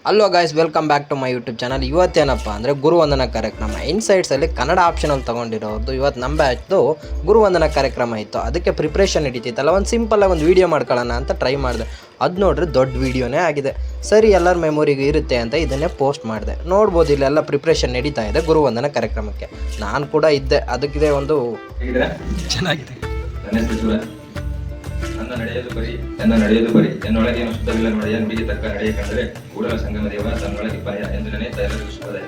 Hello guys, welcome back to my YouTube channel. ಇವತ್ತೇನಪ್ಪ ಅಂದರೆ ಗುರುವಂದನಾ ಕಾರ್ಯಕ್ರಮ ಇನ್ಸೈಟ್ಸಲ್ಲಿ ಕನ್ನಡ ಆಪ್ಷನಲ್ ತೊಗೊಂಡಿರೋದು. ಇವತ್ತು ನಮ್ಮ ಬ್ಯಾಚ್ದು ಗುರುವಂದನಾ ಕಾರ್ಯಕ್ರಮ ಇತ್ತು. ಅದಕ್ಕೆ ಪ್ರಿಪ್ರೇಷನ್ ನಡೀತಿತ್ತಲ್ಲ, ಒಂದು ಸಿಂಪಲ್ಲಾಗಿ ಒಂದು ವೀಡಿಯೋ ಮಾಡ್ಕೊಳ್ಳೋಣ ಅಂತ ಟ್ರೈ ಮಾಡಿದೆ. ಅದು ನೋಡ್ರಿ ದೊಡ್ಡ ವೀಡಿಯೋನೇ ಆಗಿದೆ. ಸರಿ, ಎಲ್ಲರ ಮೆಮೊರಿಗೆ ಇರುತ್ತೆ ಅಂತ ಇದನ್ನೇ ಪೋಸ್ಟ್ ಮಾಡಿದೆ. ನೋಡ್ಬೋದು ಇಲ್ಲೆಲ್ಲ ಪ್ರಿಪ್ರೇಷನ್ ನಡೀತಾ ಇದೆ ಗುರುವಂದನಾ ಕಾರ್ಯಕ್ರಮಕ್ಕೆ. ನಾನು ಕೂಡ ಇದ್ದೆ. ಅದಕ್ಕಿದೆ ಒಂದು ಚೆನ್ನಾಗಿದೆ. ನನ್ನ ನಡೆಯೋದು ಬರಿ ಎನ್ನೊಳಗೆ ಏನು ಶುದ್ಧವಿಲ್ಲ ನೋಡೆಯ ನುಡಿಗೆ ತಕ್ಕ ನಡೆಯ ಕಂಡರೆ ಕೂಡಲ ಸಂಗಮ ದೇವ ತನ್ನೊಳಗೆ ಪರ್ಯ ಎಂದು ನೆನೆ ಎಲ್ಲರಿಗೂ ಶುಭೋದಯ.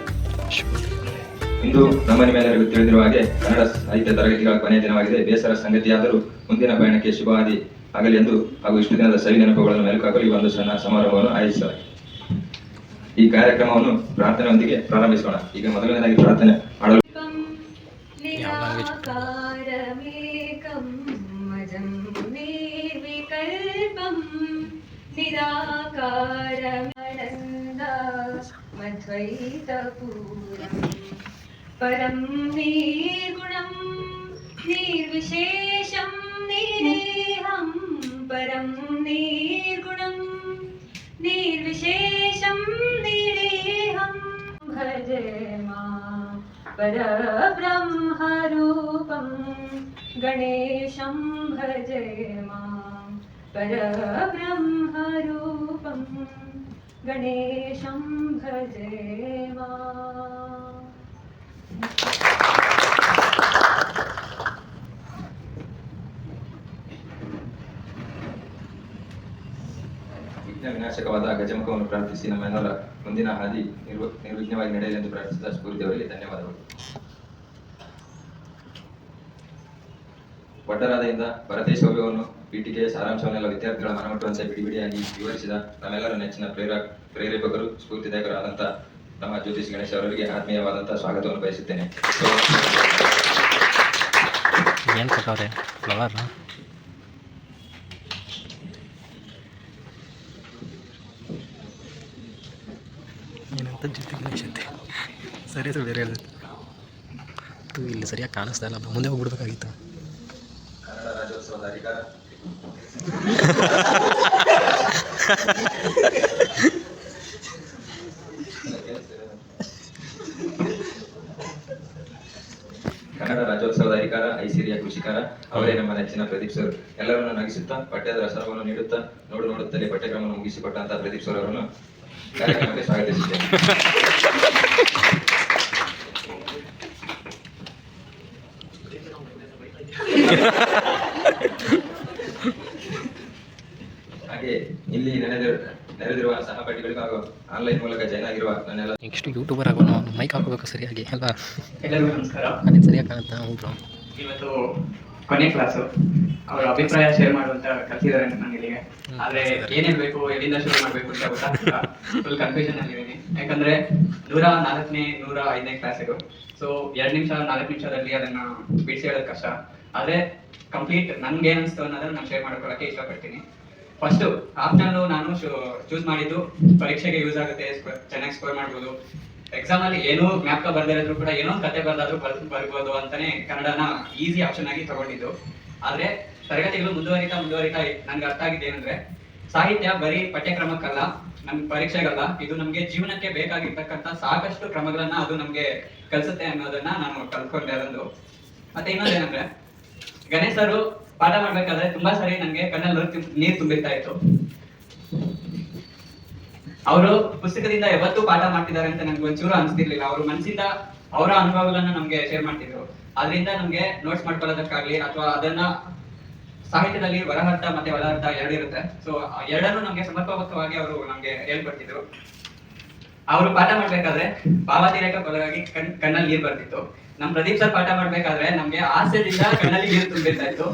ಇಂದು ನಮ್ಮ ನಿಮ್ಮೆಲ್ಲರಿಗೂ ತಿಳಿದಿರುವ ಹಾಗೆ ಕನ್ನಡ ಸಾಹಿತ್ಯ ತರಗತಿಗಳ ಕೊನೆಯ ದಿನವಾಗಿದೆ. ಬೇಸರ ಸಂಗತಿಯಾದರೂ ಮುಂದಿನ ಪಯಣಕ್ಕೆ ಶುಭ ಹಾದಿ ಆಗಲಿ ಎಂದು ಹಾಗೂ ಇಷ್ಟು ದಿನದ ಸವಿ ನೆನಪುಗಳನ್ನು ಮೆಲುಕಾಗಲು ಈ ಒಂದು ಸಣ್ಣ ಸಮಾರಂಭವನ್ನು ಆಯೋಜಿಸಲಾಗಿದೆ. ಈ ಕಾರ್ಯಕ್ರಮವನ್ನು ಪ್ರಾರ್ಥನೆಯೊಂದಿಗೆ ಪ್ರಾರಂಭಿಸೋಣ. ಈಗ ಮೊದಲನೇದಾಗಿ ಪ್ರಾರ್ಥನೆ ಮಾಡಲು परं निर्गुणं निर्विशेषं निरेहं परं निर्गुणं निर्विशेषं निरेहं भजे मां परब्रह्मरूपं गणेशं भजे मां परब्रह्मरूपं गणेशं भजे मां. ವಿನಾಶಕವಾದ ಗಜಮುಖವನ್ನು ಪ್ರಾರ್ಥಿಸಿ ನಮ್ಮೆಲ್ಲರ ಮುಂದಿನ ಹಾದಿ ನಿರ್ವಿಘ್ನವಾಗಿ ನಡೆಯಲೆಂದು ಪ್ರಾರ್ಥಿಸಿದ ಸ್ಫೂರ್ತಿಯವರಿಗೆ ಧನ್ಯವಾದಗಳು. ಒಡ್ಡರಾದೆಯಿಂದ ಭರತೇ ಶೌರ್ಯವನ್ನು ಪೀಠಿಕೆಯ ಸಾರಾಂಶವನ್ನೆಲ್ಲ ವಿದ್ಯಾರ್ಥಿಗಳ ಮನಮುಟ್ಟುವಂತೆ ಬಿಡಿಬಿಡಿಯಾಗಿ ವಿವರಿಸಿದ ನಮ್ಮೆಲ್ಲರ ನೆಚ್ಚಿನ ಪ್ರೇರೇಪಕರು ಸ್ಫೂರ್ತಿದಾಯಕರಾದಂಥ ನಮ್ಮ ಜ್ಯೋತಿಷ್ ಗಣೇಶ್ ಅವರಿಗೆ ಆತ್ಮೀಯವಾದಂಥ ಸ್ವಾಗತವನ್ನು ಬಯಸುತ್ತೇನೆ. ಏನಂತ ಜ್ಯೋತಿ ಗಣೇಶ್ ಅಂತೆ ಸರಿ ಬೇರೆ ಹೇಳಿದೆ. ಇಲ್ಲಿ ಸರಿಯಾಗಿ ಕಾಣಿಸ್ತಾ ಇಲ್ಲ, ಮುಂದೆ ಹೋಗ್ಬಿಡ್ಬೇಕಾಗಿತ್ತು. ಕನ್ನಡ ರಾಜ್ಯೋತ್ಸವದ ಅಧಿಕಾರ ಕನ್ನಡ ರಾಜ್ಯೋತ್ಸವದ ಅಧಿಕಾರ ಐಸಿರಿಯ ಕೃಷಿಕರ ಅವರೇ ನಮ್ಮ ನೆಚ್ಚಿನ ಪ್ರದೀಪ್ ಸರ್. ಎಲ್ಲರನ್ನು ನಗಿಸುತ್ತಾ ಪಠ್ಯದ ರಸವನ್ನು ನೀಡುತ್ತಾ ನೋಡುತ್ತಲೇ ಪಠ್ಯಕ್ರಮವನ್ನು ಮುಗಿಸಿಕೊಟ್ಟಂತಹ ಪ್ರದೀಪ್ ಸರ್ ಅವರನ್ನು ಕಾರ್ಯಕ್ರಮಕ್ಕೆ ಸ್ವಾಗತಿಸುತ್ತೇನೆ. ಹಾಗೆ ಇಲ್ಲಿ ನೆರೆದಿರುವ ಸಹಪಾಠಿಗಳಿಗೂ ಹಾಗೂ ಆನ್ಲೈನ್ ಮೂಲಕ ಜಾಯ್ನ್ ಆಗಿರುವ ನನ್ನೆಲ್ಲ ನೆಕ್ಸ್ಟ್ ಯೂಟ್ಯೂಬರ್ ಆಗೋಣ. ಮೈಕ್ ಹಾಕೋಬೇಕು ಸರಿಯಾಗಿ ಅಲ್ಲ? ಎಲ್ಲರಿಗೂ ನಮಸ್ಕಾರ. ಅದೇನು ಸರಿಯಾಗಿ ಕಾಣುತ್ತಾ? ಹೌದು, ಇವತ್ತು ಕೊನೆ ಕ್ಲಾಸು. ಅವರ ಅಭಿಪ್ರಾಯ ಶೇರ್ ಮಾಡುವಂತ ಕಲ್ತಿದ್ದಾರೆ ನಾನು ಇಲ್ಲಿಗೆ. ಆದ್ರೆ ಏನ್ ಹೇಳ್ಬೇಕು, ಎಲ್ಲಿಂದ ಶುರು ಮಾಡ್ಬೇಕು ಅಂತ ಗೊತ್ತಾಗ್ತಿಲ್ಲ. ಫುಲ್ ಕನ್ಫ್ಯೂಷನ್ ಆಗಿದ್ದೀನಿ. ಯಾಕಂದ್ರೆ 104ನೇ 105ನೇ ಕ್ಲಾಸ್ ಇದು. ಸೊ 2 ನಿಮಿಷ 4 ನಿಮಿಷದಲ್ಲಿ ಅದನ್ನ ಬಿಡಿಸಿ ಹೇಳೋದು ಕಷ್ಟ. ಆದ್ರೆ ಕಂಪ್ಲೀಟ್ ನನ್ಗೆ ಏನ್ ಅನಿಸ್ತು ಅನ್ನೋದನ್ನ ನಾನು ಶೇರ್ ಮಾಡ್ಕೊಳಕ್ಕೆ ಇಷ್ಟಪಡ್ತೀನಿ. ಫಸ್ಟ್ ಆಪ್ಷನ್ ನಾನು ಚೂಸ್ ಮಾಡಿದ್ದು ಪರೀಕ್ಷೆಗೆ ಯೂಸ್ ಆಗುತ್ತೆ, ಚೆನ್ನಾಗಿ ಸ್ಕೋರ್ ಮಾಡ್ಬೋದು. ಎಕ್ಸಾಮ್ ಅಲ್ಲಿ ಏನೋ ಜ್ಞಾಪಕ ಬರ್ದಿರೋದ್ರು ಕೂಡ ಏನೋ ಕತೆ ಬರ್ದಾದ್ರು ಬರ್ಬೋದು ಅಂತಾನೆ ಕನ್ನಡನ ಈಸಿ ಆಪ್ಷನ್ ಆಗಿ ತಗೊಂಡಿದ್ದು. ಆದ್ರೆ ತರಗತಿಗಳು ಮುಂದುವರಿತಾ ನನ್ಗೆ ಅರ್ಥ ಆಗಿದ್ದು ಏನಂದ್ರೆ, ಸಾಹಿತ್ಯ ಬರೀ ಪಠ್ಯಕ್ರಮಕ್ಕಲ್ಲ, ನಮ್ ಪರೀಕ್ಷೆಗಲ್ಲ, ಇದು ನಮ್ಗೆ ಜೀವನಕ್ಕೆ ಬೇಕಾಗಿರ್ತಕ್ಕಂಥ ಸಾಕಷ್ಟು ಕ್ರಮಗಳನ್ನ ಅದು ನಮ್ಗೆ ಕಲಿಸುತ್ತೆ ಅನ್ನೋದನ್ನ ನಾನು ಕಲ್ತ್ಕೊಂಡೆ. ಅದೊಂದು. ಮತ್ತೆ ಇನ್ನೊಂದೇನಂದ್ರೆ, ಗಣೇಶ್ ಸರ್ ಪಾಠ ಮಾಡ್ಬೇಕಾದ್ರೆ ತುಂಬಾ ಸರಿ ನಂಗೆ ಕಣ್ಣಲ್ಲಿ ನೀರು ತುಂಬಿರ್ತಾ ಇತ್ತು. ಅವರು ಪುಸ್ತಕದಿಂದ ಯಾವತ್ತೂ ಪಾಠ ಮಾಡ್ತಿದ್ದಾರೆ ಅಂತ ನನ್ಗೆ ಒಂಚೂರು ಅನ್ಸ್ತಿರ್ಲಿಲ್ಲ. ಅವರು ಮನಸ್ಸಿಂದ ಅವರ ಅನುಭವಗಳನ್ನ ನಮ್ಗೆ ಶೇರ್ ಮಾಡ್ತಿದ್ರು. ಅದರಿಂದ ನಮ್ಗೆ ನೋಟ್ಸ್ ಮಾಡ್ಕೊಳ್ಳೋದಕ್ಕಾಗ್ಲಿ ಅಥವಾ ಅದನ್ನ ಸಾಹಿತ್ಯದಲ್ಲಿ ಹೊರಹರ್ಥ ಮತ್ತೆ ಒಳಹರ್ಥ ಎರಡು ಇರುತ್ತೆ. ಸೊ ಎರಡನ್ನೂ ನಮ್ಗೆ ಸಮರ್ಪಕವಾಗಿ ಅವರು ನಮ್ಗೆ ಹೇಳ್ಕೊಡ್ತಿದ್ರು. ಅವರು ಪಾಠ ಮಾಡ್ಬೇಕಾದ್ರೆ ಭಾವತಿರೇಖಕ್ಕೊಳಗಾಗಿ ಕಣ್ಣಲ್ಲಿ ನೀರು ಬರ್ತಿತ್ತು. ನಮ್ ಪ್ರದೀಪ್ ಸರ್ ಪಾಠ ಮಾಡ್ಬೇಕಾದ್ರೆ ನಮ್ಗೆ ಹಾಸ್ಯದಿಂದ ಕಣ್ಣಲ್ಲಿ ನೀರು ತುಂಬಿರ್ತಾ ಇತ್ತು.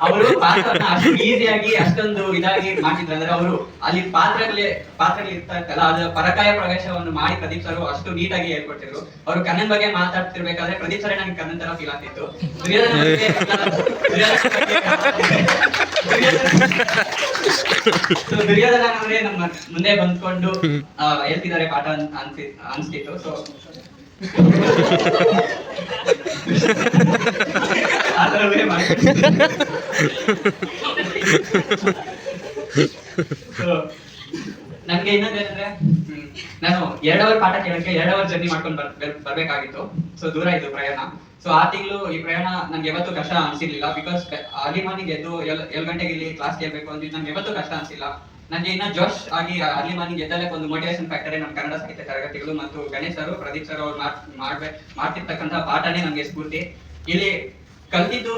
ಅವರು ಪಾತ್ರವನ್ನ ಅಷ್ಟು ಈಸಿಯಾಗಿ ಅಷ್ಟೊಂದು ಇದಾಗಿ ಮಾಡ್ತಿದ್ರು. ಅಂದ್ರೆ ಅವರು ಅಲ್ಲಿ ಪಾತ್ರಗಳು ಇರ್ತಾ ಇರ್ತಲ್ಲ, ಅದ್ರ ಪರಕಾಯ ಪ್ರವೇಶವನ್ನು ಮಾಡಿ ಪ್ರದೀಪ್ ಸರ್ ಅಷ್ಟು ನೀಟಾಗಿ ಹೇಳ್ಕೊಡ್ತಿದ್ರು. ಅವರು ಕಣ್ಣನ್ ಬಗ್ಗೆ ಮಾತಾಡ್ತಿರ್ಬೇಕಾದ್ರೆ ಪ್ರದೀಪ್ ಸರ್ ನಂಗೆ ಕಣ್ಣನ್ ತರ ಫೀಲ್ ಆಗ್ತಿತ್ತು. ದುರ್ಯೋಧನ ಅಂದ್ರೆ ನಮ್ಮ ಮುಂದೆ ಬಂದ್ಕೊಂಡು ಹೇಳ್ತಿದ್ದಾರೆ ಪಾಠ ಅನ್ಸ್ತಿತ್ತು. ಸೊ ನನ್ಗೆ ಇನ್ನೊಂದು ಏನಂದ್ರೆ ನಾನು 2 ಅವರ್ ಪಾಠ ಕೇಳಕ್ಕೆ 2 ಅವರ್ ಜರ್ನಿ ಮಾಡ್ಕೊಂಡು ಬರ್ಬೇಕಾಗಿತ್ತು. ಸೊ ದೂರ ಇತ್ತು ಪ್ರಯಾಣ. ಸೊ ಆ ತಿಂಗಳು ಈ ಪ್ರಯಾಣ ನನ್ಗೆ ಯಾವತ್ತೂ ಕಷ್ಟ ಅನ್ಸಿರ್ಲಿಲ್ಲ. ಬಿಕಾಸ್ ಅರ್ಲಿ ಮಾರ್ನಿಂಗ್ ಎದ್ದು 7 ಗಂಟೆಗೆ ಇಲ್ಲಿ ಕ್ಲಾಸ್ ಕೇಳ್ಬೇಕು ಅಂತ ನನ್ಗೆ ಯಾವತ್ತೂ ಕಷ್ಟ ಅನ್ಸಿಲ್ಲ. ನನಗೆ ಇನ್ನ ಜೋಶ್ ಆಗಿ ಅರ್ಲಿ ಮಾರ್ನಿಂಗ್ ಎದ್ದಲ್ಲೇ ಒಂದು ಮೋಟಿವೇಶನ್ ಫ್ಯಾಕ್ಟರ್ ನಮ್ಮ ಕನ್ನಡ ಸಾಹಿತ್ಯ ತರಗತಿಗಳು ಮತ್ತು ಗಣೇಶ್ ಸರ್, ಪ್ರದೀಪ್ ಸರ್ ಅವ್ರು ಮಾಡ್ತಿರ್ತಕ್ಕಂಥ ಪಾಠನೇ ನಮ್ಗೆ ಸ್ಫೂರ್ತಿ. ಇಲ್ಲಿ ಕಲ್ತಿದ್ದು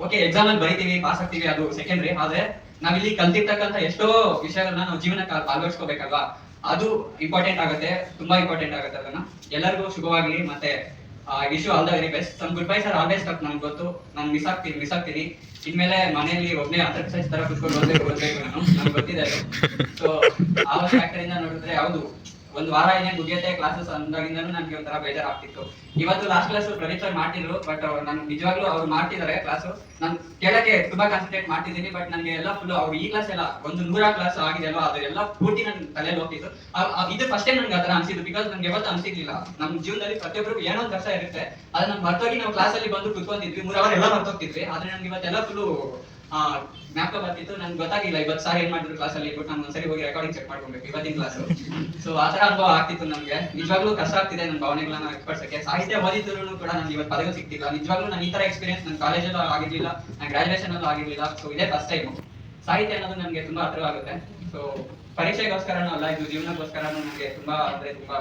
ಓಕೆ ಎಕ್ಸಾಮ್ ಅಲ್ಲಿ ಬರೀತೀವಿ, ಪಾಸ್ ಆಗ್ತೀವಿ, ಅದು ಸೆಕೆಂಡ್ರಿ. ಆದ್ರೆ ನಾವಿಲ್ಲಿ ಕಲ್ತಿರ್ತಕ್ಕಂಥ ಎಷ್ಟೋ ವಿಷಯಗಳನ್ನ ನಾವು ಜೀವನಕ್ಕೆ ಅಳವಡಿಸ್ಕೋಬೇಕಲ್ವಾ, ಅದು ಇಂಪಾರ್ಟೆಂಟ್ ಆಗುತ್ತೆ, ತುಂಬಾ ಇಂಪಾರ್ಟೆಂಟ್ ಆಗುತ್ತೆ. ಅದನ್ನ ಎಲ್ಲರಿಗೂ ಶುಭವಾಗ್ಲಿ. ಮತ್ತೆ wish all the very best. Some good bye sir always tough. ನನ್ಗೆ ಗೊತ್ತು ನಾನು ಮಿಸ್ ಆಗ್ತೀನಿ. ಇನ್ಮೇಲೆ ಮನೆಯಲ್ಲಿ ಒಬ್ಬನೇ ಅಂತರ್ಸೈಸ್ ತರ ಕುತ್ಕೊಂಡು ಓದ್ಬೇಕು ನನ್ಗೆ ಗೊತ್ತಿದೆ. ಸೊ ಆ ಫ್ಯಾಕ್ಟರ್ ಇಂದ ನೋಡಿದ್ರೆ ಯಾವ್ದು ಒಂದು ವಾರ ಏನೇ ಮುಗಿಯತ್ತೆ ಕ್ಲಾಸಸ್ ಅಂದಾಗಿಂದನೂ ನನ್ಗೆ ಒಂಥರ ಬೇಜಾರಾಗ್ತಿತ್ತು. ಇವತ್ತು ಲಾಸ್ಟ್ ಕ್ಲಾಸ್ ಪ್ರದೀಪ್ ಸರ್ ಮಾಡ್ತಿದ್ರು, ಬಟ್ ನನ್ ನಿಜವಾಗ್ಲೂ ಅವ್ರು ಮಾಡ್ತಿದ್ದಾರೆ ಕ್ಲಾಸು. ನಾನು ಕೇಳಕ್ಕೆ ತುಂಬಾ ಕಾನ್ಸಂಟ್ರೇಟ್ ಮಾಡ್ತಿದ್ದೀನಿ, ಬಟ್ ನನಗೆ ಎಲ್ಲ ಫುಲ್ ಅವ್ರು ಈ ಕ್ಲಾಸ್ ಎಲ್ಲ 100 ಕ್ಲಾಸ್ ಆಗಿದೆ ಅಲ್ವಾ, ಅದೆಲ್ಲ ಪೂರ್ತಿ ನನ್ ತಲೆಯಲ್ಲಿ ಹೋಗ್ತಿತ್ತು. ಇದು ಫಸ್ಟ್ ಟೈಮ್ ನನ್ಗೆ ಆತರ ಅನ್ಸಿದ್ದು. ಬಿಕಾಸ್ ನನ್ಗೆ ಯಾವತ್ತು ಅನ್ಸಿರ್ಲಿಲ್ಲ. ನಮ್ಮ ಜೀವನದಲ್ಲಿ ಪ್ರತಿಯೊಬ್ಬರಿಗೂ ಏನೋ ಒಂದು ಕಷ್ಟ ಇರುತ್ತೆ, ಅದನ್ನ ಮರ್ತೋಗಿ ನಾವು ಕ್ಲಾಸ್ ಅಲ್ಲಿ ಬಂದು ಕುತ್ಕೊಂತಿದ್ವಿ, 3 ಅವರ್ ಎಲ್ಲ ಮರ್ತೋಗ್ತಿದ್ವಿ. ಆದ್ರೆ ನನ್ಗೆ ಇವತ್ತೆಲ್ಲ ಫುಲ್ ಮ್ಯಾಪ್ ಬರ್ತಿತ್ತು. ನನ್ಗೆ ಗೊತ್ತಾಗಿಲ್ಲ ಇವತ್ತು ಸಾರ್ ಏನ್ ಮಾಡಿದ್ರು ಕ್ಲಾಸ್ ಅಲ್ಲಿ. ಬಟ್ ನಾನು ಒಂದ್ಸರಿ ಹೋಗಿ ರೆಕಾರ್ಡಿಂಗ್ ಚೆಕ್ ಮಾಡ್ಕೊಬೇಕು ಇವತ್ತಿನ ಕ್ಲಾಸ್. ಸೊ ಆತರ ಅನುಭವ ಆಗ್ತಿತ್ತು ನಮ್ಗೆ. ನಿಜವಾಗ್ಲೂ ಕಷ್ಟ ಆಗ್ತಿದೆ ನನ್ನ ಭಾವನೆಗಳನ್ನ ವ್ಯಕ್ತಪಡಿಸಕ್ಕೆ. ಸಾಹಿತ್ಯ ಓದಿದ್ರು ಕೂಡ ನನ್ಗೆ ಇವತ್ತು ಪದಗಳು ಸಿಗ್ತಿಲ್ಲ. ನಿಜವಾಗ್ಲೂ ನಾನು ಈ ತರ ಎಕ್ಸ್ಪೀರಿಯನ್ಸ್ ನನ್ನ ಕಾಲೇಜಲ್ಲೂ ಆಗಿರ್ಲಿಲ್ಲ, ನನ್ನ ಗ್ರಾಜುಯೇಷನ್ ಅಲ್ಲೂ ಆಗಿರ್ಲಿಲ್ಲ. ಸೊ ಇದೇ ಫಸ್ಟ್ ಟೈಮ್ ಸಾಹಿತ್ಯ ಅನ್ನೋದು ನನಗೆ ತುಂಬಾ ಹತ್ರವಾಗುತ್ತೆ. ಸೊ ಪರೀಕ್ಷೆಗೋಸ್ಕರನೂ ಅಲ್ಲ, ಇದು ಜೀವನಕ್ಕೋಸ್ಕರನೂ ನನಗೆ ತುಂಬಾ ಅಂದ್ರೆ ತುಂಬಾ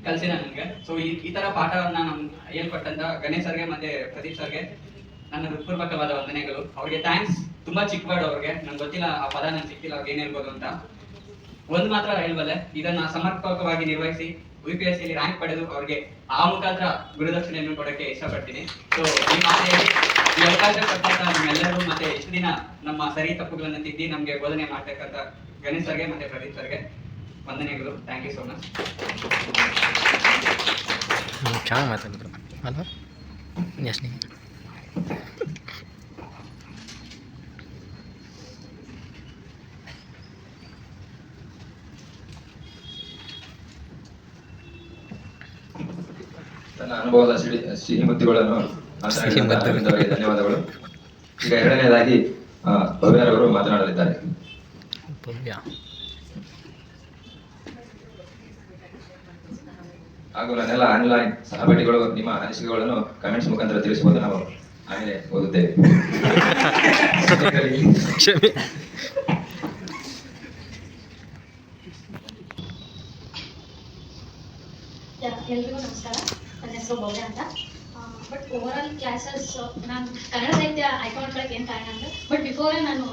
ಕಲ್ಸಿನ ನನಗೆ. ಸೊ ಈ ತರ ಪಾಠವನ್ನ ನಮ್ಗೆ ಹೇಳ್ಕೊಟ್ಟಂತ ಗಣೇಶ್ ಸರ್ಗೆ ಮತ್ತೆ ಪ್ರದೀಪ್ ಸರ್ಗೆ ನನ್ನ ಹೃತ್ಪೂರ್ವಕವಾದ ವಂದನೆಗಳು. ಅವ್ರಿಗೆ ಥ್ಯಾಂಕ್ಸ್. ತುಂಬಾ ಚಿಕ್ಕ ವರ್ಡ್ ಅವ್ರಿಗೆ, ನಂಗೆ ಗೊತ್ತಿಲ್ಲ ಆ ಪದ ನನ್ಗೆ ಸಿಕ್ತಿಲ್ಲ ಅವ್ರಿಗೆ ಏನ್ ಹೇಳ್ಬೋದು ಅಂತ. ಒಂದ್ ಮಾತ್ರ ಹೇಳ್ಬಲ್ಲೆ, ಇದನ್ನ ಸಮರ್ಪಕವಾಗಿ ನಿರ್ವಹಿಸಿ UPSC ಯಲ್ಲಿ ರ್ಯಾಂಕ್ ಪಡೆದು ಅವ್ರಿಗೆ ಆ ಮುಖಾಂತರ ಗುರುದಕ್ಷಿಣೆಯನ್ನು ಕೊಡಕ್ಕೆ ಇಷ್ಟಪಡ್ತೀನಿ. ಸೊ ಈ ಮಾತೆಯಲ್ಲಿ ಈ ಅವಕಾಶ ಕೊಟ್ಟಂತ ನಿಮ್ಮೆಲ್ಲರೂ ಮತ್ತೆ ಇಷ್ಟು ದಿನ ನಮ್ಮ ಸರಿ ತಪ್ಪುಗಳನ್ನು ತಿದ್ದಿ ನಮ್ಗೆ ಬೋಧನೆ ಮಾಡ್ತಕ್ಕಂಥ ಗಣೇಶ್ ಸರ್ಗೆ ಮತ್ತೆ ಪ್ರದೀಪ್ ಸರ್ಗೆ ವಂದನೆಗಳು. Thank you so much. ಚೆನ್ನಾಗಿ ಮಾತಾಡಿದ್ರು ಅಲ್ವಾ? ಎಷ್ಟು ತನ್ನ ಅನುಭವದ ಸಿಹಿಮುತ್ತುಗಳನ್ನು ಮಾತನಾಡಿದವರಿಗೆ ಧನ್ಯವಾದಗಳು. ಈಗ ಎರಡನೇದಾಗಿ ಭವ್ಯರವರು ಮಾತನಾಡಲಿದ್ದಾರೆ. ಹಾಗೂ ನನ್ನೆಲ್ಲ ಆನ್ಲೈನ್ ಸಹಪಾಠಿಗಳು ನಿಮ್ಮ ಅನಿಸಿಕೆಗಳನ್ನು ಕಮೆಂಟ್ಸ್ ಮುಖಾಂತರ ತಿಳಿಸಬಹುದು, ನಾವು ಆಮೇಲೆ ಓದುತ್ತೇವೆ. ಎಲ್ರಿಗೂ ನಮಸ್ಕಾರ. ನನ್ನ ಹೆಸರು ಭವ್ಯ ಅಂತ. ಬಟ್ ಓವರ್ ಆಲ್ ಕ್ಲಾಸಸ್ ನಾನು ಕನ್ನಡ ಸಾಹಿತ್ಯ ಆಯ್ಕೆ ಮಾಡ್ಕೊಳಕ್ಕೆ ಏನು ಕಾರಣ ಅಂದರೆ, ಬಟ್ ಬಿಫೋರೇ ನಾನು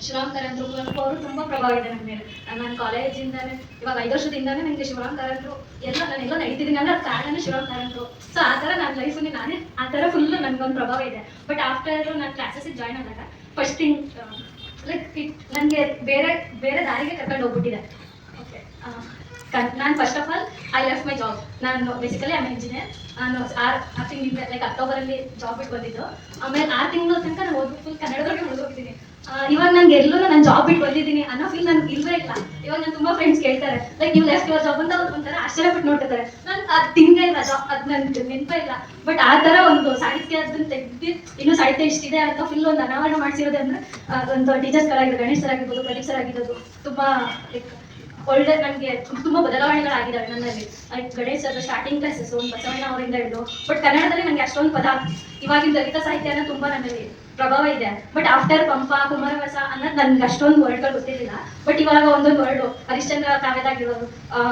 ಶಿವರಾಮ್ ಕಾರಂತರು, ಕುವೆಂಪು ಅವರು ತುಂಬ ಪ್ರಭಾವ ಇದೆ ನನ್ನ ಮೇಲೆ. ನಾನು ಕಾಲೇಜಿಂದಾನೆ ಇವಾಗ 5 ವರ್ಷದಿಂದಾನೇ ನನಗೆ ಶಿವರಾಮ್ ಕಾರಂತರು ನಾನೆಲ್ಲ ನಡೀತಿದ್ದೀನಿ ಅಂದರೆ ಅದು ಕಾರಣನೇ ಶಿವರಾಮ್ ಕಾರಂತರು. ಸೊ ಆ ಥರ ನನ್ನ ಲೈಫಲ್ಲಿ ನಾನೇ ಆ ಥರ ಫುಲ್ಲು ನನಗೊಂದು ಪ್ರಭಾವ ಇದೆ. ಬಟ್ ಆಫ್ಟರ್ ನಾನು ಕ್ಲಾಸಸ್ಸಿಗೆ ಜಾಯ್ನ್ ಆದಾಗ ಫಸ್ಟ್ ಥಿಂಗ್ ಲೈಕ್ ನನಗೆ ಬೇರೆ ದಾರಿಗೆ ಕರ್ಕೊಂಡು ಹೋಗ್ಬಿಟ್ಟಿದೆ. ಓಕೆ, ನಾನು first of all I left my job. ನಾನು ಬೇಸಿಕಲಿ ಐ ಇಂಜಿನಿಯರ್. ನಾನು 6 ತಿಂಗಳಿಂದ ಲೈಕ್ ಅಕ್ಟೋಬರಲ್ಲಿ ಜಾಬ್ ಬಿಟ್ಟು ಬಂದಿದ್ದು. ಆಮೇಲೆ 6 ತಿಂಗಳು ತನಕ ನಾನು ಓದ್ಬಿಟ್ಟು ಫುಲ್ ಕನ್ನಡದವ್ರಿಗೆ ಮುಗಿದೋಗಿದ್ದೀನಿ. ಇವಾಗ ನಂಗೆ ಎಲ್ಲೂ ನಾನು ಜಾಬ್ ಬಿಟ್ಟು ಬಂದಿದ್ದೀನಿ ಅನ್ನೋ ಫೀಲ್ ನನ್ಗೆ ಇಲ್ಲವೇ ಇಲ್ಲ. ಇವಾಗ ನನ್ನ ತುಂಬ ಫ್ರೆಂಡ್ಸ್ ಕೇಳ್ತಾರೆ ಲೈಕ್ ನೀವು ಲೆಫ್ಟ್ ಯುವರ್ ಜಾಬ್ ಅಂತ ಅವ್ರು ಒಂಥರ ಆಶ್ಚರ್ಯಪಟ್ಟು ನೋಡ್ತಿರ್ತಾರೆ. ನಾನು ಅದು ತಿಂಗೇ ಇಲ್ಲ ಜಾಬ್, ಅದು ನನ್ಗೆ ನೆನಪೇ ಇಲ್ಲ. ಬಟ್ ಆ ಥರ ಒಂದು ಸಾಹಿತ್ಯ ಅದನ್ನು ತೆಗೆದು ಇನ್ನೂ ಸಾಹಿತ್ಯ ಇಷ್ಟಿದೆ ಅಂತ ಫುಲ್ ಒಂದು ಅನಾವರಣ ಮಾಡಿಸಿರೋದು ಅಂದರೆ ಒಂದು ಟೀಚರ್ಸ್ಗಳಾಗಿರೋದು, ಗಣೇಶ್ ಸರ್ ಆಗಿರ್ಬೋದು, ಪ್ರದೀಪ್ ಸರ್ ಆಗಿರೋದು ತುಂಬ ಲೈಕ್ ಒಳ್ಳೆ ನನಗೆ ತುಂಬ ಬದಲಾವಣೆಗಳಾಗಿದ್ದಾವೆ ನನ್ನಲ್ಲಿ. Like Ganesh sir starting classes ಒಂದು ಬಸವಣ್ಣ ಅವರಿಂದ ಹಿಡಿದು, ಬಟ್ ಕನ್ನಡದಲ್ಲಿ ನನಗೆ ಅಷ್ಟೊಂದು ಪದ ಇವಾಗಿನ ದಲಿತ ಸಾಹಿತ್ಯನ ತುಂಬ ನನ್ನಲ್ಲಿ ಪ್ರಭಾವ ಇದೆ. ಬಟ್ ಆಫ್ಟರ್ ಪಂಪ, ಕುಮಾರವ್ಯಾಸ ಅನ್ನೋದು ನನ್ಗೆ ಅಷ್ಟೊಂದು ವರ್ಡ್ಗಳು ಗೊತ್ತಿರಲಿಲ್ಲ. ಬಟ್ ಇವಾಗ ಒಂದೊಂದು ವರ್ಡು ಹರಿಶ್ಚಂದ್ರ ಕಾವ್ಯದಾಗಿರೋದು,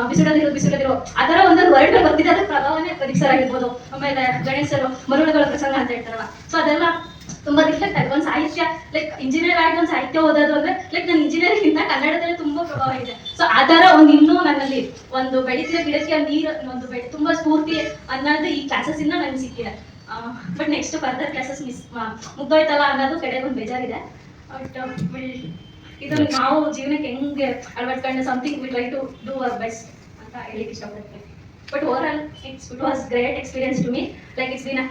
ಬಿಸಿಲದಿರೋ ಆ ಥರ ಒಂದೊಂದು ವರ್ಡ್ಗಳು ಗೊತ್ತಿದೆ. ಅದಕ್ಕೆ ಪ್ರಭಾವನೇ ಪ್ರದೀಪ್ ಸರ್ ಆಗಿರ್ಬೋದು. ಆಮೇಲೆ ಗಣೇಶ್ ಸರ್ ಮರುಳುಗಳ ಪ್ರಸಂಗ ಅಂತ ಹೇಳ್ತಾರಲ್ಲ, ಸೊ ಅದೆಲ್ಲ ತುಂಬಾ ರಿಫ್ಲೆಕ್ಟ್ ಆಗಿದೆ. ಒಂದು ಸಾಹಿತ್ಯ ಲೈಕ್ ಇಂಜಿನಿಯರ್ ಆಗಿ ಒಂದು ಸಾಹಿತ್ಯ ಓದೋದು ಅಂದ್ರೆ ಲೈಕ್ ನನ್ನ ಇಂಜಿನಿಯರಿಂಗಿಂತ ಕನ್ನಡದಲ್ಲಿ ತುಂಬಾ ಪ್ರಭಾವ ಇದೆ. ಸೊ ಆ ಥರ ಒಂದು ಇನ್ನೂ ನನ್ನಲ್ಲಿ ಒಂದು ಬೆಳೀತಿರೋ ಗಿಡಕ್ಕೆ ನೀರು ಒಂದು ತುಂಬಾ ಸ್ಫೂರ್ತಿ ಅನ್ನೋದು ಈ ಕ್ಲಾಸಸ್ ಇಂದ ನನಗೆ ಸಿಕ್ಕಿದೆ. ಬಟ್ ನೆಕ್ಸ್ಟ್ ಫರ್ದರ್ ಕ್ಲಾಸಸ್ ಮುಗ್ದೋಯ್ತಲ್ಲ ಅನ್ನೋದು ಕಡೆ ಒಂದು ಬೇಜಾರಿದೆ. ಬಟ್ ಇದನ್ನು ನಾವು ಜೀವನಕ್ಕೆ ಹೆಂಗೆ ಅಳವಡಿಸ್ಕೊಂಡು something we try to do our best ಅಂತ ಹೇಳಿಕ್ಕೆ ಇಷ್ಟಪಡ್ತೀನಿ. But over all it was great experience to me. Like it's been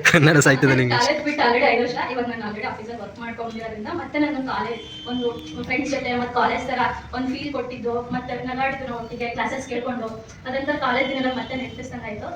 Kannada ಸಾಹಿತ್ಯದಲ್ಲಿ ಕಾಲೇಜ್ ಬಿಟ್ಟು ಆಲ್ರೆಡಿ 5 ವರ್ಷ. ಇವಾಗ ನಾನು ಆಲ್ರೆಡಿ ಆಫೀಸಲ್ಲಿ ವರ್ಕ್ ಮಾಡ್ಕೊಂಡಿರೋದ್ರಿಂದ ಮತ್ತೆ ನಾನು ಕಾಲೇಜ್ ಒಂದು ಫ್ರೆಂಡ್ಸ್ ಜೊತೆ ಮತ್ತೆ ಕಾಲೇಜ್ ತರ ಒಂದು ಫೀಲ್ ಕೊಟ್ಟಿದ್ದು, ಮತ್ತೆ ನಗಾಡ್ತು ನಾವು ಒಟ್ಟಿಗೆ ಕ್ಲಾಸಸ್ ಕೇಳ್ಕೊಂಡು, ಅದಂತ ಕಾಲೇಜಿನೆಲ್ಲ ಮತ್ತೆ ನೆನಪಿಸ್ದಂಗಾಯ್ತು.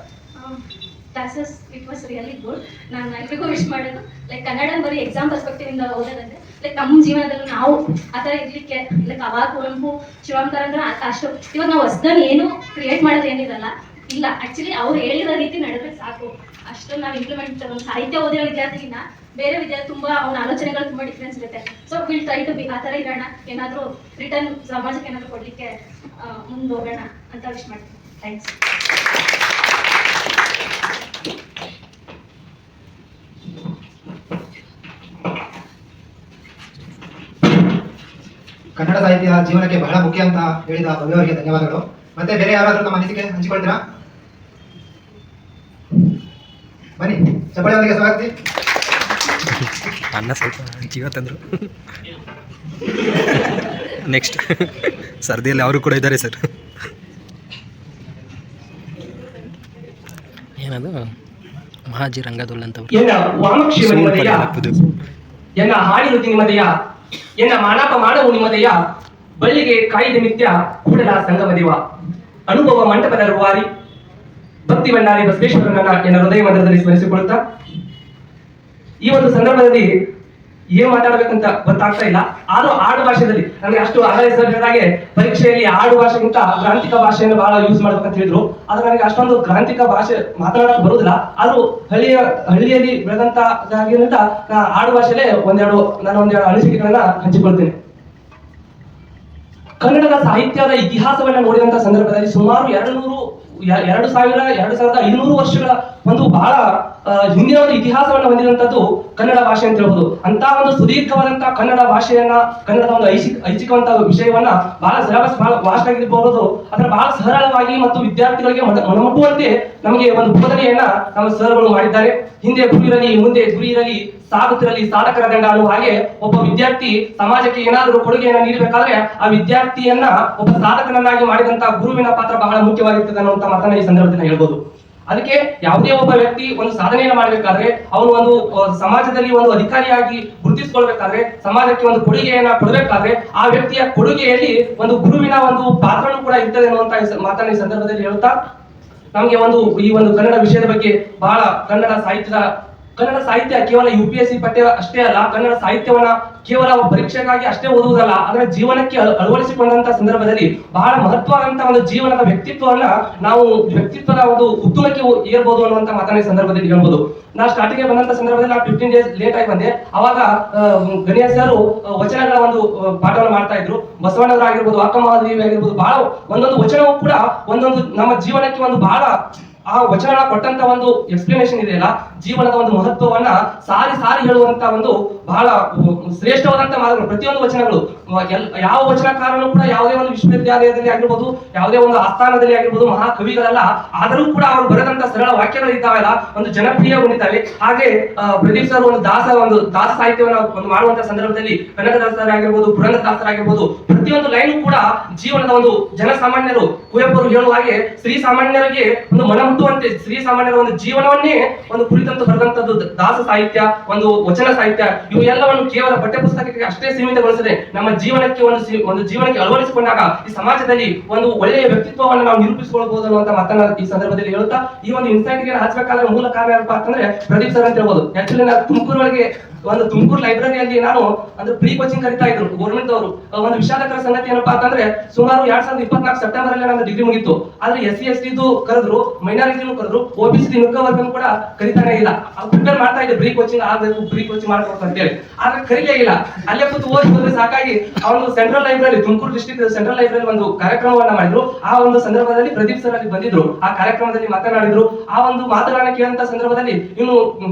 Classes it was really good. ನಾನು ಎಲ್ರಿಗೂ ವಿಶ್ ಮಾಡೋದು ಲೈಕ್ ಕನ್ನಡ ಬರೀ ಎಕ್ಸಾಮ್ ಪರ್ಸ್ಪೆಕ್ಟಿವ್ ಇಂದ ಓದೋದಂದ್ರೆ ಲೈಕ್ ನಮ್ಮ ಜೀವನದಲ್ಲೂ ನಾವು ಆ ಥರ ಇರ್ಲಿಕ್ಕೆ ಲೈಕ್ ಅವಾಗ ಕುವೆಂಪು ಶಿವರಾಮ್ ಅಂದ್ರೆ ಅಷ್ಟು ಇವಾಗ ನಾವು ಹೊಸದನ್ನು ಏನು ಕ್ರಿಯೇಟ್ ಮಾಡೋದು ಏನಿರಲ್ಲ ಇಲ್ಲ, ಆಕ್ಚುಲಿ ಅವ್ರು ಹೇಳಿರೋ ರೀತಿ ನಡೆದ್ರೆ ಸಾಕು, ಅಷ್ಟು ನಾವು ಇಂಪ್ಲಿಮೆಂಟ್. ಒಂದು ಸಾಹಿತ್ಯ ಓದಿರೋ ವಿದ್ಯಾರ್ಥಿಗಿನ್ನ ಬೇರೆ ವಿದ್ಯಾರ್ಥಿ ತುಂಬ ಅವ್ನ ಆಲೋಚನೆಗಳು ತುಂಬ ಡಿಫ್ರೆನ್ಸ್ ಇರುತ್ತೆ. So will try to be ಆ ಥರ ಇರೋಣ, ಏನಾದರೂ ರಿಟರ್ನ್ ಸಮಾಜಕ್ಕೆ ಏನಾದರೂ ಕೊಡಲಿಕ್ಕೆ ಮುಂದೆ ಹೋಗೋಣ ಅಂತ ವಿಶ್ ಮಾಡ್ತೀನಿ. ಥ್ಯಾಂಕ್ಸ್. ಕನ್ನಡ ಸಾಹಿತ್ಯ ಜೀವನಕ್ಕೆ ಬಹಳ ಮುಖ್ಯ ಅಂತ ಹೇಳಿದ ಭವ್ಯವರಿಗೆ ಧನ್ಯವಾದಗಳು. ಮತ್ತೆ ಬೇರೆ ಯಾರಾದರೂ ನಮ್ಮ ಅನಿಸಿಕೆ ಹಂಚಿಕೊಳ್ತೀರಾ? ಬನ್ನಿ, ಚಪ್ಪಾಳೆಯೊಂದಿಗೆ ಸ್ವಾಗತಿಸಿ. ಅನ್ನ ಸ್ವಲ್ಪ ಜೀವ ತಂದರು. ನೆಕ್ಸ್ಟ್ ಸರ್ದಿಯಲ್ಲಿ ಅವರು ಕೂಡ ಇದ್ದಾರೆ ಸರ್. ಏನದು ಮಹಾಜಿ ರಂಗದೊಲ್ ಅಂತವ್ರು ಎನ್ನ ವಾಮಕ್ಷೇಮ ನಿಮ್ಮದಯ್ಯ, ಎನ್ನ ಹಾಡಿನುತಿ ನಿಮ್ಮದಯ್ಯ, ಎನ್ನ ಮಾನಾಪ ಮಾಡವು ನಿಮ್ಮದಯ್ಯ, ಬಳ್ಳಿಗೆ ಕಾಯಿದೆ ನಿತ್ಯ ಕೂಡಲ ಸಂಗಮದೇವ, ಅನುಭವ ಮಂಟಪದ ರೂವಾರಿ ಭಕ್ತಿ ಭಂಡಾರಿ ಬಸವೇಶ್ವರನನ್ನ ಎನ್ನ ಹೃದಯ ಮಂದಿರದಲ್ಲಿ ಸ್ಮರಿಸಿಕೊಳ್ಳುತ್ತಾ ಈ ಒಂದು ಸಂದರ್ಭದಲ್ಲಿ ಏನ್ ಮಾತಾಡ್ಬೇಕಂತ ಗೊತ್ತಾಗ್ತಾ ಇಲ್ಲ. ಆದ್ರೂ ಆಡು ಭಾಷೆಯಲ್ಲಿ ನನಗೆ ಅಷ್ಟು ಹಾಗೆ ಪರೀಕ್ಷೆಯಲ್ಲಿ ಆಡು ಭಾಷೆಗಿಂತ ಗ್ರಾಂಥಿಕ ಭಾಷೆಯನ್ನು ಬಹಳ ಯೂಸ್ ಮಾಡ್ಬೇಕಂತ ಹೇಳಿದ್ರು. ಆದ್ರೆ ನನಗೆ ಅಷ್ಟೊಂದು ಗ್ರಾಂಥಿಕ ಭಾಷೆ ಮಾತನಾಡಕ್ ಬರುದಿಲ್ಲ. ಆದ್ರೂ ಹಳ್ಳಿಯಲ್ಲಿ ಬೆಳೆದಂತ ಆಡು ಭಾಷೆಲೆ ಒಂದೆರಡು ಅನಿಸಿಕೆಗಳನ್ನ ಹಂಚಿಕೊಳ್ತೇನೆ. ಕನ್ನಡದ ಸಾಹಿತ್ಯದ ಇತಿಹಾಸವನ್ನ ನೋಡಿದಂತ ಸಂದರ್ಭದಲ್ಲಿ ಸುಮಾರು 2500 ವರ್ಷಗಳ ಒಂದು ಬಹಳ ಹಿಂದಿನ ಒಂದು ಇತಿಹಾಸವನ್ನ ಹೊಂದಿರುವಂತದ್ದು ಕನ್ನಡ ಭಾಷೆ ಅಂತ ಹೇಳ್ಬೋದು. ಅಂತ ಒಂದು ಸುದೀರ್ಘವಾದಂತಹ ಕನ್ನಡ ಭಾಷೆಯನ್ನ, ಕನ್ನಡದ ಒಂದು ಐಚ್ಛಿಕವಂತ ವಿಷಯವನ್ನ ಬಹಳ ಸಿಲೆಬಸ್ ಬಹಳ ವಾಸ್ಟ್ ಆಗಿರ್ಬಹುದು. ಅದರ ಬಹಳ ಸರಳವಾಗಿ ಮತ್ತು ವಿದ್ಯಾರ್ಥಿಗಳಿಗೆ ಮನಮುಟ್ಟುವಂತೆ ನಮಗೆ ಒಂದು ಬೋಧನೆಯನ್ನ ನಮ್ಮ ಸರ್ಗಳು ಮಾಡಿದ್ದಾರೆ. ಹಿಂದೆ ಗುರು ಇರಲಿ, ಮುಂದೆ ಗುರಿ ಇರಲಿ, ಸಾಗುತ್ತಿರಲಿ ಸಾಧಕರ ದಂಡ ಅನ್ನುವ ಹಾಗೆ ಒಬ್ಬ ವಿದ್ಯಾರ್ಥಿ ಸಮಾಜಕ್ಕೆ ಏನಾದರೂ ಕೊಡುಗೆಯನ್ನು ನೀಡಬೇಕಾದ್ರೆ ಆ ವಿದ್ಯಾರ್ಥಿಯನ್ನ ಒಬ್ಬ ಸಾಧಕನನ್ನಾಗಿ ಮಾಡಿದಂತ ಗುರುವಿನ ಪಾತ್ರ ಬಹಳ ಮುಖ್ಯವಾಗಿರ್ತದೆ ಅನ್ನುವಂತ ಮಾತನ್ನ ಈ ಸಂದರ್ಭದಲ್ಲಿ ಹೇಳ್ಬೋದು. ಅದಕ್ಕೆ ಯಾವುದೇ ಒಬ್ಬ ವ್ಯಕ್ತಿ ಒಂದು ಸಾಧನೆಯನ್ನು ಮಾಡಬೇಕಾದ್ರೆ, ಅವನು ಒಂದು ಸಮಾಜದಲ್ಲಿ ಒಂದು ಅಧಿಕಾರಿಯಾಗಿ ಗುರುತಿಸಿಕೊಳ್ಬೇಕಾದ್ರೆ, ಸಮಾಜಕ್ಕೆ ಒಂದು ಕೊಡುಗೆಯನ್ನ ಕೊಡಬೇಕಾದ್ರೆ ಆ ವ್ಯಕ್ತಿಯ ಕೊಡುಗೆಯಲ್ಲಿ ಒಂದು ಗುರುವಿನ ಒಂದು ಪಾತ್ರನೂ ಕೂಡ ಇರ್ತದೆ ಅನ್ನುವಂತ ಮಾತನ್ನ ಈ ಸಂದರ್ಭದಲ್ಲಿ ಹೇಳ್ತಾ, ನಮಗೆ ಈ ಒಂದು ಕನ್ನಡ ವಿಷಯದ ಬಗ್ಗೆ ಬಹಳ ಕನ್ನಡ ಸಾಹಿತ್ಯ ಕೇವಲ UPSC ಪಠ್ಯ ಅಷ್ಟೇ ಅಲ್ಲ, ಕನ್ನಡ ಸಾಹಿತ್ಯವನ್ನ ಕೇವಲ ಪರೀಕ್ಷೆಗಾಗಿ ಅಷ್ಟೇ ಓದುವುದಲ್ಲ, ಅದರ ಜೀವನಕ್ಕೆ ಅಳವಡಿಸಿಕೊಂಡಂತ ಸಂದರ್ಭದಲ್ಲಿ ಬಹಳ ಮಹತ್ವವಾದಂತಹ ಒಂದು ಜೀವನದ ವ್ಯಕ್ತಿತ್ವವನ್ನ ನಾವು ವ್ಯಕ್ತಿತ್ವದ ಒಂದು ಉತ್ತುಂಗಕ್ಕೆ ಏರ್ಬೋದು ಅನ್ನುವಂತ ಮಾತನ್ನ ಸಂದರ್ಭದಲ್ಲಿ ಹೇಳ್ಬೋದು. ನಾ ಸ್ಟಾರ್ಟಿಂಗ್ ಬಂದಂತ ಸಂದರ್ಭದಲ್ಲಿ ನಾನು 15 days ಲೇಟ್ ಆಗಿ ಬಂದೆ. ಅವಾಗ ಗಣೇಶರು ವಚನಗಳ ಒಂದು ಪಾಠವನ್ನು ಮಾಡ್ತಾ ಇದ್ರು. ಬಸವಣ್ಣವರು ಆಗಿರ್ಬೋದು, ಅಕ್ಕ ಮಹಾದೇವಿ ಆಗಿರ್ಬೋದು, ಬಹಳ ಒಂದೊಂದು ವಚನವೂ ಕೂಡ ಒಂದೊಂದು ನಮ್ಮ ಜೀವನಕ್ಕೆ ಒಂದು ಬಹಳ ಆ ವಚನ ಕೊಟ್ಟಂತ ಒಂದು ಎಕ್ಸ್ಪ್ಲನೇಷನ್ ಇದೆಯಲ್ಲ, ಜೀವನದ ಒಂದು ಮಹತ್ವವನ್ನ ಸಾರಿ ಹೇಳುವಂತ ಒಂದು ಬಹಳ ಶ್ರೇಷ್ಠವಾದಂತ ಮಾತುಗಳು. ಪ್ರತಿಯೊಂದು ವಚನಗಳು ಯಾವ ವಚನಕಾರನು ಕೂಡ ಯಾವುದೇ ಒಂದು ವಿಶ್ವವಿದ್ಯಾಲಯದಲ್ಲಿ ಆಗಿರ್ಬೋದು, ಯಾವುದೇ ಒಂದು ಆಸ್ಥಾನದಲ್ಲಿ ಆಗಿರ್ಬೋದು, ಮಹಾಕವಿಗಳಲ್ಲ, ಆದರೂ ಕೂಡ ಅವರು ಬರೆದಂತ ಸರಳ ವಾಕ್ಯಗಳು ಇದ್ದಾವಲ್ಲ, ಒಂದು ಜನಪ್ರಿಯಗೊಂಡಿದ್ದಾವೆ. ಹಾಗೆ ಪ್ರದೀಪ್ ಸರ್ ಒಂದು ದಾಸ ಸಾಹಿತ್ಯವನ್ನು ಒಂದು ಮಾಡುವಂತ ಸಂದರ್ಭದಲ್ಲಿ ಕನಕದಾಸರಾಗಿರ್ಬೋದು, ಪುರಂದರದಾಸರಾಗಿರ್ಬೋದು, ಪ್ರತಿಯೊಂದು ಲೈನು ಕೂಡ ಜೀವನದ ಒಂದು ಜನಸಾಮಾನ್ಯರು ಕುವೆಂಪು ಹೇಳುವ ಹಾಗೆ ಶ್ರೀ ಸಾಮಾನ್ಯರಿಗೆ ಒಂದು ಮನಮುಟ್ಟುವಂತೆ ಶ್ರೀ ಸಾಮಾನ್ಯರ ಒಂದು ಜೀವನವನ್ನೇ ಒಂದು ಕುರಿತಂತೆ ಬರೆದಂತದ್ದು ದಾಸ ಸಾಹಿತ್ಯ, ಒಂದು ವಚನ ಸಾಹಿತ್ಯ. ಇವು ಎಲ್ಲವನ್ನು ಕೇವಲ ಪಠ್ಯ ಪುಸ್ತಕಕ್ಕೆ ಅಷ್ಟೇ ಸೀಮಿತಗೊಳಿಸದೆ ನಮ್ಮ ಜೀವನಕ್ಕೆ ಒಂದು ಜೀವನಕ್ಕೆ ಅಳವಡಿಸಿಕೊಂಡಾಗ ಈ ಸಮಾಜದಲ್ಲಿ ಒಂದು ಒಳ್ಳೆಯ ವ್ಯಕ್ತಿತ್ವವನ್ನು ನಾವು ನಿರೂಪಿಸಿಕೊಳ್ಳಬಹುದು ಅನ್ನುವಂತ ಮಾತನ್ನ ಈ ಸಂದರ್ಭದಲ್ಲಿ ಹೇಳುತ್ತಾ, ಈ ಒಂದು ಇನ್ಸೈಟ್ ಗೆ ಹಚ್ಚಬೇಕಾದ್ರೆ ಮೂಲ ಕಾರಣ ಏನಪ್ಪಾ ಅಂತಂದ್ರೆ ಪ್ರದೀಪ್ ಸರ್ ಅಂತ ಹೇಳ್ಬೋದು. ಆಕ್ಚುಲಿ ನಾನು ತುಮಕೂರು ಲೈಬ್ರರಿಯಲ್ಲಿ ನಾನು ಅಂದ್ರೆ ಪ್ರೀ ಕೋಚಿಂಗ್ ಕರಿತಾ ಇದ್ರು ಗೌರ್ಮೆಂಟ್ ಅವರು. ಒಂದು ವಿಷಾದಕರ ಸಂಗತಿ ಏನಪ್ಪಾ ಅಂತಂದ್ರೆ ಸುಮಾರು 2024 ಸೆಪ್ಟೆಂಬರ್ ಅಲ್ಲಿ ನನ್ನ ಡಿಗ್ರಿ ಮುಗಿತ್ತು. ಆದ್ರೆ SC ST ಕರೆದ್ರು, ಮೈನಾರಿಟಿನೂ ಕರೆದ್ರು, OBC ವರ್ಗನು ಕೂಡ ಕರಿತಾನೆ ಇಲ್ಲ. ಪ್ರಿಪೇರ್ ಮಾಡ್ತಾ ಇದ್ದೆ, ಪ್ರೀ ಕೋಚಿಂಗ್ ಆಗ್ಬೇಕು, ಪ್ರೀ ಕೋಚಿಂಗ್ ಮಾಡ್ಬೇಕು ಅಂತ ಹೇಳಿ. ಆದ್ರೆ ಕರೀಲೇ ಇಲ್ಲ. ಅಲ್ಲೇ ಕೂತು ಓದಿದ್ರೆ ಸಾಕಾಗಿ ಅವನು central library, Tumakuru district central library ಒಂದು ಕಾರ್ಯಕ್ರಮವನ್ನ ಮಾಡಿದ್ರು. ಆ ಒಂದು ಸಂದರ್ಭದಲ್ಲಿ ಪ್ರದೀಪ್ ಸರ್ ಅಲ್ಲಿ ಬಂದಿದ್ರು. ಆ ಕಾರ್ಯಕ್ರಮದಲ್ಲಿ ಮಾತನಾಡಿದ್ರು. ಆ ಒಂದು ಮಾತುಗಳನ್ನ ಕೇಳಂತ ಸಂದರ್ಭದಲ್ಲಿ ಇನ್ನು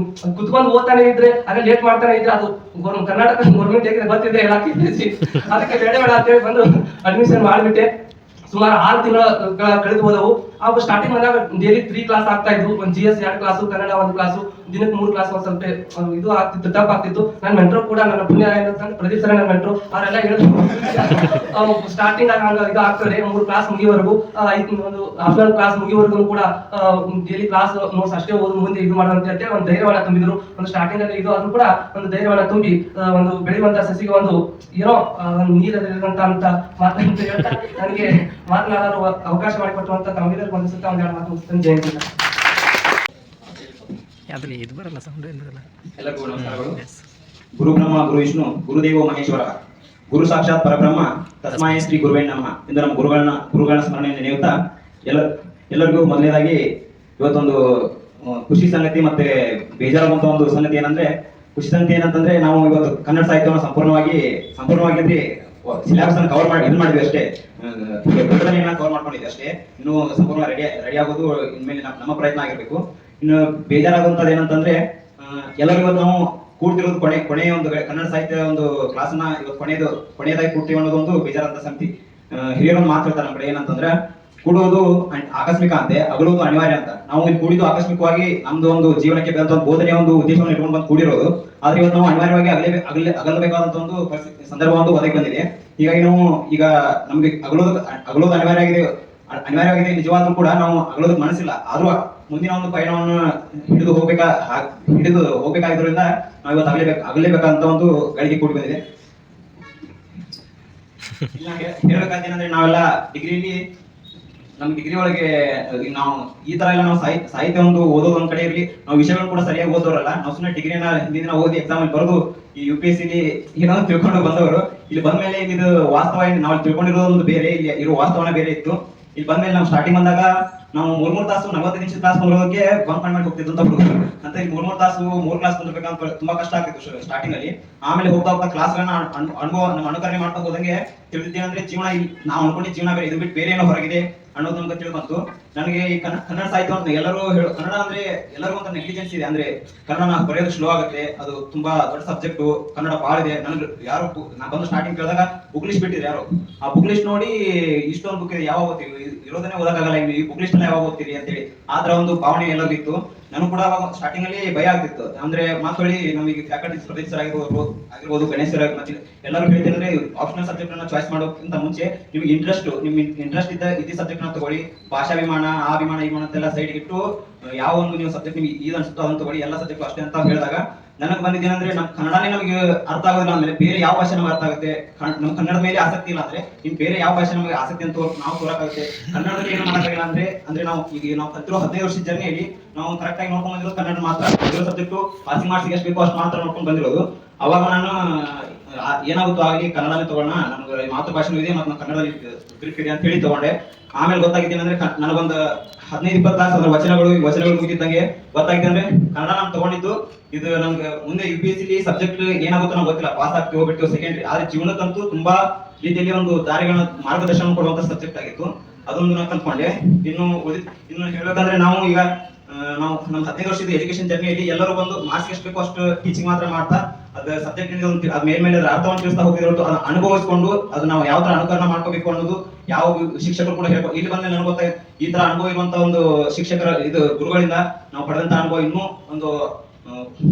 ಕುತ್ಕೊಂಡು ಓದ್ತಾನೆ ಇದ್ರೆ ಅದೇ ಲೇಟ್ ಮಾಡ್ತಾನೆ ಇದ್ರೆ ಅದು ಕರ್ನಾಟಕ ಗೌರ್ಮೆಂಟ್ ಹೇಗೆ ಗೊತ್ತಿದೆ ಅದಕ್ಕೆ ಬೇಡ ಅಂತ ಹೇಳಿ ಬಂದು ಅಡ್ಮಿಷನ್ ಮಾಡ್ಬಿಟ್ಟೆ. ಸುಮಾರು 6 ತಿಂಗಳ ಕಳೆದು ಹೋದವು. ಅವಾಗ ಸ್ಟಾರ್ಟಿಂಗ್ ಬಂದಾಗ ಡೈಲಿ 3 ಕ್ಲಾಸ್ ಆಗ್ತಾ ಇದ್ವು. ಒಂದು GS 2 ಕ್ಲಾಸು, ಕನ್ನಡ 1 ಕ್ಲಾಸು, ದಿನಕ್ಕೆ 3 ಕ್ಲಾಸ್. ಒಂದು ಸ್ವಲ್ಪ ಇದು ಆಗ್ತಿತ್ತು, ಟಫ್ ಆಗ್ತಿತ್ತು. ನನ್ನ ಮೆಂಟ್ರು ಕೂಡ ನನ್ನ ಪುಣ್ಯ ಪ್ರದೀಪ್ ಸರ್ ನನ್ನ ಮೆಂಟ್ರು ಅವರೆಲ್ಲ ಹೇಳಿದ್ರು ಸ್ಟಾರ್ಟಿಂಗ್ ಆಗ ಇದು ಆಗ್ತದೆ 3 ಕ್ಲಾಸ್ ಮುಗಿಯವರೆಗೂ, ಒಂದು ಆಫ್ಟರ್ ಕ್ಲಾಸ್ ಮುಗಿಯವರೆಗೂ ಕೂಡ ಡೈಲಿ ಕ್ಲಾಸ್ ನೋಟ್ಸ್ ಅಷ್ಟೇ ಓದು, ಮುಂದೆ ಇದು ಮಾಡೋದು ಅಂತ ಹೇಳಿ ಒಂದು ಧೈರ್ಯವನ್ನ ತುಂಬಿದ್ರು. ಒಂದು ಸ್ಟಾರ್ಟಿಂಗ್ ಅಲ್ಲಿ ಇದು ಅದು ಕೂಡ ಒಂದು ಧೈರ್ಯವನ್ನ ತುಂಬಿ ಒಂದು ಬೆಳೆಯುವಂತ ಸಸಿಗೆ ಒಂದು ಏನೋ ನೀರಿರುವಂತ ಅಂತ ಮಾತಂತ ಹೇಳ್ತಾ ನನಗೆ ಮಾತನಾಡಲು ಅವಕಾಶ ಮಾಡಿಕೊಟ್ಟುವಂತ ತಮಗೆ ಒಂದಿಸುತ್ತಾ ಒಂದೆರಡು ಮಾತು ಜಯಂತಿ. ಎಲ್ಲರಿಗೂ ನಮಸ್ಕಾರಗಳು. ಗುರು ಬ್ರಹ್ಮ ಗುರು ವಿಷ್ಣು ಗುರುದೇವೋ ಮಹೇಶ್ವರ ಗುರು ಸಾಕ್ಷಾತ್ ಪರಬ್ರಹ್ಮ ತಸ್ಮಾಯ ಶ್ರೀ ಗುರುವೇ ನಮಃ ಎಂದು ನಮ್ಮ ಗುರುಗಳ ಸ್ಮರಣೆಯನ್ನು ನೆನೆಯುತ್ತಾ ಎಲ್ಲರಿಗೂ ಮೊದಲನೇದಾಗಿ ಇವತ್ತೊಂದು ಖುಷಿ ಸಂಗತಿ ಮತ್ತೆ ಬೇಜಾರಾಗುವಂತ ಒಂದು ಸಂಗತಿ ಏನಂದ್ರೆ, ಖುಷಿ ಸಂಗತಿ ಏನಂತಂದ್ರೆ ನಾವು ಇವತ್ತು ಕನ್ನಡ ಸಾಹಿತ್ಯವನ್ನು ಸಂಪೂರ್ಣವಾಗಿ ಸಿಲೆಬಸ್ ಅನ್ನು ಕವರ್ ಮಾಡಿ ಮಾಡಿದ್ವಿ ಅಷ್ಟೇ, ಬೋಧನೆಯನ್ನ ಕವರ್ ಮಾಡ್ಕೊಂಡಿದ್ವಿ ಅಷ್ಟೇ. ಇನ್ನು ಸಂಪೂರ್ಣ ರೆಡಿ ಆಗೋದು ಇನ್ಮೇಲೆ ನಮ್ಮ ಪ್ರಯತ್ನ ಆಗಿರ್ಬೇಕು. ಇನ್ನು ಬೇಜಾರಾಗುವಂತದ್ದು ಏನಂತಂದ್ರೆ, ಎಲ್ಲರಿಗೂ ಇವತ್ತು ನಾವು ಕೂಡ್ತಿರೋದು ಕೊನೆಯ ಒಂದು ಕನ್ನಡ ಸಾಹಿತ್ಯ ಒಂದು ಕ್ಲಾಸ್ನ ಇವತ್ತು ಕೊನೆಯದಾಗಿ ಕೂಡ್ತೀವಿ ಅನ್ನೋದು ಒಂದು ಬೇಜಾರಂತ ಸಂಗತಿ. ಹಿರಿಯರೊಂದು ಮಾತಾಡ್ತಾರೆ ನಮ್ಮ ಕಡೆ ಏನಂತಂದ್ರೆ, ಕೂಡುವುದು ಆಕಸ್ಮಿಕ ಅಂತೆ, ಅಗಲುವುದು ಅನಿವಾರ್ಯ ಅಂತ. ನಾವು ಇಲ್ಲಿ ಕೂಡಿದ್ದು ಆಕಸ್ಮಿಕವಾಗಿ ನಮ್ದು ಒಂದು ಜೀವನಕ್ಕೆ ಬೇಕಾದ ಒಂದು ಬೋಧನೆಯ ಒಂದು ಉದ್ದೇಶವನ್ನು ಇಟ್ಕೊಂಡು ಬಂದು ಕೂಡಿರೋದು. ಆದ್ರೆ ಇವತ್ತು ನಾವು ಅನಿವಾರ್ಯವಾಗಿ ಅಗಲಬೇಕಾದಂತ ಒಂದು ಸಂದರ್ಭ ಒಂದು ಒದಗಿ ಬಂದಿದೆ. ಹೀಗಾಗಿ ನಾವು ಈಗ ನಮ್ಗೆ ಅಗಲೋದು ಅನಿವಾರ್ಯವಾಗಿದೆ ನಿಜವಾದ್ರೂ ಕೂಡ ನಾವು ಅಗಲೋದಕ್ಕೆ ಮನಸ್ಸಿಲ್ಲ. ಆದ್ರೂ ಮುಂದಿನ ಒಂದು ಪಯಣವನ್ನು ಹಿಡಿದು ಹೋಗ್ಬೇಕಾಗಿರೋದ್ರಿಂದ ನಾವು ಇವತ್ತು ಅಗಲೇಬೇಕಂತ ಒಂದು ಗಳಿಗೆ ಕೂಡಿ ಬಂದಿದೆ. ಹೇಳ್ಬೇಕಂತೇನಂದ್ರೆ, ನಾವೆಲ್ಲ ಡಿಗ್ರಿಲಿ ನಮ್ ಡಿಗ್ರಿ ಒಳಗೆ ನಾವು ಈ ತರ ಎಲ್ಲ ನಾವು ಸಾಹಿತ್ಯ ಒಂದು ಓದೋದು ಒಂದ್ ಕಡೆ ಇರಲಿ, ನಾವು ವಿಷಯಗಳನ್ನು ಕೂಡ ಸರಿಯಾಗಿ ಓದೋರಲ್ಲ. ನಾವು ಸುಮ್ಮನೆ ಡಿಗ್ರಿನ ಹಿಂದಿನ ದಿನ ಓದಿ ಎಕ್ಸಾಮ್ ಅಲ್ಲಿ ಬರೋದು ಈ UPSC ಏನೋ ತಿಳ್ಕೊಂಡು ಬಂದವರು. ಇಲ್ಲಿ ಬಂದ್ಮೇಲೆ ಇದು ವಾಸ್ತವ ನಾವು ತಿಳ್ಕೊಂಡಿರೋದು ಬೇರೆ, ಇಲ್ಲಿ ಇರೋ ವಾಸ್ತವನ ಬೇರೆ ಇತ್ತು. ಇಲ್ಲಿ ಬಂದ್ಮೇಲೆ ನಾವು ಸ್ಟಾರ್ಟಿಂಗ್ ಬಂದಾಗ ನಾವು 3 ತಾಸು 45 ನಿಮಿಷದ ಕ್ಲಾಸ್ ಬರೋದಕ್ಕೆ ಬಂಕ್ ಮಾಡಿ ಹೋಗ್ತಿದ್ದು ಅಂತ ಹುಡುಗರು ಅಂತ. ಇಲ್ಲಿ 3 ತಾಸು 3 ಕ್ಲಾಸ್ ಬಂದಿರ್ಬೇಕಂತ ತುಂಬಾ ಕಷ್ಟ ಆಗ್ತಿತ್ತು ಸ್ಟಾರ್ಟಿಂಗ್ ಅಲ್ಲಿ. ಆಮೇಲೆ ಹೋಗ್ತಾ ಕ್ಲಾಸ್ ಗಳನ್ನ ಅನುಕರಣೆ ಮಾಡ್ತಾ ಹೋದಂಗೆ ತಿಳಿದೇನಂದ್ರೆ, ಜೀವನ ನಾವು ಅನ್ಕೊಂಡಿದ್ದ ಜೀವನ ಬೇರೆ, ಇದು ಬಿಟ್ಟು ಬೇರೆ ಏನೋ ಹೊರಗಿದೆ ಅನ್ನೋದು ನಮ್ಗೆ ತಿಳಿದು ಬಂತು. ನನಗೆ ಈ ಕನ್ನಡ ಸಾಹಿತ್ಯ ಅಂತ ಎಲ್ಲರೂ ಕನ್ನಡ ಅಂದ್ರೆ ಎಲ್ಲರಿಗೂ ಅಂತ ನೆಗ್ಲಿಜೆನ್ಸ್ ಇದೆ. ಅಂದ್ರೆ ಕನ್ನಡ ಬರೆಯೋದು ಸ್ಲೋ ಆಗುತ್ತೆ, ಅದು ತುಂಬಾ ದೊಡ್ಡ ಸಬ್ಜೆಕ್ಟ್, ಕನ್ನಡ ಭಾಳ ಇದೆ. ನನಗೆ ಯಾರು ನಾ ಬಂದು ಸ್ಟಾರ್ಟಿಂಗ್ ಕೇಳಿದಾಗ ಬುಕ್ ಲಿಸ್ಟ್ ಬಿಟ್ಟಿದ್ರು ಯಾರು, ಆ ಬುಕ್ ಲಿಸ್ಟ್ ನೋಡಿ ಇಷ್ಟೊಂದು ಬುಕ್ ಇದೆ, ಯಾವಾಗ ಓದ್ತೀವಿ, ಇರೋದನ್ನೇ ಓದಕ್ಕಾಗಲ್ಲ, ಈ ಬುಕ್ ಲಿಸ್ಟ್ ಯಾವಾಗ ಓದ್ತೀರಿ ಅಂತೇಳಿ ಆ ತರ ಒಂದು ಭಾವನೆ ಎಲ್ಲರಿಗೂ ಇತ್ತು. ನನಗೂ ಕೂಡ ಅವಾಗ ಸ್ಟಾರ್ಟಿಂಗ್ ಅಲ್ಲಿ ಭಯ ಆಗ್ತಿತ್ತು. ಅಂದ್ರೆ ಮಾತುಳಿ ನಮಗೆ ಫ್ಯಾಕಲ್ಟಿ ಪ್ರೊಫೆಸರ್ ಆಗಿರ್ಬೋದು ಗಣೇಶ್ ಸರ್ ಮತ್ತೆ ಎಲ್ಲರೂ ಹೇಳ್ತಿದ್ರೆ, ಆಪ್ಷನಲ್ ಸಬ್ಜೆಕ್ಟ್ ಅನ್ನ ಚಾಯ್ಸ್ ಮಾಡೋಕ್ಕಿಂತ ಮುಂಚೆ ನಿಮ್ಗೆ ಇಂಟ್ರೆಸ್ಟ್ ಇದ್ದ ಸಬ್ಜೆಕ್ಟ್ ನ ತಗೊಳ್ಳಿ. ಭಾಷಾಭಿಮಾನ, ಆ ವಿಮಾನ ಈ ವಿಮಾನ ಅಂತೆಲ್ಲ ಸೈಡ್ ಇಟ್ಟು ಯಾವ ಒಂದು ನೀವು ಸಬ್ಜೆಕ್ಟ್ ನಿಮ್ಗೆ ಇದು ಅನ್ಸುತ್ತೋ ಅದನ್ನ ತಗೊಳ್ಳಿ, ಎಲ್ಲ ಸಬ್ಜೆಕ್ಟ್ ಅಷ್ಟೇ ಅಂತ ಹೇಳಿದಾಗ ನನಗೆ ಬಂದಿದ್ದೇನಂದ್ರೆ, ನಮ್ಮ ಕನ್ನಡನೇ ನಮಗೆ ಅರ್ಥ ಆಗೋದಿಲ್ಲ ಅಂದ್ರೆ ಬೇರೆ ಯಾವ ಭಾಷೆ ನಮ್ಗೆ ಅರ್ಥ ಆಗುತ್ತೆ. ನಮ್ಮ ಕನ್ನಡದ ಮೇಲೆ ಆಸಕ್ತಿ ಇಲ್ಲ ಅಂದ್ರೆ ಇನ್ ಬೇರೆ ಯಾವ ಭಾಷೆ ನಮಗೆ ಆಸಕ್ತಿ ಅಂತ ನಾವು ತೋರಕಾಗುತ್ತೆ. ಕನ್ನಡದಲ್ಲಿ ಏನು ಮಾಡೋಕ್ಕಾಗಿಲ್ಲ ಅಂದ್ರೆ ನಾವು ಕಲ್ತಿರೋ 15 ವರ್ಷದ ಜರ್ನಿಯಲ್ಲಿ ನಾವು ಕರೆಕ್ಟ್ ಆಗಿ ನೋಡ್ಕೊಂಡು ಬಂದಿರೋದು ಕನ್ನಡ ಮಾತ್ರ. ಇರೋ ಸಬ್ಜೆಕ್ಟ್ ಪಾಸಿಂಗ್ ಮಾರ್ಕ್ಸ್ ಎಷ್ಟು ಬೇಕೋ ಅಷ್ಟು ಮಾತ್ರ ನೋಡ್ಕೊಂಡು ಬಂದಿರೋದು. ಅವಾಗ ನಾನು ಏನಾಗುತ್ತೋ ಆಗಲಿ ಕನ್ನಡನೇ ತಗೋಣ, ನಮ್ಗೆ ಮಾತೃಭಾಷೆನೂ ಇದೆ ಮತ್ತು ಕನ್ನಡದಲ್ಲಿ ಗ್ರಿಪ್ ಇದೆ ಅಂತ ಹೇಳಿ ತಗೊಂಡೆ. ಆಮೇಲೆ ಗೊತ್ತಾಗಿದ್ದೇನೆ ನನಗೊಂದು 15-20 ತಾಸು ಅದ್ರ ವಚನಗಳು ಮುಗಿದಂಗೆ ಗೊತ್ತಾಗಿದೆ ಅಂದ್ರೆ, ಕನ್ನಡ ನಾನು ತಗೊಂಡಿದ್ದು ಇದು ನಮ್ಗೆ ಮುಂದೆ UPSC ಸಬ್ಜೆಕ್ಟ್ ಏನಾಗುತ್ತೋ ನಮ್ಗೆ ಗೊತ್ತಿಲ್ಲ, ಪಾಸ್ ಆಗ್ತೀವೋ ಬಿಟ್ಟು ಸೆಕೆಂಡ್ರಿ. ಆದ್ರೆ ಜೀವನಕ್ಕಂತೂ ತುಂಬಾ ರೀತಿಯಲ್ಲಿ ಒಂದು ದಾರಿಗಳನ್ನ ಮಾರ್ಗದರ್ಶನ ಕೊಡುವಂತ ಸಬ್ಜೆಕ್ಟ್ ಆಗಿತ್ತು. ಅದೊಂದು ನಾನು ಕಲ್ತ್ಕೊಂಡೆ. ಇನ್ನು ಹೇಳ್ಬೇಕಂದ್ರೆ, ನಾವು ನಮ್ಮ 15 ವರ್ಷದ ಎಜುಕೇಶನ್ ಜರ್ನಿಯಲ್ಲಿ ಎಲ್ಲರೂ ಬಂದು ಮಾರ್ಕ್ಸ್ ಎಷ್ಟು ಬೇಕೋ ಅಷ್ಟು ಟೀಚಿಂಗ್ ಮಾತ್ರ ಮಾಡ್ತಾ ಅದ್ರ ಸಬ್ಜೆಕ್ಟ್ ಅದ್ ಮೇಲೆ ಅರ್ಥವನ್ನು ತಿಳಿಸ್ತಾ ಹೋಗಿದ್ರು. ಅನುಭವಿಸ್ಕೊಂಡು ಅದು ನಾವು ಯಾವ ತರ ಅನುಕರಣ ಮಾಡ್ಕೋಬೇಕು ಅನ್ನೋದು ಯಾವ ಶಿಕ್ಷಕರು ಕೂಡ ಹೇಳ್ಬೋದು. ಇಲ್ಲಿ ಬಂದ್ರೆ ನನಗೆ ಗೊತ್ತಾಯ್ತು, ಈ ತರ ಅನುಭವ ಇರುವಂತ ಒಂದು ಶಿಕ್ಷಕರ ಗುರುಗಳಿಂದ ನಾವು ಪಡೆದಂತ ಅನುಭವ ಇನ್ನೂ ಒಂದು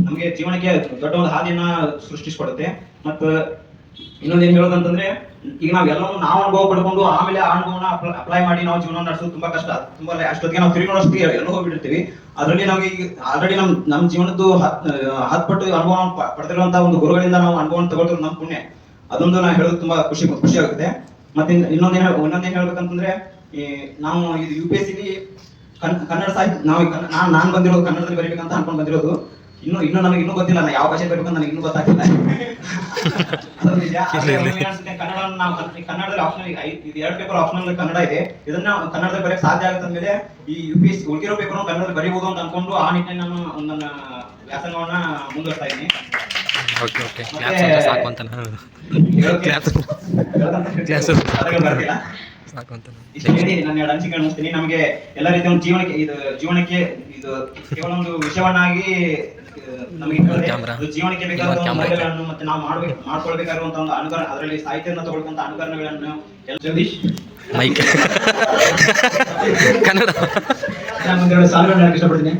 ನಮಗೆ ಜೀವನಕ್ಕೆ ದೊಡ್ಡ ಒಂದು ಹಾದಿಯನ್ನ ಸೃಷ್ಟಿಸ್ಕೊಡುತ್ತೆ. ಮತ್ತು ಇನ್ನೊಂದೇನ್ ಹೇಳೋದಂತಂದ್ರೆ, ಈಗ ನಾವು ಅನುಭವ ಪಡ್ಕೊಂಡು ಆಮೇಲೆ ಆ ಅನುಭವನ ಅಪ್ಲೈ ಮಾಡಿ ನಾವು ಜೀವನ ನಡೆಸೋದು ತುಂಬಾ ಕಷ್ಟ. ತುಂಬಾ ಅಷ್ಟೊತ್ತಿಗೆ ನಾವು ತಿರುಗಿ ನೋಡೋಷ್ಟಿಗೆ ಎಲ್ಲೋ ಹೋಗ್ಬಿಟ್ಟಿರ್ತೀವಿ. ಅದರಲ್ಲಿ ನಮಗೆ ಆಲ್ರೆಡಿ ನಮ್ಮ ಜೀವನದ್ದು 10 ಪಟ್ಟು ಅನುಭವ ಪಡೆದಿರುವಂತ ಒಂದು ಗುರುಗಳಿಂದ ನಾವು ಅನುಭವ ತಗೊಳ್ತಿರೋದು ನಮ್ಮ ಪುಣ್ಯ. ಅದೊಂದು ನಾನು ಹೇಳೋದು ತುಂಬಾ ಖುಷಿ ಆಗುತ್ತೆ. ಮತ್ತೆ ಇನ್ನೊಂದೇನ್ ಹೇಳ್ಬೇಕಂತಂದ್ರೆ, ನಾವು ಇದು UPSC ಕನ್ನಡ ಸಾಹಿತ್ಯ ನಾನು ಬಂದಿರೋದು ಕನ್ನಡದಲ್ಲಿ ಬರೀಬೇಕಂತ ಅನ್ಕೊಂಡು ಬಂದಿರೋದು. ಇನ್ನು ನನಗೆ ಇನ್ನೂ ಗೊತ್ತಿಲ್ಲ, ನಾ ಯಾವ ಭಾಷೆ ಬರಬೇಕಂತ ನನಗೆ ಇನ್ನೂ ಗೊತ್ತಾಗ್ತಿಲ್ಲ. ಕನ್ನಡದಲ್ಲಿ ಆಪ್ಷನಲ್ ಇದು 2 ಪೇಪರ್ ಆಪ್ಷನಲ್ ಕನ್ನಡ ಇದೆ. ಇದನ್ನ ಕನ್ನಡದಲ್ಲಿ ಬರೆಯಕ್ಕೆ ಸಾಧ್ಯ ಆಗುತ್ತೆ ಅಂದ್ಮೇಲೆ ಈ UPSC ಉಳಿದಿರೋ ಪೇಪರ್ ಕನ್ನಡದಲ್ಲಿ ಬರೀಬಹುದು ಅಂತ ಅನ್ಕೊಂಡು ಆ ನಿಟ್ಟಿನಲ್ಲಿ ನಾನು ನನ್ನ ವ್ಯಾಸಂಗವನ್ನ ಮುಂದುವರ್ತಾ ಇದ್ದೀನಿ. ನಾನು 2 ಅನಿಸಿಕೆ ಮುಗಿಸ್ತೀನಿ. ನಮಗೆ ಎಲ್ಲ ರೀತಿಯ ಒಂದು ಜೀವನಕ್ಕೆ ಇದು ಕೇವಲ ಒಂದು ವಿಷಯವನ್ನಾಗಿ ನಮಗೆ ಜೀವನಕ್ಕೆ ಬೇಕಾದ ಮೌಲ್ಯಗಳನ್ನು ಮತ್ತೆ ನಾವು ಮಾಡ್ಕೊಳ್ಬೇಕಾಗಿರುವಂತಹ ಒಂದು ಅನುಕರಣ, ಅದರಲ್ಲಿ ಸಾಹಿತ್ಯವನ್ನು ತಗೊಳ್ಕೊಂತ ಅನುಕರಣೆಗಳನ್ನು ಜಗದೀಶ್ ಕನ್ನಡ ನಾನು ಒಂದೆರಡು ಸಾಲುಗಳನ್ನ ಹೇಳಕ್ಕೆ ಇಷ್ಟಪಡ್ತೀನಿ.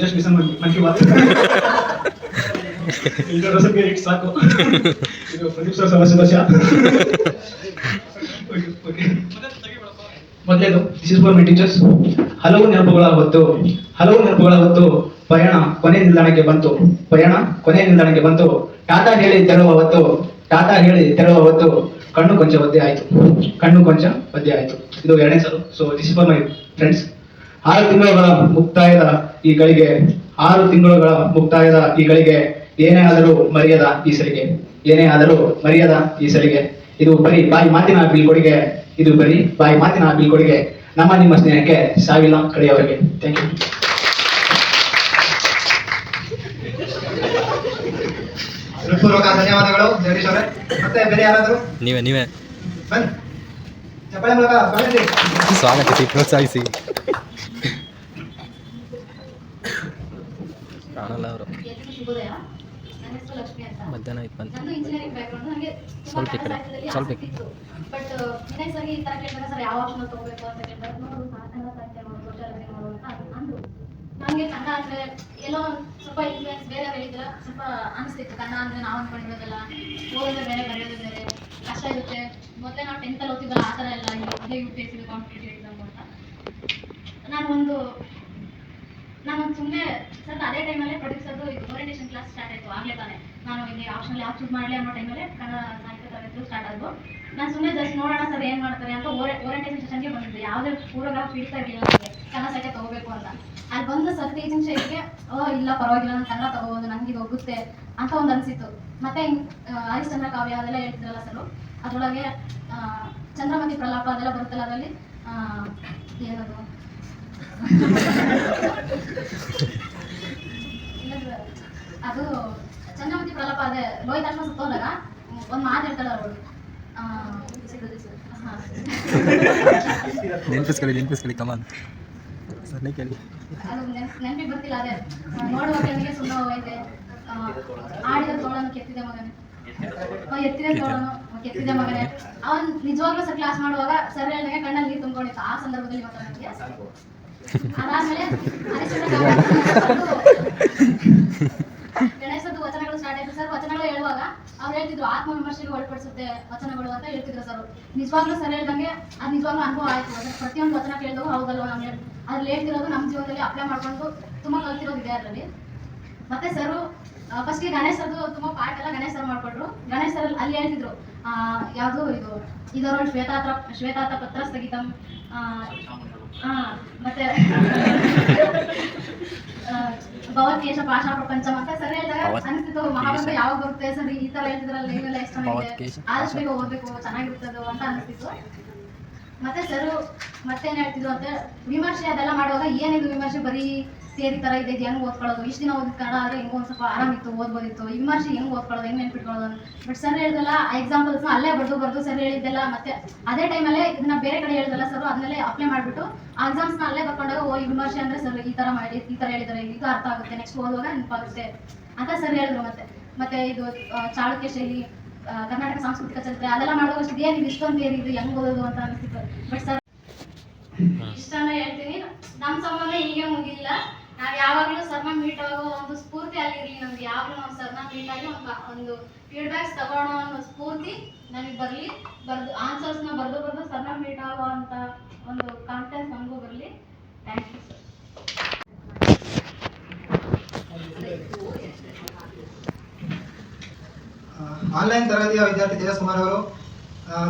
Just listen Mann Ki Baat. ಸಾಕು, ಇದು ಪ್ರದೀಪ್ ಸರ್ ಸಮಸ್ಯೆ. ಮೊದಲೇದು, this is for my teachers. ಹಲವು ನೆನಪುಗಳ ಹೊತ್ತು ಪಯಣ ಕೊನೆ ನಿಲ್ದಾಣಕ್ಕೆ ಬಂತು. ಟಾಟಾ ಹೇಳಿ ತೆರಳುವ ಹೊತ್ತು ಕಣ್ಣು ಕೊಂಚ ಒದ್ದೆ ಆಯ್ತು. ಇದು 2ನೇ ಸಾಲು. So this is for my friends. 6 ತಿಂಗಳುಗಳ ಮುಕ್ತಾಯದ ಈ ಗಳಿಗೆ 6 ತಿಂಗಳುಗಳ ಮುಕ್ತಾಯದ ಈ ಗಳಿಗೆ ಏನೇ ಆದರೂ ಮರೆಯದ ಈ ಸರಿಗೆ ಏನೇ ಆದರೂ ಮರೆಯದ ಈ ಸರಿಗೆ ಇದು ಬರೀ ಬಾಯಿ ಮಾತಿನ ಬೀಳ್ಕೊಡುಗೆ ಇದು ಬರೀ ಬಾಯಿ ಮಾತಿನ ಬೀಳ್ಕೊಡುಗೆ ನಮ್ಮ ನಿಮ್ಮ ಸ್ನೇಹಕ್ಕೆ ಸಾವಿಲ್ಲ ಕಡೆಯವರೆಗೆ. Thank you. ಹೃತ್ಪೂರ್ವಕ ಧನ್ಯವಾದಗಳು ಜಗದೀಶ್ ಅವರೇ. ಮತ್ತೆ ಬೇರೆ ಯಾರಾದರೂ ನೀವೇ ಬನ್ನಿ ಚಪ್ಪಾಳೆ ಮೂಲಕ ಸ್ವಾಗತಿಸಿ. ಸ್ವಾಗತಿಸಿ, ಪ್ರೋತ್ಸಾಹಿಸಿ. ಕಾಣಲ್ಲ ಅವರು. ಎಲ್ರಿಗೂ ಶುಭೋದಯ. ನನ್ನ ಹೆಸರು ಲಕ್ಷ್ಮಿ ಅಂತ. ಮಧ್ಯಾಹ್ನ ಆಯ್ತು ಬಂತು. ನಂದು ಇಂಜಿನಿಯರಿಂಗ್ ಬ್ಯಾಕ್ಗ್ರೌಂಡ್. ನನಗೆ ಸ್ವಲ್ಪ ಈ ಕಡೆ, ಸ್ವಲ್ಪ ಈ ಕಡೆ. ಬಟ್ ವಿನಯ್ ಸರ್ಗೆ ಈ ತರ ಕೇಳಿದಾಗ ಸರ್ ಯಾವ ಆಪ್ಷನ್ ತಗೋಬೇಕು ಅಂತ ಕೇಳಿದಾಗ ನೋಡು ಕನ್ನಡ ಸಾಹಿತ್ಯ ನೋಡು, ಸೋಷಿಯಾಲಜಿ ನೋಡು ಅಂತ ಅಂದ್ರು. ನನಗೆ ಕನ್ನಡ ಅಂದ್ರೆ ಎಲ್ಲೋ ಸ್ವಲ್ಪ ಇನ್ಫ್ಲೂಯೆನ್ಸ್ ಬೇರೆ ಹೇಳಿದ್ರೆ ಸ್ವಲ್ಪ ಅನಿಸ್ತಿತ್ತು. ಕನ್ನಡ ಅಂದ್ರೆ ನಾವು ಅನ್ಕೊಂಡಿರೋದಲ್ಲ, ಓದೋದು ಬೇರೆ ಬರೆಯೋದು ಬೇರೆ ಕಷ್ಟ ಇರುತ್ತೆ. ಮೊದಲೇ ನಾವು 10th ಅಲ್ಲಿ ಓದ್ತಿದ್ದಲ್ಲ ಆ ಥರ ಎಲ್ಲ ಇದೇ UPSC ಕಾಂಪಿಟೇಟಿವ್ ಎಕ್ಸಾಮ್ ಅಂತ ನಾನು ಸುಮ್ಮನೆ ಸರ್ ಅದೇ ಟೈಮಲ್ಲೇ ಪ್ರೊಡ್ಯೂಸರ್ದು ಓರಿಯಂಟೇಷನ್ ಕ್ಲಾಸ್ ಸ್ಟಾರ್ಟ್ ಆಯಿತು. ಆಗಲೇ ತಾನೆ ನಾನು ಇಲ್ಲಿ ಆಪ್ಷನ್ ಯಾವ ಚೂಸ್ ಮಾಡಲಿ ಅನ್ನೋ ಟೈಮಲ್ಲೇ ಕನ್ನಡ ಸಾಹಿತ್ಯ ತರಗತಿಗಳು ಸ್ಟಾರ್ಟ್ ಆದವು. ನಾನು ಸುಮ್ಮನೆ ಜಸ್ಟ್ ನೋಡೋಣ ಸರ್ ಏನು ಮಾಡ್ತಾರೆ ಅಂತ ಓರಿಯಂಟೇಷನ್ ಸೆಷನ್ಗೆ ಬಂದಿದ್ದೆ. ಯಾವುದೇ ಪೂರ್ವಗ್ರಹ ಹಿಡಿತಾ ಇರಲಿಲ್ಲ ನನಗೆ ಕನ್ನಡ ಸಾಹಿತ್ಯ ತಗೋಬೇಕು ಅಂತ. ಅಲ್ಲಿ ಬಂದು ಸರ್ ಟೀಚಿಂಗ್ ಶೈಲಿಗೆ ಇಲ್ಲ ಪರವಾಗಿಲ್ಲ ನಾನು ಕನ್ನಡ ತಗೋಬೋದು, ನನಗೆ ಇದು ಹೋಗುತ್ತೆ ಅಂತ ಒಂದು ಅನಿಸಿತ್ತು. ಮತ್ತೆ ಹರಿಶ್ಚಂದ್ರ ಕಾವ್ಯ ಅದೆಲ್ಲ ಹೇಳ್ತಿದ್ರಲ್ಲ ಸರ್, ಅದರೊಳಗೆ ಚಂದ್ರಮತಿ ಪ್ರಲಾಪ ಅದೆಲ್ಲ ಬರುತ್ತಲ್ಲ, ಅದರಲ್ಲಿ ಏನದು ಅದು ಚಂದ್ರಮತಿ ಪ್ರಲಾಪ ಅದೇ ಲೋಹಿತಾಶ್ವ ಸುತ್ತೋದಾಗ ಒಂದು ಮಾತು ಹೇಳ್ತಾಳೆ ಅವಳು. ನೆನಪಿಸ್ಕೊಳ್ಳಿ ಕಮಾನ್ ಸರ್ನೇ ಕೇಳಿ. ಅದು ನೆನಪಿಗೆ ಬರ್ತಿಲ್ಲ. ಅದೇ ನೋಡುವ ಕೆಳಗೆ ಸುಂದರ ಹೋಯ್ತೆ, ಆಡಿದ ತೋಳನ್ನು ಕೆತ್ತಿದೆ ಮಗನೇ, ಎತ್ತಿದ ತೋಳನು ಕೆತ್ತಿದೆ ಮಗನೇ. ಅವನ್ ನಿಜವಾಗ್ಲೂ ಸರ್ ಕ್ಲಾಸ್ ಮಾಡುವಾಗ ಸರ್ ಹೇಳಿದಾಗ ಕಣ್ಣಲ್ಲಿ ನೀರು ತುಂಬಿಕೊಂಡಿತ್ತು ಆ ಸಂದರ್ಭದಲ್ಲಿ ಮಾತ್ರ ನನಗೆ. ಅದಾದ್ಮೇಲೆ ಗಣೇಶದ್ದು ವಚನಗಳು ಸ್ಟಾರ್ಟ್ ಆಯ್ತು ಸರ್. ವಚನಗಳು ಹೇಳುವಾಗ ಅವ್ರು ಹೇಳ್ತಿದ್ರು ಆತ್ಮವಿಮರ್ಶೆಗೆ ಒಳಪಡಿಸುತ್ತೆ ವಚನಗಳು ಅಂತ ಹೇಳ್ತಿದ್ರು ಸರ್. ನಿಜವಾಗ್ಲೂ ಸರ್ ಹೇಳ್ದಂಗೆ ಅದು ನಿಜವಾಗ್ಲೂ ಅನುಭವ ಆಯ್ತು. ಅದ್ರ ಪ್ರತಿಯೊಂದು ವಚನ ಕೇಳಿದ್ರು ಹೌದಲ್ವ, ನಮ್ಗೆ ಅದ್ರಲ್ಲಿ ಹೇಳ್ತಿರೋದು ನಮ್ಮ ಜೀವನದಲ್ಲಿ ಅಪ್ಲೈ ಮಾಡ್ಕೊಂಡು ತುಂಬಾ ಕಲ್ತಿರೋದಿದೆ ಅದರಲ್ಲಿ. ಮತ್ತೆ ಸರ್ ಫಸ್ಟ್ಗೆ ಗಣೇಶ್ ಸರ್ದು ತುಂಬಾ ಪಾಠ ಎಲ್ಲ ಗಣೇಶ್ ಸರ್ ಮಾಡ್ಕೊಟ್ರು. ಗಣೇಶ್ ಸರ್ ಅಲ್ಲಿ ಹೇಳ್ತಿದ್ರು ಯಾವುದು ಇದರ ಶ್ವೇತಾತ ಪತ್ರ ಸ್ಥಗಿತಂ, ಮತ್ತೆ ಭವತ್ಕೇಶ ಭಾಷಾ ಪ್ರಪಂಚ ಅಂತ ಸರ್ ಹೇಳಿದಾಗ ಅನಿಸ್ತಿತ್ತು ಮಹಾಭಾರತ ಯಾವಾಗ ಬರುತ್ತೆ ಸರ್, ಈ ತರ ಹೇಳ್ತಿದ್ರಲ್ಲ ನೀವೆಲ್ಲ ಎಷ್ಟು ಚೆನ್ನಾಗಿದೆ, ಆದಷ್ಟು ಬೇಗ ಓದ್ಬೇಕು ಚೆನ್ನಾಗಿರ್ತದೆ ಅಂತ ಅನಿಸ್ತಿತ್ತು. ಮತ್ತೆ ಸರ್ ಮತ್ತೇನ್ ಹೇಳ್ತಿದ್ರು ಅಂತ ವಿಮರ್ಶೆ ಅದೆಲ್ಲ ಮಾಡುವಾಗ ಏನಿದು ವಿಮರ್ಶೆ ಬರೀ ಸೇರಿ ತರ ಇದೆ, ಹೆಂಗ್ ಓದ್ಕೊಳ್ಳೋದು, ಇಷ್ಟು ದಿನ ಓದಿದ ಕನ್ನಡ ಆದ್ರೆ ಹೆಂಗ್ ಒಂದ್ ಸ್ವಲ್ಪ ಆರಾಮಿತ್ತು ಓದ್ಬೋದಿತ್ತು, ಈ ವಿಮರ್ಶೆ ಹೆಂಗ್ ಓದ್ಕೊಳ್ಳೋದು, ಹೆಂಗ್ ನೆನ್ಪಿಟ್ಕೊಳ್ಳೋದು. ಬಟ್ ಸರ್ ಹೇಳ್ದಲ್ಲ ಎಕ್ಸಾಂಪಲ್ಸ್ ಅಲ್ಲೇ ಬರ್ದು ಸರ್ ಹೇಳಿದ್ದೆಲ್ಲ ಮತ್ತೆ ಅದೇ ಟೈಮಲ್ಲೇ ಇದನ್ನ ಬೇರೆ ಕಡೆ ಹೇಳ್ದಲ್ಲ ಸರ್, ಅದನ್ನೆಲ್ಲ ಅಪ್ಲೈ ಮಾಡ್ಬಿಟ್ಟು ಆ ಎಕ್ಸಾಮ್ಸ್ ನ ಅಲ್ಲೇ ಬರ್ಕೊಂಡಾಗ ಓ ಈ ವಿಮರ್ಶೆ ಅಂದ್ರೆ ಸರ್ ಈ ತರ ಮಾಡಿ ಈ ತರ ಹೇಳಿದಾರೆ, ಇದು ಅರ್ಥ ಆಗುತ್ತೆ, ನೆಕ್ಸ್ಟ್ ಓದುವಾಗ ನೆನಪಾಗುತ್ತೆ ಅಂತ ಸರ್ ಹೇಳಿದ್ರು. ಮತ್ತೆ ಇದು ಚಾಳುಕ್ಯ ಶೈಲಿ, ಕರ್ನಾಟಕ ಸಾಂಸ್ಕೃತಿಕ ಚರಿತ್ರೆ ಅದೆಲ್ಲ ಮಾಡುವಾಗ ಏನಿದೆ ಇಷ್ಟೊಂದು ಏನಿದೆ ಹೆಂಗ್ ಓದೋದು ಅಂತ ಅನಿಸ್ತಿತ್ತು. ಬಟ್ ಸರ್ ಇಷ್ಟನ್ನ ಹೇಳ್ತೀನಿ, ನಮ್ಮ ಸಂಬಂಧ ಹೀಗೆ ಮುಗಿಲ್ಲ. ನಾವ್ ಯಾವಾಗ್ಲೂ ಸರ್ನ ಮೀಟ್ ಆಗೋ ಒಂದು ಸ್ಫೂರ್ತಿ ಆಗಿರ್ಲಿ ನಮ್ಗೆ, ಯಾವಾಗ್ಲೂ ನಾವು ಸರ್ನ ಮೀಟ್ ಆಗಿ ಒಂದು ಫೀಡ್ಬ್ಯಾಕ್ಸ್ ತಗೊಳ್ಳೋ ಒಂದು ಸ್ಫೂರ್ತಿ ನಮಗೆ ಬರ್ಲಿ, ಆನ್ಸರ್ಸ್ ನ ಬರ್ದು ಸರ್ನ ಮೀಟ್ ಆಗೋ ಅಂತ ಒಂದು ಕಾನ್ಫಿಡೆನ್ಸ್ ನಮಗೂ ಬರ್ಲಿ. Thank you sir. ಆನ್ಲೈನ್ ತರಗತಿಯ ವಿದ್ಯಾರ್ಥಿ ತೇಜಸ್ ಕುಮಾರ್ ಅವರು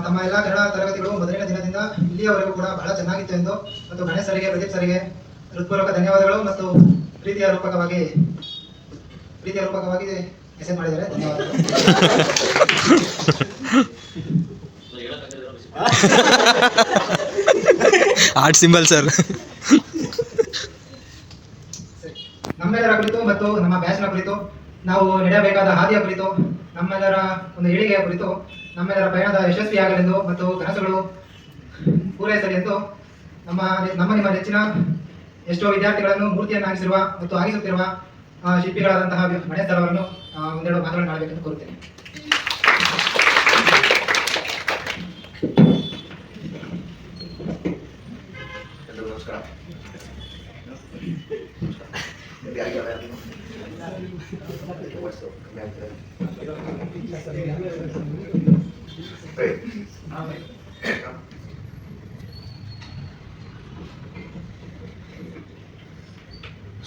ತಮ್ಮ ಎಲ್ಲ ಕನ್ನಡ ತರಗತಿಗಳು ಮೊದಲನೇ ದಿನದಿಂದ ಇಲ್ಲಿಯವರೆಗೂ ಕೂಡ ಬಹಳ ಚೆನ್ನಾಗಿತ್ತು ಎಂದು ಮತ್ತು ಗಣೇಶ್ ಸರಿಗೆ ಪ್ರದೀಪ್ ಸರಿಗೆ ಹೃತ್ಪೂರ್ವಕ ಧನ್ಯವಾದಗಳು ಮತ್ತು ಪ್ರೀತಿಯ ರೂಪಕವಾಗಿ ಮೆಸೇಜ್ ಮಾಡಿದ್ದಾರೆ. ಧನ್ಯವಾದಗಳು. Art symbol sir. ನಮ್ಮೆಲ್ಲರ ಕುರಿತು ಮತ್ತು ನಮ್ಮ ಬ್ಯಾಚ್ನ ಕುರಿತು, ನಾವು ನಡೆಯಬೇಕಾದ ಹಾದಿಯ ಕುರಿತು, ನಮ್ಮೆಲ್ಲರ ಒಂದು ಏಳಿಗೆಯ ಕುರಿತು, ನಮ್ಮೆಲ್ಲರ ಪಯಣದ ಯಶಸ್ವಿಯಾಗಲೆಂದು ಮತ್ತು ಕನಸುಗಳು ಪೂರೈಸಲಿ ಎಂದು ನಮ್ಮ ನಿಮ್ಮ ನೆಚ್ಚಿನ ಎಷ್ಟೋ ವಿದ್ಯಾರ್ಥಿಗಳನ್ನು ಮೂರ್ತಿಯನ್ನಾಗಿಸಿರುವ ಮತ್ತು ಆಗಿಸುತ್ತಿರುವ ಶಿಲ್ಪಿಗಳಾದಂತಹ ಗಣೇಶ್ ಸರ್ ಅವರನ್ನು ಒಂದೆರಡು ಮಾತುಗಳನ್ನು ಮಾಡಬೇಕೆಂದು ಕೋರುತ್ತೇನೆ. ಎಲ್ಲರಿಗೂ ನಮಸ್ಕಾರ.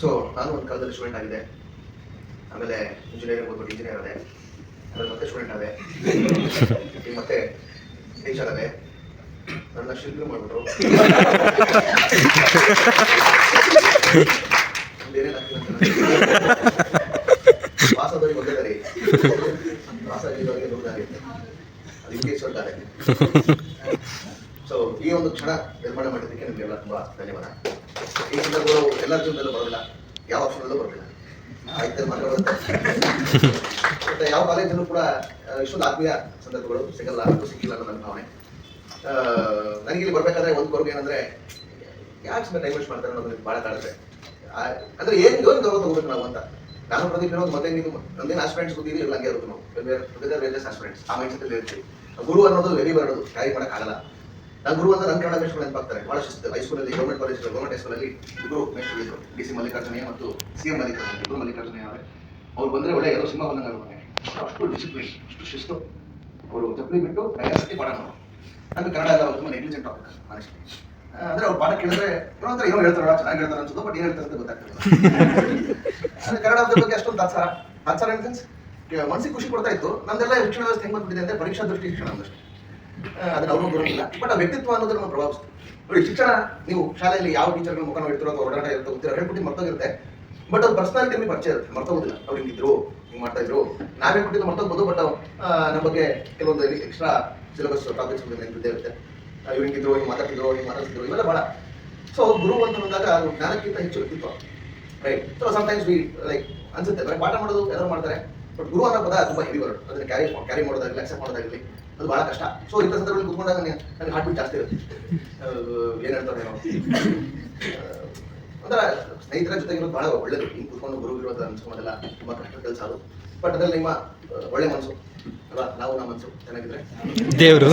ಸೊ ನಾನು ಒಂದು ಕಾಲದಲ್ಲಿ ಸ್ಟೂಡೆಂಟ್ ಆಗಿದೆ, ಆಮೇಲೆ ಇಂಜಿನಿಯರಿಂಗ್ ಓದ್ಬಿಟ್ಟು ಇಂಜಿನಿಯರ್ ಅದೇ, ಆಮೇಲೆ ಮತ್ತೆ ಸ್ಟೂಡೆಂಟ್ ಆದೆ, ಈಗ ಮತ್ತೆ ಟೀಚರ್ ಅದೇ, ನನ್ನ ಶಿಲ್ಪಿ ಮಾಡ್ಬಿಟ್ರು ಬೇರೆ ವಾಸದವರಿಗೆ ಒಂದೇ ದಾರಿ, ವಾಸ ಇದ್ದವರಿಗೆ ನೂರು ದಾರಿ ಅದು ಇಂಗ್ಲೀಷ್ ದಾರಿ. ಸೊ ಈ ಒಂದು ಕ್ಷಣ ನಿರ್ಮಾಣ ಮಾಡಿದ್ದಕ್ಕೆ ನಿಮಗೆಲ್ಲ ತುಂಬಾ ಧನ್ಯವಾದ. ಈ ಸಂದರ್ಭಗಳು ಎಲ್ಲರ ಜೀವನದಲ್ಲೂ ಬರೋದಿಲ್ಲ, ಯಾವ ಆಪ್ಷನಲ್ಲೂ ಬರೋದಿಲ್ಲ, ಆಯ್ತು ಮಾತ್ರ ಬರುತ್ತೆ. ಮತ್ತೆ ಯಾವ ಕಾಲೇಜಲ್ಲೂ ಕೂಡ ಇಷ್ಟೊಂದು ಆತ್ಮೀಯ ಸಂದರ್ಭಗಳು ಸಿಗಲ್ಲ, ಸಿಕ್ಕಿಲ್ಲ ಅನ್ನೋ ನನ್ನ ಭಾವನೆ. ನನಗೆ ಇಲ್ಲಿ ಬರ್ಬೇಕಾದ್ರೆ ಒಂದು ಕೊರಗು ಏನಂದ್ರೆ, ಯಾಕೆ ಸುಮ್ಮನೆ ಟೈಮ್ ವೇಸ್ಟ್ ಮಾಡ್ತಾರೆ ಅನ್ನೋದು ಬಹಳ ಕಾಡುತ್ತೆ. ಅಂದ್ರೆ ಏನು ಗೌರವ ತಗೋಬೇಕು ನಾವು ಅಂತ. ನಾನು ಪ್ರದೀಪ್ ಇರೋದು ಮತ್ತೆ ನೀವು ಒಂದೇನು ಆಸ್ಪಿರೆಂಟ್ಸ್ ಗೊತ್ತಿದ್ದೀವಿ, ಇಲ್ಲ ಹಂಗೆ ಇರುತ್ತೆ ನಾವು ವೇರಿಯಸ್ ಆಸ್ಪಿರೆಂಟ್ಸ್. ಆ ಮೈಂಡ್ ಸೆಟ್ ಇರ್ತೀವಿ. ಗುರು ಅನ್ನೋದು ವೆರಿ ಬರೋದು ಕ್ಯಾರಿ ಮಾಡೋಕ್ಕಾಗಲ್ಲ. ನಾನು ಗುರು ಅಂತ ನನ್ನ ಕನ್ನಡ ಮೇಷ್ಟ್ರು ನೆನಪಾಗ್ತಾರೆ. ಬಹಳ ಶಿಸ್ತು. ಹೈಸ್ಕೂಲಲ್ಲಿ ಗೌರ್ಮೆಂಟ್ ಕಾಲೇಜ್ ಗೌರ್ಮೆಂಟ್ ಹೈಸ್ಕೂಲಲ್ಲಿ ಇಬ್ಬರು ಮೇಷ್ಟ್ರು ಇದ್ರು, DC ಮಲ್ಲಿಕಾರ್ಜುನಯ್ಯ ಮತ್ತು CM ಮಲ್ಲಿಕಾರ್ಜುನಯ್ಯ. ಇಬ್ಬರು ಮಲ್ಲಿಕಾರ್ಜುನಯ್ಯ ಅವರೇ. ಅವ್ರು ಬಂದ್ರೆ ಒಳ್ಳೆ ಎಲ್ಲೋ ಸಿನಿಮಾ ಬಂದಂಗೆ ಆಗುತ್ತೆ. ಅಷ್ಟು ಡಿಸಿಪ್ಲಿನ್, ಅಷ್ಟು ಶಿಸ್ತು. ಅವರು ಚಪ್ಪಲಿ ಬಿಟ್ಟು ಜಾಸ್ತಿ ಪಾಠ ಮಾಡೋರು. ನಮಗೆ ಕನ್ನಡ ಎಲ್ಲ ತುಂಬ ನೆಗ್ಲಿಜೆಂಟ್ ಟಾಪಿಕ್ ಮನುಷ್ಯ. ಅಂದ್ರೆ ಅವ್ರು ಪಾಠ ಕೇಳಿದ್ರೆ ಏನೋ ಏನೋ ಹೇಳ್ತಾರ, ಚೆನ್ನಾಗಿ ಹೇಳ್ತಾರೆ ಅನ್ಸುತ್ತೋ, ಬಟ್ ಏನು ಹೇಳ್ತಾರೆ ಅಂತ ಗೊತ್ತಾಗ್ತದೆ. ಅಂದ್ರೆ ಕನ್ನಡದ ಬಗ್ಗೆ ಅಷ್ಟೊಂದು ತಾತ್ಸಾರ ಇನ್ ಸೆನ್ಸ್ ಮನಸ್ಸಿಗೆ ಖುಷಿ ಕೊಡ್ತಾ ಇತ್ತು. ನಮ್ದೆಲ್ಲ ಶಿಕ್ಷಣ ವ್ಯವಸ್ಥೆ ಹೆಂಗ್ ಬಂದ್ಬಿಟ್ಟಿದೆ ಅಂದ್ರೆ ಪರೀಕ್ಷಾ ದೃಷ್ಟಿ ಶಿಕ್ಷಣ ಅಂದಷ್ಟು ಅದನ್ನ ಅವ್ರಿಗೂ ಬರೋದಿಲ್ಲ. ಬಟ್ ಆ ವ್ಯಕ್ತಿತ್ವ ಅನ್ನೋದನ್ನ ಪ್ರಭಾವಿಸ್ತು. ನೋಡಿ, ಶಿಕ್ಷಣ ನೀವು ಶಾಲೆಯಲ್ಲಿ ಯಾವ ಟೀಚರ್ಗಳ ಮುಖ ನೋಡಿರ್ತೀರೋ ಅಥವಾ ಒಡನಾಟ ಇರ್ತೋ ಗೊತ್ತಿರೋ ಹೇಳ್ಬಿಟ್ಟು ಮರ್ತೋಗಿರುತ್ತೆ. ಬಟ್ ಅವ್ರ ಪರ್ಸನಾಲಿಟಿ ನಿಮಗೆ ಪರಿಚಯ ಇರುತ್ತೆ, ಮರ್ತೋಗೋದಿಲ್ಲ. ಅವ್ರು ಹಿಂಗಿದ್ರು, ಹಿಂಗ್ ಮಾಡ್ತಾ ಇದ್ರು, ನಾವ್ ಹೇಳ್ಬಿಟ್ಟಿದ್ದು ಮರ್ತೋಗ್ಬೋದು. ಬಟ್ ನಮ್ಮ ಬಗ್ಗೆ ಕೆಲವೊಂದು ಎಕ್ಸ್ಟ್ರಾ ಸಿಲೆಬಸ್ ಟಾಪಿಕ್ಸ್ ಇದ್ದೇ ಇರುತ್ತೆ. ಇವ್ರು ಹಿಂಗಿದ್ರು, ಹಿಂಗೆ ಮಾತಾಡ್ತಿದ್ರು, ಇವೆಲ್ಲ ಬಹಳ. ಸೊ ಗುರು ಅಂತ ಬಂದಾಗ ಜ್ಞಾನಕ್ಕಿಂತ ಹೆಚ್ಚು ವ್ಯಕ್ತಿತ್ವ, right? So sometimes we like ಅನ್ಸುತ್ತೆ ಬರೀ ಪಾಠ ಮಾಡೋದು ಎಲ್ಲರೂ ಮಾಡ್ತಾರೆ, ಬಟ್ ಗುರು ಅನ್ನೋ ಪದ ತುಂಬಾ ಹೆವಿ ವರ್ಡ್. ಅದನ್ನ ಕ್ಯಾರಿ ಮಾಡೋದಾಗಲಿ, ಅಕ್ಸೆಪ್ಟ್ ಮಾಡೋದಾಗಲಿ ಅದು ಬಹಳ ಕಷ್ಟ. ಸೊ ಇಂಥ ಸಂದರ್ಭದಲ್ಲಿ ಕೂತ್ಕೊಂಡಾಗ ನನಗೆ ಹಾರ್ಟ್ ಬೀಟ್ ಜಾಸ್ತಿ ಇರುತ್ತೆ. ಏನ್ ಹೇಳ್ತಾರೆ ಏನೋ ಒಂಥರ ಸ್ನೇಹಿತರ ಜೊತೆಗಿರೋದು ಬಹಳ ಒಳ್ಳೇದು. ಹಿಂಗೆ ಕೂತ್ಕೊಂಡು ಗುರು ಇರೋದು ಅನ್ಸ್ಕೊಂಡೆಲ್ಲ ತುಂಬಾ ಕಷ್ಟ ಕೆಲಸ ಅದು. ಬಟ್ ಅದ್ರಲ್ಲಿ ನಿಮ್ಮ ಒಳ್ಳೆ ಮನಸ್ಸು ಅಲ್ವಾ, ನಾವು ನಮ್ಮ ಮನಸ್ಸು ಚೆನ್ನಾಗಿದ್ರೆ ದೇವರು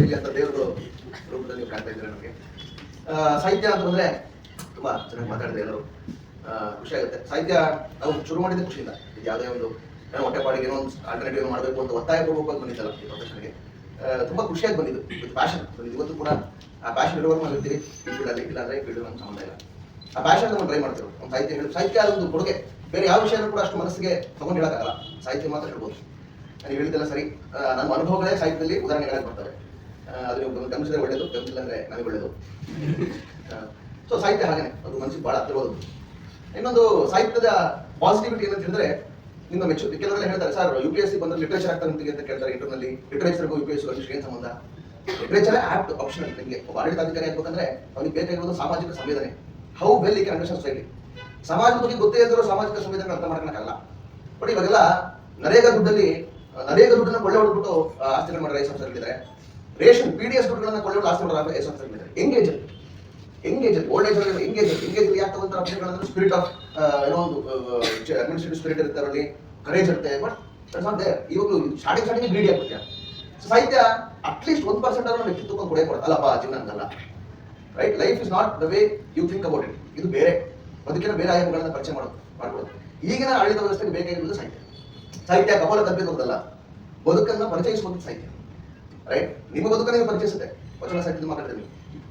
ಇಲ್ಲಿ ಅಂತ ದೇವರು ರೂಪದಲ್ಲಿ ನೀವು ಕಾಣ್ತಾ ಇದ್ರೆ ನಮಗೆ. ಸಾಹಿತ್ಯ ಅಂತ ಬಂದ್ರೆ ತುಂಬಾ ಚೆನ್ನಾಗಿ ಮಾತಾಡಿದ್ರೆ ಎಲ್ಲರೂ, ಖುಷಿ ಆಗುತ್ತೆ. ಸಾಹಿತ್ಯ ನಾವು ಶುರು ಮಾಡಿದ್ರೆ ಖುಷಿಯಿಂದ, ಇದು ಯಾವುದೇ ಒಂದು ಏನೋ ಹೊಟ್ಟೆಪಾಡಿಗೆ ಏನೋ ಒಂದು ಆಲ್ಟರ್ನೇಟಿವ್ ಮಾಡಬೇಕು ಅಂತ ಒತ್ತಾಯಪೂರ್ವಕವಾಗಿ ಬಂದಿದ್ದಲ್ಲ ಈ ಪ್ರೊಫೆಷನ್ಗೆ. ತುಂಬಾ ಖುಷಿಯಾಗಿ ಬಂದಿದ್ದು ವಿತ್ ಪ್ಯಾಷನ್. ಇವತ್ತು ಕೂಡ ಆ ಪ್ಯಾಷನ್ ಇರೋವರೆಗೂ ನಾವು ಇರ್ತೀವಿ ಈ ಫೀಲ್ಡಲ್ಲಿ. ಇಲ್ಲ ಅಂದ್ರೆ ಈ ಫೀಲ್ಡ್ ನಮ್ಗೆ ಸಂಬಂಧ ಇಲ್ಲ. ಆ ಪ್ಯಾಷನ್ ನಾವು ಟ್ರೈ ಮಾಡ್ತೀವಿ. ಒಂದು ಸಾಹಿತ್ಯ ಹೇಳಿ, ಸಾಹಿತ್ಯ ಅದೊಂದು ಕೊಡುಗೆ. ಬೇರೆ ಯಾವ ವಿಷಯನೂ ಕೂಡ ಅಷ್ಟು ಮನಸ್ಸಿಗೆ ತಗೊಂಡು ಹೇಳೋಕ್ಕಾಗಲ್ಲ, ಸಾಹಿತ್ಯ ಮಾತ್ರ ಹೇಳ್ಬೋದು. ನೀವು ಹೇಳಿದ್ದೆಲ್ಲ ಸರಿ. ನಮ್ಮ ಅನುಭವಗಳೇ ಸಾಹಿತ್ಯದಲ್ಲಿ ಉದಾಹರಣೆಗಳಾಗಿ ಬರ್ತವೆ. ಅದು ನೀವು ಗಮನಿಸಿದ್ರೆ ಒಳ್ಳೇದು, ಗಮನಿಸಿಲ್ಲ ಅಂದ್ರೆ ನನಗೆ ಒಳ್ಳೇದು. ಸೊ ಸಾಹಿತ್ಯ ಹಾಗೇನೆ, ಅದು ಮನಸ್ಸಿಗೆ ಬಹಳ ಹತ್ತಿರವಾದದ್ದು. ಇನ್ನೊಂದು ಸಾಹಿತ್ಯದ ಪಾಸಿಟಿವಿಟಿ ಏನಂತ ಹೇಳಿದ್ರೆ, ನಿಮ್ಮ ಕೆಲವರೆಲ್ಲ ಹೇಳ್ತಾರೆ, ಸರ್ UPSC ಬಂದ್ರೆ ಲಿಟರೇಚರ್ ಆಗ್ತಾರೆ ಅಂತ ಕೇಳ್ತಾರೆ ಇಂಟರ್ನಲ್ಲಿ. ಲಿಟರೇಚರ್ಗೂ UPSC ಏನು ಸಂಬಂಧ? Literature opt optional. ನಿಮಗೆ ಒಬ್ಬ ಆಡಳಿತಾಧಿಕಾರಿ ಆಗ್ಬೇಕಂದ್ರೆ ಅವ್ರಿಗೆ ಬೇಕಾಗಿರೋದು ಸಾಮಾಜಿಕ ಸಂವೇದನೆ. How well we can understand society. ಸಮಾಜದ ಬಗ್ಗೆ ಗೊತ್ತೇ ಇದ್ದರೂ ಸಾಮಾಜಿಕ ಸಂವೇದನೆ ಅರ್ಥ ಮಾಡ್ಕೊಳಕ್ಕಾಗಲ್ಲ. ಬಟ್ ಇವಾಗೆಲ್ಲ ನರೇಗಾ ದುಡ್ಡನ್ನ ಕೊಳ್ಳೆ ಹೊಡೆದ್ಬಿಟ್ಟು ಆಸ್ತಿಗಳು ಮಾಡಿದ್ರೆ ಐಸ್ ಆಫೀಸರ್ಗಳಿದ್ದಾರೆ. ರೇಷನ್ PDS ದುಡ್ಡುಗಳನ್ನ ಕೊಳ್ಳೆ ಹೊಡೆದು ಆಸ್ತಿ ಮಾಡಿದ್ರೆ ಐಸ್ ಆಫೀಸರ್ಗಳಿದ್ದಾರೆ. ಎಂಗೇಜ್ ಓಲ್ಡ್ ಏಜ್ ಎಂಗೇಜ್ ಯಾಕೆ ತಗೊಂತಾರೆ ಆಪ್ಷನ್ಗಳಂದ್ರೆ ಸ್ಪಿರಿಟ್ ಆಫ್ ಏನೋ ಒಂದು ಅಡ್ಮಿನಿಸ್ಟ್ರೇಟಿವ್ ಸ್ಪಿರಿಟ್ ಇರುತ್ತೆ, ಅವರಲ್ಲಿ ಕರೇಜ್ ಇರುತ್ತೆ. But that's not there. ಇವಾಗ ಸ್ಟಾರ್ಟಿಂಗ್ ಗ್ರೀಡಿ ಆಗ್ಬಿಡ್ತೀಯ. ಸಾಹಿತ್ಯ ಅಟ್ಲೀಸ್ಟ್ 1% ಅವ್ರನ್ನ ವ್ಯಕ್ತಿತ್ವ ಕೊಡುತ್ತೆ. ಅಲ್ಲಪ್ಪ ಜೀವನ ಹಂಗಲ್ಲ, right? Life is not the way you think about it. ಇದು ಬೇರೆ, ಬದುಕಿನ ಬೇರೆ ಆಯಾಮಗಳನ್ನ ಪರಿಚಯ ಮಾಡ್ಕೊಳ್ಳೋದು. ಈಗಿನ ಆಡಳಿತ ವ್ಯವಸ್ಥೆಗೆ ಬೇಕಾಗಿರುವುದು ಸಾಹಿತ್ಯ ಕಪೋಲ ತಪ್ಪಿರೋದಲ್ಲ, ಬದುಕನ್ನ ಪರಿಚಯಿಸುವಂತ ಸಾಹಿತ್ಯ, ರೈಟ್? ನಿಮ್ಮ ಬದುಕನ್ನು ನೀವು ಪರಿಚಯಿಸುತ್ತೆ. ವಚನ ಸಾಹಿತ್ಯದ ಮಾತಾಡ್ತೀನಿ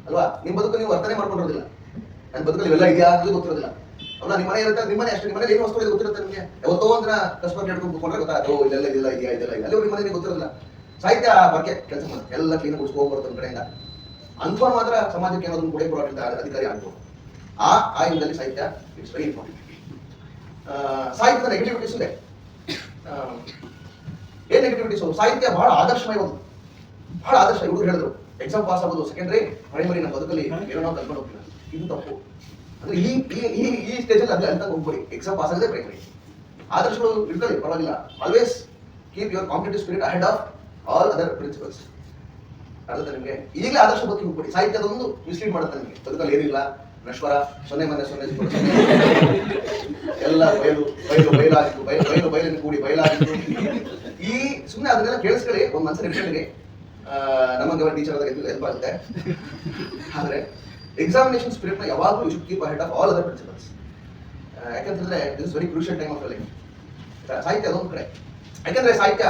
ಅಲ್ವಾ? ನಿಮ್ಮ ಬದುಕು ನೀವು ಅರ್ಥನೇ ಮಾಡ್ಕೊಂಡಿರೋದಿಲ್ಲ. ನನ್ನ ಬದುಕಲ್ಲಿ ಇವೆಲ್ಲ ಇದೆಯಾ ಅನ್ನೋದು ಗೊತ್ತಿರೋದಿಲ್ಲ. ಅಲ್ಲ, ನಿಮ್ಮ ಮನೆ ಇರುತ್ತೆ, ನಿಮ್ಮ ಮನೆ ಅಷ್ಟೇ. ನಿಮ್ಮ ಮನೇಲಿ ಏನು ವಸ್ತುಗಳು ಗೊತ್ತಿರುತ್ತೆ ನಿಮಗೆ. ಯಾವತ್ತೋ ಒಂದಿನ ಕಸ್ಬರ್ ಹಿಡ್ಕೊಂಡು ಕೂತ್ಕೊಂಡ್ರೆ ಗೊತ್ತಾಗ ಇದೆಲ್ಲ ಇದೆಲ್ಲ ಇದೆಯಾ ಇದೆಲ್ಲ ಇದೆ. ಅಲ್ಲಿ ನಿಮ್ಮ ಮನೆಗೆ ಗೊತ್ತಿರೋದಿಲ್ಲ. ಸಾಹಿತ್ಯ ಬಗ್ಗೆ ಕೆಲಸ ಮಾಡುತ್ತೆ, ಎಲ್ಲ ಕ್ಲೀನ್ ಉಳಿಸ್ಕೋಗ್ಬರುತ್ತೆ ಒಂದು ಕಡೆಯಿಂದ. ಅಂಥವ್ರು ಮಾತ್ರ ಸಮಾಜಕ್ಕೆ ಏನಾದ್ರು ಕೊಡುಗೆ ಕೊಡೋದ್ರಿಂದ ಅಧಿಕಾರಿ ಆಗ್ಬೋದು. ಆ ಇಂದಲ್ಲಿ ಸಾಹಿತ್ಯ ಇಟ್ಸ್ ವೆರಿ ಇಂಪಾರ್ಟೆಂಟ್. ಸಾಹಿತ್ಯದ ನೆಗೆಟಿವಿಟೀಸ್ ಇದೆ. ಏನ್ ನೆಗೆಟಿವಿಟೀಸ್? ಸಾಹಿತ್ಯ ಬಹಳ ಆದರ್ಶಮಯವಾದ, ಬಹಳ ಆದರ್ಶ. ಹುಡುಗರು ಹೇಳಿದ್ರು ಎಕ್ಸಾಮ್ ಪಾಸ್ ಆಗೋದು ಸೆಕೆಂಡ್ರಿ, ಪ್ರೈಮರಿ ನಮ್ಮ ಬದುಕಲ್ಲಿ ಏನೋ ನಾವು ಕಲ್ಕೊಂಡು ಹೋಗ್ತೀವಿ. ಇದು ತಪ್ಪು. ಅಂದ್ರೆ ಈ ಸ್ಟೇಜಲ್ಲಿ ಅದೇ ಅಂತ ಹೋಗ್ಬೇಡಿ. ಎಕ್ಸಾಮ್ ಪಾಸ್ ಆಗದೆ ಪ್ರೈಮರಿ. ಆದರ್ಶಗಳು ಇರ್ತವೆ, ಪರವಾಗಿಲ್ಲ. Always keep your competitive spirit ahead of all other principles. ಅರ್ಥ ನಿಮಗೆ? ಈಗಲೇ ಆದರ್ಶ ಬದುಕಿ ಹೋಗ್ಬೇಡಿ. ಸಾಹಿತ್ಯದೊಂದು ಮಿಸ್ಲೀಡ್ ಮಾಡುತ್ತೆ ನಿಮಗೆ. ಬದುಕಲ್ಲಿ ಏನಿಲ್ಲ, ನಶ್ವರ, 0-0 ಎಲ್ಲ ಬಯಲಿನ ಕೂಡಿ ಬಯಲಾಗಿತ್ತು. ಈ ಸುಮ್ಮನೆ ಅದನ್ನೆಲ್ಲ ಕೇಳಿಸ್ಕೊಳ್ಳಿ, ಒಂದು ಮನಸ್ಸಲ್ಲಿ ಇಟ್ಕೊಳ್ಳಿ. ನಮ್ಮ ಗವರ್ಮೆಂಟ್ ಟೀಚರ್ ಆದಾಗ ಹೆಲ್ಪ್ ಆಗುತ್ತೆ. ಆದ್ರೆ ಎಕ್ಸಾಮಿನೇಷನ್ ಸ್ಪಿರಿಟ್ ನ ಯಾವಾಗಲೂ you should keep ahead of all other principles. ಯಾಕಂತಂದ್ರೆ this is very crucial time of life. ಸಾಹಿತ್ಯ ಅದೊಂದು ಕಡೆ. ಯಾಕಂದ್ರೆ ಸಾಹಿತ್ಯ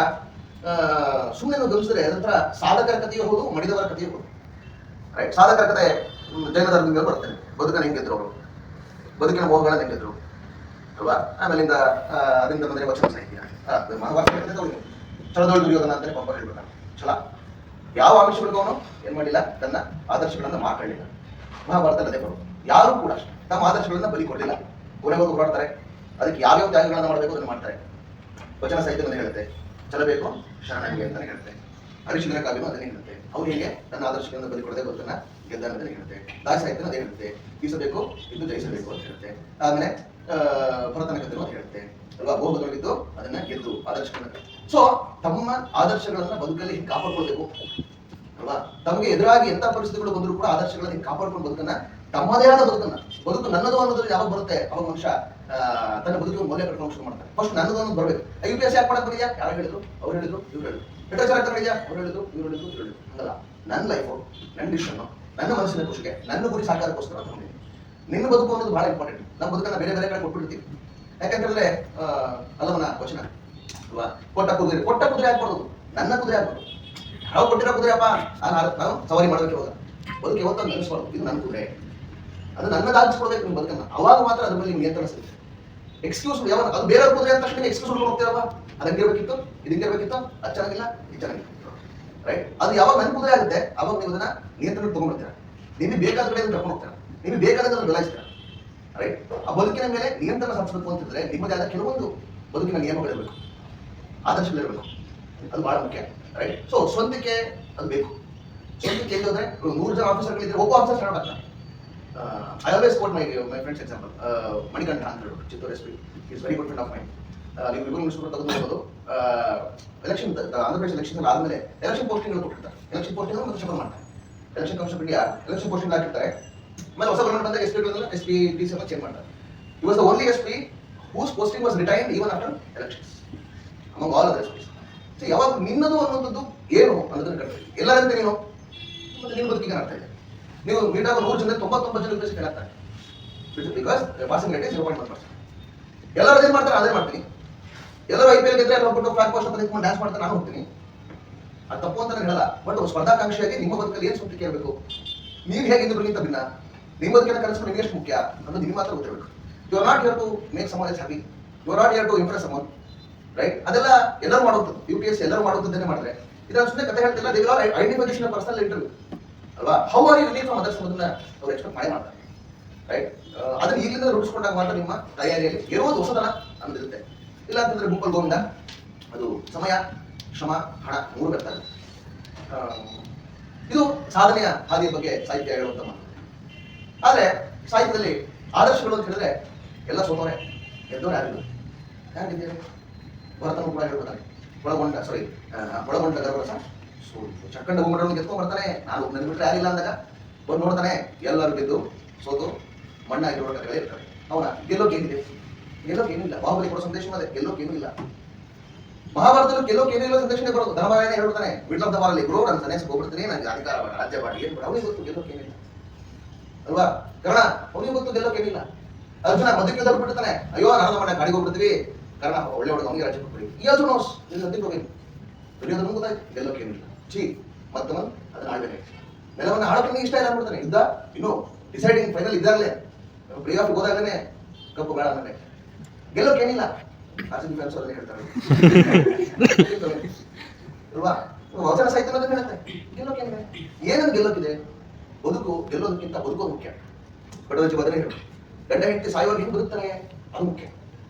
ಸುಮ್ಮನೆ ನಾವು ಗಮನಿಸಿದ್ರೆ ಅದೊಂಥರ ಸಾಧಕರ ಕಥೆಯೂ ಹೌದು, ಮಡಿದವರ ಕಥೆಯೂ ಹೌದು, ರೈಟ್? ಸಾಧಕರ ಕಥೆ ಜೈನ ಧರ್ಮದಿಂದ ಬರ್ತೇನೆ. ಬದುಕನ್ನು ಹೆಂಗಿದ್ರು ಅವರು, ಬದುಕಿನ ಮೋಹಗಳನ್ನ ಹೆಂಗಿದ್ರು ಅಲ್ವಾ? ಆಮೇಲಿಂದ ಅದರಿಂದ ಬಂದ್ರೆ ವಚನ ಸಾಹಿತ್ಯ, ಮಹಾಭಾರತ ಛಲದೊಳು ದುರ್ಯೋಧನ ಅಂತಾನೆ ಪಾಪ ಹೇಳ್ಬೇಕು. ಛಲ ಯಾವ ಆಮಿಷಗಳಿಗೂ ಅವನು ಏನ್ ಮಾಡಿಲ್ಲ, ತನ್ನ ಆದರ್ಶಗಳನ್ನ ಮಾತಾಡಲಿಲ್ಲ. ಮಹಾಭಾರತ ಅದೇ ಬರೋದು. ಯಾರು ಕೂಡ ಅಷ್ಟೇ ತಮ್ಮ ಆದರ್ಶಗಳನ್ನ ಬಲಿ ಕೊಡಲಿಲ್ಲ, ಕೊನೆಗೂ ಹೋರಾಡ್ತಾರೆ. ಅದಕ್ಕೆ ಯಾವ್ಯಾವ ತ್ಯಾಗಗಳನ್ನ ಮಾಡಬೇಕು ಅದನ್ನ ಮಾಡ್ತಾರೆ. ವಚನ ಸಾಹಿತ್ಯವನ್ನು ಹೇಳುತ್ತೆ, ಚಲಬೇಕು ಶರಣಂಗೆ ಅಂತಾನೆ ಹೇಳುತ್ತೆ. ಹರಿಶ್ಚಂದ್ರ ಕಾವ್ಯನು ಅದನ್ನೇ ಹೇಳುತ್ತೆ. ಅವ್ರು ಹೇಗೆ ತನ್ನ ಆದರ್ಶಗಳನ್ನ ಬಲಿ ಕೊಡದೆ ಬದುಕನ್ನ ಗೆದ್ದ ಅನ್ನೋದನ್ನ ಹೇಳುತ್ತೆ. ದಾಸ ಸಾಹಿತ್ಯನ ಅದೇ ಹೇಳುತ್ತೆ, ಈಸಬೇಕು ಇದು ಜಯಿಸಬೇಕು ಅಂತ ಹೇಳುತ್ತೆ. ಆಮೇಲೆ ಭರತನ ಕಥೆನೂ ಅದು ಹೇಳುತ್ತೆ ಅಲ್ವಾ, ಬಹುಬದಲಿದ್ದು ಅದನ್ನ ಗೆದ್ದು ಆದರ್ಶಗಳನ್ನ. ಸೊ ತಮ್ಮ ಆದರ್ಶಗಳನ್ನ ಬದುಕಲ್ಲಿ ಹಿಂಗೆ ಕಾಪಾಡ್ಕೊಳ್ಬೇಕು ಅಲ್ವಾ. ತಮಗೆ ಎದುರಾಗಿ ಎಂತ ಪರಿಸ್ಥಿತಿಗಳು ಬಂದರೂ ಕೂಡ ಆದರ್ಶಗಳನ್ನ ಹಿಂಗೆ ಕಾಪಾಡ್ಕೊಂಡು ಬದುಕನ್ನ, ತಮ್ಮದೇ ಆದ ಬದುಕು ನನ್ನದು ಅನ್ನೋದ್ರಲ್ಲಿ ಯಾವಾಗ ಬರುತ್ತೆ ಅವಾಗ ಮನುಷ್ಯ ತನ್ನ ಬದುಕಿನ ಮೌಲ್ಯ ಕಟ್ಕೊಂಡು ಶುರು ಮಾಡ್ತಾರೆ. ಫಸ್ಟ್ ನನ್ನದು ಅನ್ನೋದು ಬರಬೇಕು. UPSC ಯಾಕೆ ಮಾಡಕ್ ಬಂದಿದ್ಯಾ, ಯಾರು ಹೇಳಿದ್ರು, ಅವ್ರು ಹೇಳಿದ್ರು, ಇವ್ರು ಹೇಳಿದ್ರು. ಲಿಟರೇಚರ್ ಆಗ್ತಾ ಇದೆಯಾ, ಅವ್ರು ಹೇಳಿದ್ರು, ಇವ್ರು ಹೇಳಿದ್ರು, ಇವ್ರು ಹೇಳಿದ್ರು. ಹಂಗಲ್ಲ, ನನ್ನ ಲೈಫು, ನನ್ನ ಡಿಸಿಷನ್, ನನ್ನ ಮನಸ್ಸಿನ ಖುಷಿಗೆ, ನನ್ನ ಗುರಿ ಸಾಕಾರಕ್ಕೋಸ್ಕರ ತಗೊಂಡಿದ್ದೀನಿ. ನಿನ್ನ ಬದುಕು ಅನ್ನೋದು ಬಹಳ ಇಂಪಾರ್ಟೆಂಟ್. ನಮ್ಮ ಬದುಕನ್ನ ಬೇರೆ ಬೇರೆ ಕಡೆ ಕೊಟ್ಬಿಡ್ತೀವಿ. ಯಾಕಂತಂದ್ರೆ ಅಲ್ಲವನ ವಚನ ಅಲ್ವಾ, ಕೊಟ್ಟ ಕುದುರೆ ಆಗ್ಬಾರ್ದು, ನನ್ನ ಕುದುರೆ ಆಗ್ಬಾರ್ದು. ನಾವು ಕೊಟ್ಟಿರೋ ಕುದುರೆ ಅಪ್ಪ ನಾನು ಸವಾರಿ ಮಾಡೋದಕ್ಕೆ ಹೋದ, ಬದುಕು ಯಾವತ್ತೂ ನೆನೆಸ್ಬಾರ್ದು, ಇದು ನನ್ನ ಕುದುರೆ, ಅದು ನನ್ನದಾಗಿಸ್ಕೊಳ್ಬೇಕು ನಿಮ್ಮ ಬದುಕನ್ನ. ಅವಾಗ ಮಾತ್ರ ಅದ್ರ ಮೇಲೆ ನಿಯಂತ್ರಣ ಸಿಗುತ್ತೆ. ಎಕ್ಸ್ಕ್ಯೂಸ್ ಯಾವ ಅದು ಬೇರೆ ಕುದುರೆ ಅಂತ ತಕ್ಷಣ ಎಕ್ಸ್ಕ್ಯೂಸ್ ಹೊಡ್ಕೊಂಡು ಹೋಗ್ತೀರಲ್ಲ, ಅದು ಹಂಗಿರ್ಬೇಕಿತ್ತು, ಇದು ಹಿಂಗಿರ್ಬೇಕಿತ್ತು, ಅದು ಚೆನ್ನಾಗಿಲ್ಲ, ಇದು ಚೆನ್ನಾಗಿಲ್ಲ, ರೈಟ್. ಅದು ಯಾವಾಗ ನನ್ನ ಕುದುರೆ ಆಗುತ್ತೆ ಅವಾಗ ನೀವು ಅದನ್ನ ನಿಯಂತ್ರಣ ತಗೊಂಡ್ಬಿಡ್ತೀರ. ನಿಮಗೆ ಬೇಕಾದ ಕಡೆ ಕರ್ಕೊಂಡು ಹೋಗ್ತೀರ, ನಿಮಗೆ ಬೇಕಾದ ಬೆಳೆಸ್ತೀರ, ರೈಟ್. ಆ ಬದುಕಿನ ಮೇಲೆ ನಿಯಂತ್ರಣ ಸಾಧಿಸಬೇಕು ಅಂತಿದ್ರೆ ನಿಮ್ಮದೇ ಆದ ಕೆಲವೊಂದು ಬದುಕಿನ ನಿಯಮಗಳಿರಬೇಕು, ಆದರ್ಶಗಳಿರಬೇಕು. ಅದು ಬಹಳ ಮುಖ್ಯ, ರೈಟ್. ಸೊ ಸ್ವಂತಿಕೆ ಅದು ಬೇಕು. ಸ್ವಂತಿಕೆ ಇಲ್ಲದ್ರೆ 100 ಜನ ಆಫೀಸರ್ಗಳಿದ್ರೆ ಒಬ್ಬ ಆಫೀಸರ್ ಸ್ಟಾರ್ಟ್ ಆಗ್ತಾನೆ. I always quote my friend's example. Manikanta ಅಂತ ಹೇಳಿ Chittoor SP. He is very good friend of mine. ನೀವು ವಿಭಾಗ ಮಿನಿಸ್ಟರ್ ತಗೊಂಡು ಎಲೆಕ್ಷನ್ ಆಂಧ್ರ ಪ್ರದೇಶ ಎಲೆಕ್ಷನ್ ಆದ್ಮೇಲೆ ಎಲೆಕ್ಷನ್ ಪೋಸ್ಟಿಂಗ್ ಕೊಟ್ಟಿರ್ತಾರೆ. ಎಲೆಕ್ಷನ್ ಪೋಸ್ಟಿಂಗ್ ಮತ್ತೆ ಶಪಥ ಮಾಡ್ತಾರೆ. Election commission India election posting ಹಾಕಿರ್ತಾರೆ. ಆಮೇಲೆ ಹೊಸ ಗವರ್ಮೆಂಟ್ ಬಂದಾಗ SP DC ಅನ್ನು ಚೇಂಜ್ ಮಾಡ್ತಾರೆ. He was the only SP whose posting was retained even after elections among all other SPs. So ಯಾವಾಗ ನಿನ್ನದು ಅನ್ನೋದು ಏನು ಅನ್ನೋದನ್ನ ಕಟ್ತೀವಿ. ಎಲ್ಲರಂತೆ ನೀನು ಮತ್ತೆ ನಿಮ್ಮ ಬದುಕಿಗೆ ಅರ್ಥ ಇದೆ. ನೀವು ಮೀಟ್ ಆಗೋ 100 ಜನ 99 ಜನ UPSC ಕೇಳ್ತಾರೆ. Because passing rate 0.1%. ಎಲ್ಲರೂ ಅದೇನ್ ಮಾಡ್ತಾರೆ ಅದೇ ಮಾಡ್ತೀನಿ. ಎಲ್ಲರೂ IPL ಗೆದ್ರೆ ಅಲ್ಲಿ ಹೋಗ್ಬಿಟ್ಟು ಫ್ಲಾಗ್ ಪೋಸ್ಟ್ ನಿಂತ್ಕೊಂಡು ಡ್ಯಾನ್ಸ್ ಮಾಡ್ತಾರೆ, ನಾನು ಹೋಗ್ತೀನಿ. ಅದು ತಪ್ಪು ಅಂತ ನಾನು ಹೇಳಲ್ಲ. ಬಟ್ ಸ್ಪರ್ಧಾಕಾಂಕ್ಷಿಯಾಗಿ ನಿಮ್ಮ ಬದುಕಲ್ಲಿ ಏನು ಸ್ವಂತಿಕೆ ಇರಬೇಕು, ನೀವು ಹೇಗೆ ಇನ್ನೊಬ್ಬರಿಗಿಂತ ಭಿನ್ನ, ನಿಮ್ಮ ಬದುಕಿನ ಕನಸು ನಿಮಗೆ ಎಷ್ಟು ಮುಖ್ಯ ಅನ್ನೋದು ನಿಮಗೆ ಮಾತ್ರ ಗೊತ್ತಿರಬೇಕು. You are not here to make someone else happy, you are not here to impress someone, right. ಅದೆಲ್ಲ ಎಲ್ಲರೂ ಮಾಡುವಂಥದ್ದು. UPSC ಎಲ್ಲರೂ ಮಾಡುವಂಥದ್ದೇನೆ ಮಾಡಿದ್ರೆ ಇದನ್ನ ಸುಮ್ಮನೆ ಕತೆ ಹೇಳ್ತಿಲ್ಲ. They will all identification personal interview ಅಲ್ವಾ. How are you unique from others ಅನ್ನೋದನ್ನ ಅವ್ರು ಎಕ್ಸ್ಪೆಕ್ಟ್ ಮಾಡ್ತಾರೆ, ರೈಟ್. ಅದನ್ನ ಈಗಲಿಂದ ರೂಢಿಸ್ಕೊಂಡಾಗ ಮಾತ್ರ ನಿಮ್ಮ ತಯಾರಿಯಲ್ಲಿ ಏನೋ ಒಂದು ಹೊಸದನ ಅನ್ನೋದಿರುತ್ತೆ. ಇಲ್ಲ ಅಂತಂದ್ರೆ ಗುಂಪಲ್ಲಿ ಗೋವಿಂದ, ಅದು ಸಮಯ, ಶ್ರಮ, ಹಣ 3 ಬರ್ತಾರೆ. ಇದು ಸಾಧನೆಯ ಹಾದಿಯ ಬಗ್ಗೆ ಸಾಹಿತ್ಯ ಹೇಳುವಂತ ಮಾತು. ಆದ್ರೆ ಸಾಹಿತ್ಯದಲ್ಲಿ ಆದರ್ಶಗಳು ಅಂತ ಹೇಳಿದ್ರೆ ಎಲ್ಲ ಸೋತವರೇ, ಗೆದ್ದವರೇ ಆಗಿಲ್ಲ. ಯಾರಿದ್ದಾರೆ? ಭರತನು ಕೂಡ ಹೇಳ್ಬೋದಾನೆ, ಒಳಗೊಂಡ ಗರ್ಭರಸ ಚಕ್ಕಂಡ ಭೂಮಂಡಲವನ್ನು ಗೆದ್ಕೊಂಡು ಬರ್ತಾನೆ. ನಾನು ನನ್ನ ಬಿಟ್ಟರೆ ಯಾರಿಲ್ಲ ಅಂದಾಗ ಬಂದು ನೋಡ್ತಾನೆ, ಎಲ್ಲರೂ ಗೆದ್ದು ಸೋತು ಮಣ್ಣಾಗಿರುವ ಕಥೆಗಳೇ ಇರ್ತಾರೆ. ಅವನ ಗೆಲ್ಲೋಕೆ ಏನಿದೆ? ಗೆಲ್ಲೋಕೆ ಏನಿಲ್ಲ. ಬಾಹುಬಲಿ ಕೊಡೋ ಸಂದೇಶ ಅದೇ, ಗೆಲ್ಲೋಕೆ ಏನೂ ಇಲ್ಲ. ಮಹಾಭಾರತದಲ್ಲಿ ಗೆಲ್ಲೋಕೆ ಏನೂ ಇಲ್ಲ ಸಂದೇಶನೇ ಬರೋದು. ಧರ್ಮರಾಯನೇ ಹೇಳ್ತಾನೆ ಮಿಡ್ಲ್ ಆಫ್ ದ ವಾರಲ್ಲಿ, ಬ್ರೋ ನಾನು ಸನ್ಯಾಸಕ್ಕೆ ಹೋಗ್ಬಿಡ್ತೀನಿ, ನನಗೆ ಅಧಿಕಾರ ರಾಜ್ಯ ಮಾಡಿ ಏನು ಬೇಡ. ಅವನಿಗೆ ಗೊತ್ತು ಗೆಲ್ಲೋಕೆ ಏನಿಲ್ಲ ಅಲ್ವಾ. ಕರ್ಣ ಅವನಿಗೆ ಗೊತ್ತು ಗೆಲ್ಲೋಕೆ ಏನಿಲ್ಲ. ಅರ್ಜುನ ಮಧ್ಯಕ್ಕೆ ಬಿಡ್ತಾನೆ, ಅಯ್ಯೋ ನಾನು ಮನೆ ಕಾಡಿಗೆ ಹೋಗ್ಬಿಡ್ತೀವಿ, ಕರ್ಣ ಒಳ್ಳೆ ಹುಡುಗ ಅವನಿಗೆ ರಾಜ್ಯ ಕೊಡ್ಬಿಡಿ. ಈ ಅರ್ಜುನ ದುರ್ಯೋಧನ ಗೊತ್ತಾಯ್ತು ಗೆಲ್ಲೋಕೆ ಏನಿಲ್ಲ. ಮತ್ತವನ್ ಅದನ್ನ ಆಳ್ಬೇಕಾಯ್ತು. ನೆಲವನ್ನು ಆಳಕ್ಕೆ ಇಷ್ಟ ಇಲ್ಲ ಅಂದ್ಬಿಡ್ತಾನೆ. ಇದ್ದ ಇನ್ನು ಡಿಸೈಡಿಂಗ್ ಫೈನಲ್ ಇದ್ದಾಗಲೇ ಪ್ಲೇ ಆಫ್ ಹೋದಾಗಲೇ ಕಪ್ಪು ಬೇಡ ಅಂದ್ರೆ ಗೆಲ್ಲೋಕೇನಿಲ್ಲ. RCB ಫ್ಯಾನ್ಸ್ ಅದನ್ನೇ ಹೇಳ್ತಾರೆ ಅಲ್ವಾ. ವಚನ ಸಾಹಿತ್ಯ ಅನ್ನೋದನ್ನ ಹೇಳುತ್ತೆ, ಗೆಲ್ಲೋಕೇನಿದೆ? ಏನನ್ನು ಗೆಲ್ಲೋಕಿದೆ? ಬದುಕು ಗೆಲ್ಲೋದಕ್ಕಿಂತ ಬದುಕೋದು ಮುಖ್ಯ. ಬಡವಜಿ ಬದಲೇ ಹೇಳು, ಗಂಡ ಹೆಂಡತಿ ಸಾಯುವಾಗ ಹಿಂಗೆ ಬದುಕ್ತಾನೆ, ಅದು ಮುಖ್ಯ,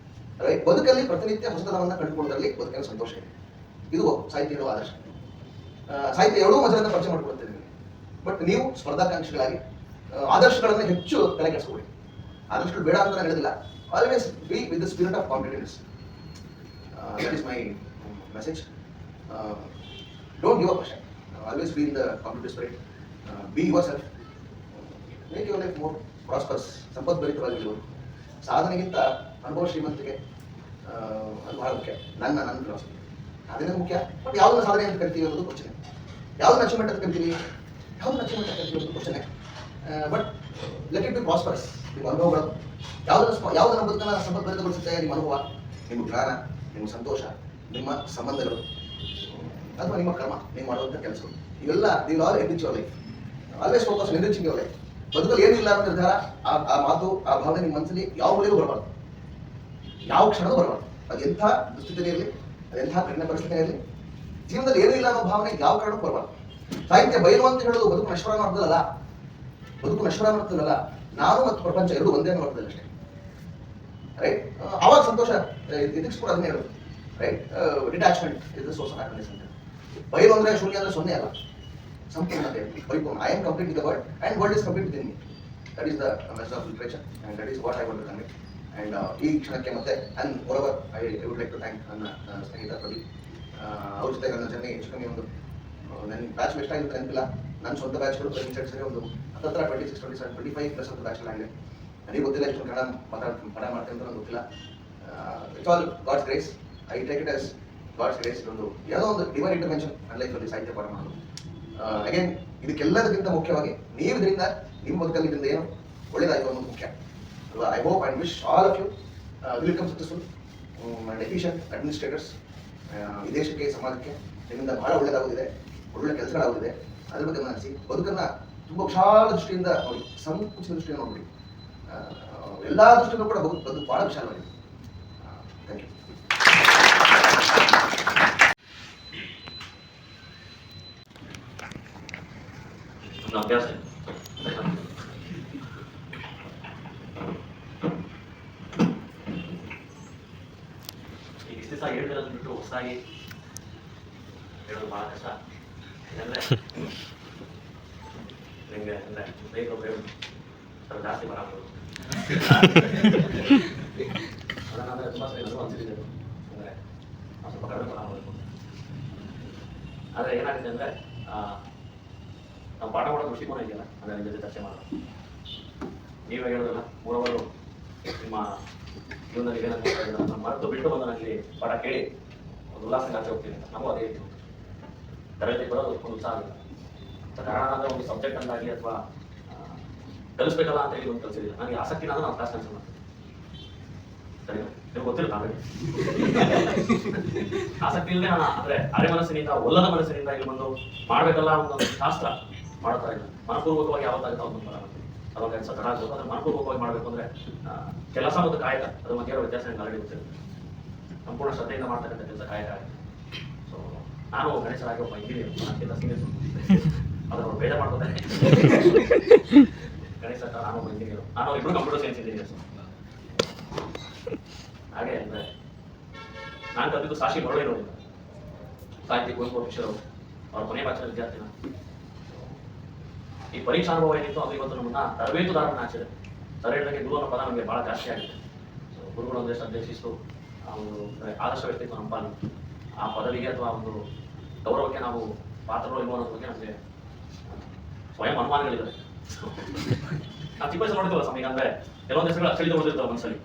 ರೈಟ್. ಬದುಕಲ್ಲಿ ಪ್ರತಿನಿತ್ಯ ಹೊಸತನವನ್ನ ಕಂಡುಕೊಳ್ಳೋದ್ರಲ್ಲಿ ಬದುಕಿನ ಸಂತೋಷ ಇದೆ. ಇದು ಸಾಹಿತ್ಯ ಹೇಳುವ ಆದರ್ಶ. ಸಾಹಿತ್ಯ ಹೇಳುವ ಮಜಲನ್ನ ಪರಿಚಯ ಮಾಡ್ಕೊಳ್ತೇನೆ. ಬಟ್ ನೀವು ಸ್ಪರ್ಧಾಕಾಂಕ್ಷಿಗಳಾಗಿ ಆದರ್ಶಗಳನ್ನು ಹೆಚ್ಚು ತಲೆ ಕೆಡಿಸ್ಕೊಳ್ಳಿ. ಆದರ್ಶಗಳು ಬೇಡ ಅಂತ ನಾನು ಹೇಳಿದಿಲ್ಲ. Always be with the spirit of competence. That is my message. Don't give up ಅಷ್ಟೇ. Always be in the competitive spirit. Be yourself. Make your life more prosperous. ಸಂಪದ್ಭರಿತವಾಗಿರುವುದು. ಸಾಧನೆಗಿಂತ ಅನುಭವ ಶ್ರೀಮಂತಿಗೆ ಅದು ಬಹಳ ಮುಖ್ಯ. ನನ್ನ ಫಿಲಾಸಫಿ ಅದೇನೇ ಮುಖ್ಯ. ಬಟ್ ಯಾವ್ದನ್ನ ಸಾಧನೆ ಅಂತ ಕರಿತೀವಿ ಅನ್ನೋದು ಪ್ರಶ್ನೆ. ಯಾವ್ದನ್ನ ಅಚೀವ್ಮೆಂಟ್ ಅಂತ ಕರಿತೀವಿ, ಯಾವ್ದನ್ನ ಅಚೀವ್ಮೆಂಟ್ ಅಂತ ಕರಿತೀವಿ ಅನ್ನೋದು ಪ್ರಶ್ನೆ. But let it be prosperous. ನಿಮ್ಮ ಅನುಭವಗಳು ಯಾವ್ದನ್ನ ಬದುಕನ್ನ ಸಂಪದ್ಭರಿತಗೊಳಿಸುತ್ತೆ? ನಿಮ್ಮ ಅನುಭವ, ನಿಮ್ಮ ಜ್ಞಾನ, ನಿಮ್ಮ ಸಂತೋಷ, ನಿಮ್ಮ ಸಂಬಂಧಗಳು, ಅಥವಾ ನಿಮ್ಮ ಕರ್ಮ, ನೀವು ಮಾಡುವಂಥ ಕೆಲಸಗಳು, ಇವೆಲ್ಲ the all enrich your life. Always focus on enriching your life. ಬದುಕಲ್ಲಿ ಏನಿಲ್ಲ ಅನ್ನೋ ನಿರ್ಧಾರ, ಆ ಮಾತು, ಆ ಭಾವನೆ ನಿಮ್ಮ ಮನಸ್ಸಲ್ಲಿ ಯಾವ ಮೂಲೆಗೂ ಬರಬಾರ್ದು, ಯಾವ ಕ್ಷಣವೂ ಬರಬಾರ್ದು. ಅದು ಎಂಥ ದುಸ್ಥಿತಿಯಲ್ಲಿ ಇರಲಿ, ಅದೆಂಥ ಕಠಿಣ ಪರಿಸ್ಥಿತಿ ಇರಲಿ, ಜೀವನದಲ್ಲಿ ಏನೂ ಇಲ್ಲ ಅನ್ನೋ ಭಾವನೆ ಯಾವ ಕಾರಣಕ್ಕೂ ಬರಬಾರ್ದು. ಸಾಹಿತ್ಯ ಬಯಲು ಅಂತ ಹೇಳೋದು ಬದುಕು ನಶ್ವರ ಅರ್ಥದಲ್ಲ, ಬದುಕು ನಶ್ವರ ಅರ್ಥದಲ್ಲ, ನಾನು ಮತ್ತು ಪ್ರಪಂಚ ಎರಡು ಒಂದೇ ಅನ್ನೋ ಅರ್ಥದಲ್ಲಿ ಅಷ್ಟೇ. ರೈಟ್, ಅವಾಗ ಸಂತೋಷ. ಇದಕ್ಕೆ ಕೂಡ ಅದನ್ನೇ ಹೇಳೋದು. Right, detachment is the source of happiness ಅಂತ. ಬಯಲು ಅಂದ್ರೆ ಶೂನ್ಯ ಅಂದ್ರೆ ಸೊನ್ನೆ ಅಲ್ಲ, ಸಂಪೂರ್ಣತೆ, ಪರಿಪೂರ್ಣ. I am complete with the world and world is complete with me. That is the message of literature and that is what I want to convey. And ಈ ಕ್ಷಣಕ್ಕೆ ಮತ್ತೆ and moreover I would like to thank ನನ್ನ ಸ್ನೇಹಿತ ಪ್ರದೀಪ್. ಅವ್ರ ಜೊತೆ ನನ್ನ journey ಹೆಚ್ಚು ಕಮ್ಮಿ ಒಂದು ನನ್ನ ಬ್ಯಾಚ್ ಎಷ್ಟಾಗಿರುತ್ತೆ ನೆನಪಿಲ್ಲ. ನನ್ನ ಸ್ವಂತ ಬ್ಯಾಚ್ಗಳು ಸರಿ ಒಂದು 26, 27, 25 ಪ್ಲಸ್ ಅಂತ ಬ್ಯಾಚ್ ಆಗಿದೆ. ನನಗೆ ಗೊತ್ತಿಲ್ಲ ಎಷ್ಟು ಕನ್ನಡ ಮಾಡ್ತೀನಿ ಅಂತ ನನಗೆ ಗೊತ್ತಿಲ್ಲ. It's all God's grace. I take it as God's grace. ಒಂದು ಯಾವುದೋ ಒಂದು ಡಿವೈನ್ ಇಂಟರ್ವೆನ್ಷನ್ ನನ್ನ ಲೈಫಲ್ಲಿ ಸಾಹಿತ್ಯ ಪಾಠ ಮಾಡೋದು. ಅಗೇನ್ ಇದಕ್ಕೆಲ್ಲದಕ್ಕಿಂತ ಮುಖ್ಯವಾಗಿ ನೀವು ಇದರಿಂದ ನಿಮ್ಮ ಬದುಕಲ್ಲಿ ಇದರಿಂದ ಏನು ಒಳ್ಳೇದಾಯಿತು ಅನ್ನೋದು ಮುಖ್ಯ ಅಲ್ವಾ. I hope and wish all of you will become successful and efficient administrators. ಈ ದೇಶಕ್ಕೆ, ಸಮಾಜಕ್ಕೆ ನಿಮ್ಮಿಂದ ಬಹಳ ಒಳ್ಳೆಯದಾಗುತ್ತಿದೆ, ಒಳ್ಳೆ ಕೆಲಸಗಳಾಗುತ್ತಿದೆ. ಅದ್ರ ಬಗ್ಗೆ ಮನಸ್ಸಿ ಬದುಕನ್ನ ತುಂಬ ವಿಶಾಲ ದೃಷ್ಟಿಯಿಂದ ನೋಡಿ, ಸಂಕುಚಿತ ದೃಷ್ಟಿಯಿಂದ ನೋಡ್ಬಿಡಿ. ಎಲ್ಲ ದೃಷ್ಟಿಯಲ್ಲೂ ಕೂಡ ಬದುಕು ಬಹಳ ವಿಶಾಲವಾಗಿದೆ. Thank you. ಅಭ್ಯಾಸ ಈಗ ಇಷ್ಟು ದಿವಸ ಹೇಳಿರೋದು ಬಿಟ್ಟು ಹೊಸದಾಗಿ ಹೇಳೋದು ಭಾಳ ಕಷ್ಟ. ಯಾಕಂದರೆ ನಿಮಗೆ ಅಂದರೆ ಬೇಕು ಸ್ವಲ್ಪ ಜಾಸ್ತಿ ಬರಾಬೋದು. ಅದನ್ನಾದರೆ ತುಂಬ ಸರಿ ನನಗೂ ಅನಿಸಿದ್ದು ಅಂದರೆ ಸ್ವಲ್ಪ ಕಡಿಮೆ ಬರಾಬೋದು. ಆದರೆ ಏನಾಗಿದೆ ಅಂದರೆ ನಾವು ಪಾಠ ಮಾಡೋ ದೃಷ್ಟಿಕೋನ ಇದೆಯಲ್ಲ, ಅಂದರೆ ನಿಮ್ಮ ಜೊತೆ ಚರ್ಚೆ ಮಾಡೋದು. ನೀವೇ ಹೇಳೋದಲ್ಲ, ಮೂರವರು ನಿಮ್ಮ ಜೀವನದಲ್ಲಿ ಏನಾಗ್ತಾ ಇದೆ ನಮ್ಮ ಮರೆತು ಬಿಟ್ಟು ಬಂದು ನನಗೆ ಪಾಠ ಕೇಳಿ ಒಂದು ಉಲ್ಲಾಸಕ್ಕೆ ಆಚೆ ಹೋಗ್ತೀನಿ ಅಂತ. ನಮಗೂ ಅದೇ ರೀತಿ ತರಗತಿ ಬರೋದು ಒಂದು ಉತ್ಸಾಹ ಆಗಿದೆ. ಕನ್ನಡ ಅಂದರೆ ಒಂದು ಸಬ್ಜೆಕ್ಟ್ ಅಂತಾಗಿ ಅಥವಾ ಕಲಿಸ್ಬೇಕಲ್ಲ ಅಂತ ಹೇಳಿ ಒಂದು ಕಲಿಸಿದಿಲ್ಲ. ನನಗೆ ಆಸಕ್ತಿನ ಅಂದ್ರೆ ನಾವು ಕ್ಲಾಸ್ ಕಲಿಸ ಮಾಡ್ತೀನಿ. ಸರಿ, ನಿಮ್ಗೆ ಗೊತ್ತಿರುತ್ತೆ ಆಮೇಲೆ ಆಸಕ್ತಿ ಇಲ್ಲದೆ ನಾನು ಅಂದರೆ ಅರೆ ಮನಸ್ಸಿನಿಂದ, ಒಲ್ಲದ ಮನಸ್ಸಿನಿಂದ ಇಲ್ಲಿ ಬಂದು ಮಾಡಬೇಕಲ್ಲ ಒಂದು ಶಾಸ್ತ್ರ ಮಾಡ್ತಾ ಇಲ್ಲ. ಮನಪೂರ್ವಕವಾಗಿ ಯಾವತ್ತಾಗುತ್ತೆ ಅವ್ರು ಬರಲ್ಲ. ಅದೊಂದು ಕೆಲಸ ತಡ ಆಗ್ಬೋದು. ಆದರೆ ಮನಪೂರ್ವಕವಾಗಿ ಮಾಡಬೇಕು ಅಂದರೆ ಕೆಲಸ ಮತ್ತು ಕಾಯಕ ಅದ್ರ ಮಧ್ಯೆ ವ್ಯತ್ಯಾಸ ನನಗೆ ಆಲ್ರೆಡಿ ಗೊತ್ತಿರುತ್ತೆ. ಸಂಪೂರ್ಣ ಶ್ರದ್ಧೆಯಿಂದ ಮಾಡ್ತಕ್ಕಂಥ ಕೆಲಸ ಕಾಯಕ ಆಗುತ್ತೆ. ಸೊ ನಾನು ಗಣೇಶರಾಗಿ ಒಬ್ಬ ಇಂಜಿನಿಯರ್, ನನಗಿಂತ ಸೀನಿಯರ್ ಅದನ್ನು ಬೇಜಾರು ಮಾಡ್ಕೋತಾರೆ. ಗಣೇಶ ಹತ್ರ ನಾನು ಒಬ್ಬ ಇಂಜಿನಿಯರ್, ನಾನು ಇಬ್ಬರು ಕಂಪ್ಯೂಟರ್ ಸೈನ್ಸ್ ಇಂಜಿನಿಯರ್ಸ್. ಹಾಗೆ ಅಂದರೆ ನಾನು ಕಲಿತು ಸಾಕ್ಷಿ ಬರೋದೇ ನೋಡಿಲ್ಲ. ಸಾಹಿತ್ಯ ಕುವೆಂಪು ಶಿಕ್ಷರು ಅವ್ರ ಕೊನೆಯ ಭಾಷೆಯ ವಿದ್ಯಾರ್ಥಿನ. ಈ ಪರೀಕ್ಷಾ ಅನುಭವ ಏನಿತ್ತು ಅದು ಇವತ್ತು ನಮ್ಮನ್ನ ತರಬೇತುದಾರನ ಹಾಕಿದೆ. ತರಬೇತಿಗೆ ಗುರು ಅನ್ನೋ ಪದ ನಮಗೆ ಭಾಳ ಜಾಸ್ತಿ ಆಗಿದೆ. ಸೊ ಗುರುಗಳು ಅಂದರೆ ಶ್ರದ್ಧೆ, ಶಿಸ್ತು, ಒಂದು ಆದರ್ಶ ವ್ಯಕ್ತಿತ್ವ ನಮ್ಮ ಪಾಲು. ಆ ಪದವಿಗೆ ಅಥವಾ ಒಂದು ಗೌರವಕ್ಕೆ ನಾವು ಪಾತ್ರರು ಇರುವ ಅನ್ನೋದ್ರ ಬಗ್ಗೆ ನಮಗೆ ಸ್ವಯಂ ಅನುಮಾನಗಳಿದೆ. ನಾವು ಚಿಕ್ಕ ವಯಸ್ಸು ನೋಡ್ತೀವಲ್ಲ ಸಮಯ, ಅಂದರೆ ಕೆಲವೊಂದು ಹೆಸರುಗಳು ಅಚ್ಚಳಿದು ಉಳಿದಿರ್ತಾವೆ ಮನಸ್ಸಲ್ಲಿ.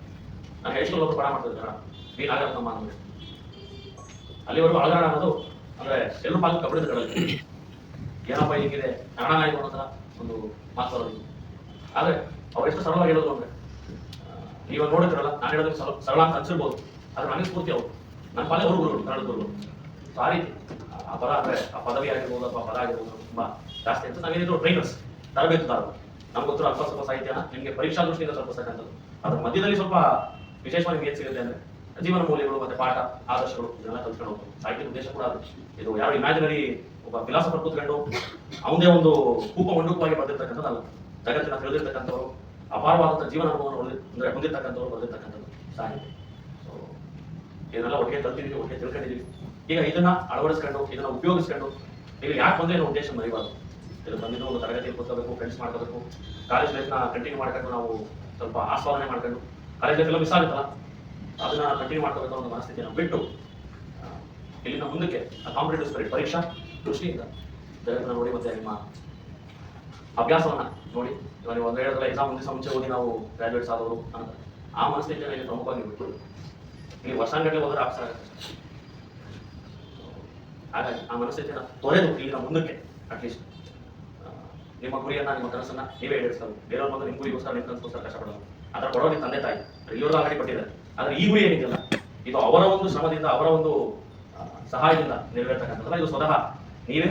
ನಾನು ಹೈಸ್ಕೂಲ್ ಒಬ್ಬರು ಪಾಠ ಮಾಡ್ತಿರ್ತಾರೆ, ಬಿ ನಾಗರತ್ನಮ್ಮ ಅನ್ನೋದು. ಅಲ್ಲಿವರೆಗೂ ಅಳಗಾಡ ಅನ್ನೋದು ಅಂದರೆ ಎಲ್ಲರೂ ಪಾಲು ಕಬಡ್ಡಿ ಕಡಲಿ ಏನಪ್ಪ ಹೀಗಿದೆ ಕನ್ನಡ ನಾಯಕ ಅನ್ನೋ ಥರ ಒಂದು ಮಾತು ಬರೋದು. ಆದರೆ ಅವ್ರು ಎಷ್ಟು ಸರಳವಾಗಿ ಹೇಳೋದು ಅಂದರೆ, ನೀವು ನೋಡಿದ್ರಲ್ಲ, ನಾನು ಹೇಳೋದಕ್ಕೆ ಸರಳ ಅಂತ ಅನ್ಸಿರ್ಬೋದು, ಆದರೆ ನನಗೆ ಸ್ಫೂರ್ತಿ ಅವರು ನನ್ನ ಪಾಲೆ ಅವರು ಗುರುಗಳು, ಕನ್ನಡ ಗುರುಗಳು. ಸೊ ಆ ರೀತಿ ಆ ಪದ ಅಂದರೆ ಆ ಪದವಿ ಆಗಿರ್ಬೋದು ಅಥವಾ ಪದ ಆಗಿರ್ಬೋದು ತುಂಬ ಜಾಸ್ತಿ ಅಂತ. ನಾವೇನಿದ್ರು ಟ್ರೈನರ್ಸ್, ತರಬೇತುದಾರರು. ನಮ್ಗೆ ಗೊತ್ತಿರೋ ಅಲ್ಪ ಸ್ವಲ್ಪ ಸಾಹಿತ್ಯನ ನಿಮಗೆ ಪರೀಕ್ಷಾ ದೃಷ್ಟಿಯಿಂದ ತಲುಪಿಸ್ತಕ್ಕಂಥದ್ದು. ಅದ್ರ ಮಧ್ಯದಲ್ಲಿ ಸ್ವಲ್ಪ ವಿಶೇಷವಾಗಿ ನಿಮ್ಗೆ ಏನು ಸಿಗುತ್ತೆ ಅಂದರೆ ಜೀವನ ಮೌಲ್ಯಗಳು ಮತ್ತು ಪಾಠ, ಆದರ್ಶಗಳು ಇದೆಲ್ಲ ಕಲ್ತ್ಕೊಂಡು ಹೋಗ್ಬೋದು. ಸಾಹಿತ್ಯದ ಉದ್ದೇಶ ಕೂಡ ಅದು. ಇದು ಯಾರು ಇಮ್ಯಾಜಿನರಿ ಒಬ್ಬ ಫಿಲಾಸಫರ್ ಕೂತ್ಕೊಂಡು ಅವನದೇ ಒಂದು ಕೂಪ ಮಂಡೂಕವಾಗಿ ಬರೆದಿರ್ತಕ್ಕಂಥದ್ದಲ್ಲ. ಜಗತ್ತಿನ ತಿಳಿದಿರ್ತಕ್ಕಂಥವ್ರು, ಅಪಾರವಾದಂಥ ಜೀವನ ಅನುಭವವನ್ನು ಅಂದರೆ ಹೊಂದಿರ್ತಕ್ಕಂಥವ್ರು ಬರೆದಿರ್ತಕ್ಕಂಥದ್ದು ಸಾಹಿತ್ಯ. ಸೊ ಇದನ್ನೆಲ್ಲ ಒಟ್ಟಿಗೆ ಕಲ್ತಿದ್ದೀವಿ, ಒಟ್ಟಿಗೆ ತಿಳ್ಕೊಂಡಿದ್ದೀವಿ. ಈಗ ಇದನ್ನ ಅಳವಡಿಸ್ಕೊಂಡು, ಇದನ್ನ ಉಪಯೋಗಿಸ್ಕೊಂಡು ಇಲ್ಲಿ ಯಾಕೆ ಬಂದರೆ ಏನೋ ಉದ್ದೇಶ ಮರಿಬಾರ್ದು. ಇದು ಬಂದಿದ್ದು ಒಂದು ತರಗತಿಯಲ್ಲಿ ಕೂತ್ಕೋಬೇಕು, ಫ್ರೆಂಡ್ಸ್ ಮಾಡ್ಕೋಬೇಕು, ಕಾಲೇಜ್ ಲೈಫ್ನ ಕಂಟಿನ್ಯೂ ಮಾಡ್ಕೊಂಡು ನಾವು ಸ್ವಲ್ಪ ಆಸ್ವಾದನೆ ಮಾಡ್ಕೊಂಡು, ಕಾಲೇಜ್ ಲೈಫ್ ಎಲ್ಲ ಮಿಸ್ ಆಗುತ್ತಲ್ಲ ಅದನ್ನ ಕಂಟಿನ್ಯೂ ಮಾಡ್ಕೋಬೇಕು ಅನ್ನೋ ಮನಸ್ಥಿತಿಯನ್ನು ಬಿಟ್ಟು ಇಲ್ಲಿನ ಮುಂದಕ್ಕೆ ಆ ಕಾಂಪಿಟೇಟಿವ್ ಸ್ಪಿರಿಟ್, ಪರೀಕ್ಷಾ ದೃಷ್ಟಿಯಿಂದ ಜಗತ್ತನ್ನ ನೋಡಿ ಮತ್ತೆ ನಿಮ್ಮ ಅಭ್ಯಾಸವನ್ನ ನೋಡಿ. ಇವಾಗ ನೀವು ಒಂದು ಹೇಳಿದ್ರೆ ಎಕ್ಸಾಮ್ ಮುಂಚೆ ಓದಿ ನಾವು ಗ್ರಾಜುಯೇಟ್ಸ್ ಆದವರು ಅಂತ ಆ ಮನಸ್ಥಿತಿಯನ್ನು ಇಲ್ಲಿ ಪ್ರಮುಖವಾಗಿ ಬಿಟ್ಟು ಇಲ್ಲಿ ವರ್ಷಾಂಗಟ್ಟಲೆ ಹೋದ್ರೆ ಆಪ್ಷನ್ ಆಗುತ್ತೆ. ಹಾಗಾಗಿ ಆ ಮನಸ್ಥಿತಿಯನ್ನು ತೊರೆದು ಇಲ್ಲಿನ ಮುಂದಕ್ಕೆ ಅಟ್ಲೀಸ್ಟ್ ನಿಮ್ಮ ಗುರಿಯನ್ನ, ನಿಮ್ಮ ಕನಸನ್ನ ನೀವೇ ಈಡೇರಿಸಲು. ಬೇರೆಯವ್ರ ಬಂದು ನಿಮ್ಮ ಗುರಿಗೋಸ್ಕರ, ನಿಮ್ಮ ಕನಸಗೋಸ್ಕರ ಕಷ್ಟಪಡೋದು ಆ ಥರ ಕೊಡೋ ನಿಮ್ಮ ತಂದೆ ತಾಯಿ ಇಲ್ಲಿವರೆಗೂ ಆಲ್ರೆಡಿ ಕೊಟ್ಟಿದ್ದಾರೆ. ಆದರೆ ಈ ಗುರಿ ಏನಿದೆಯಲ್ಲ, ಇದು ಅವರ ಒಂದು ಶ್ರಮದಿಂದ, ಅವರ ಒಂದು ಸಹಾಯದಿಂದ ನೆರವೇರ್ತಕ್ಕಂಥದ್ದಲ್ಲ. ಇದು ಸ್ವತಃ ನೀವೇ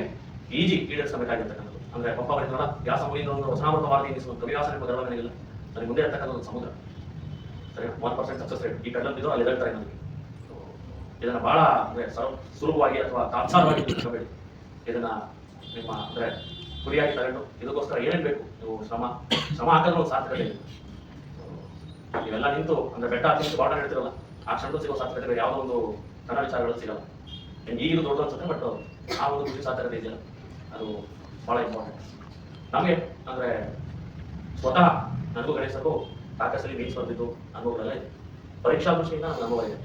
ಈಡೇರಿಸಬೇಕಾಗಿರ್ತಕ್ಕಂಥದ್ದು. ಅಂದರೆ ಪಪ್ಪ ಬರೀತಾರಲ್ಲ, ವ್ಯಾಸ ಮುನಿಯಿಂದ ಒಂದು ವಚನಾಮೃತ ವಾರ್ತೆ ಎನ್ನಿಸುವ ಕವಿವ್ಯಾಸ ನಿಮ್ಮ ಗರ್ವ ನನಗಿಲ್ಲ. ನನಗೆ ಮುಂದೆ ಇರ್ತಕ್ಕಂಥ ಒಂದು ಸಮುದ್ರ, ಸರಿ 1% ಸಕ್ಸಸ್ ರೇಟ್ ಈ ಕಡಲಂತಿದ್ರು ಅಲ್ಲಿ ಹೇಳ್ತಾರೆ ನನಗೆ. ಇದನ್ನು ಭಾಳ ಅಂದರೆ ಸುಲಭವಾಗಿ ಅಥವಾ ತಾತ್ಸಾರವಾಗಿ ತಿಳ್ಕೋಬೇಡಿ. ಇದನ್ನ ನಿಮ್ಮ ಅಂದರೆ ಗುರಿಯಾಗಿ ತಗೊಂಡು ಇದಕ್ಕೋಸ್ಕರ ಏನೇನು ಬೇಕು ನೀವು ಶ್ರಮ ಹಾಕಿದ್ರೆ ಒಂದು ಸಾರ್ಥಕತೆ ಇದೆ. ನೀವೆಲ್ಲ ನಿಂತು ಅಂದರೆ ಬೆಟ್ಟ ಹತ್ತಿ ನಿಂತು ಬಾಟ ಹೇಳ್ತಿರಲ್ಲ, ಆ ಕ್ಷಣದಲ್ಲಿ ಸಿಗೋ ಸಾರ್ಥಕತೆ ಬೇರೆ ಯಾವುದೋ ಒಂದು ಕನ್ನಡ ವಿಚಾರಗಳು ಸಿಗಲ್ಲ. ಈಗಿನ ದೊಡ್ಡ ಅನ್ಸುತ್ತೆ, ಬಟ್ ಆ ಒಂದು ಖುಷಿ ಸಾರ್ಥಕತೆ ಇದೆಯಲ್ಲ ಅದು ಭಾಳ ಇಂಪಾರ್ಟೆಂಟ್ ನಮಗೆ. ಅಂದರೆ ಸ್ವತಃ ನನಗೂ ಗಣೇಶಕ್ಕೂ ಸಾಕಷ್ಟು ಮೀನ್ಸ್ ಬಂದಿದ್ದು ಅನುಭವಗಳೆಲ್ಲ ಇದೆ. ಪರೀಕ್ಷಾ ದೃಷ್ಟಿಯಿಂದ ನನಗೆ ಅನುಭವ ಇದೆ.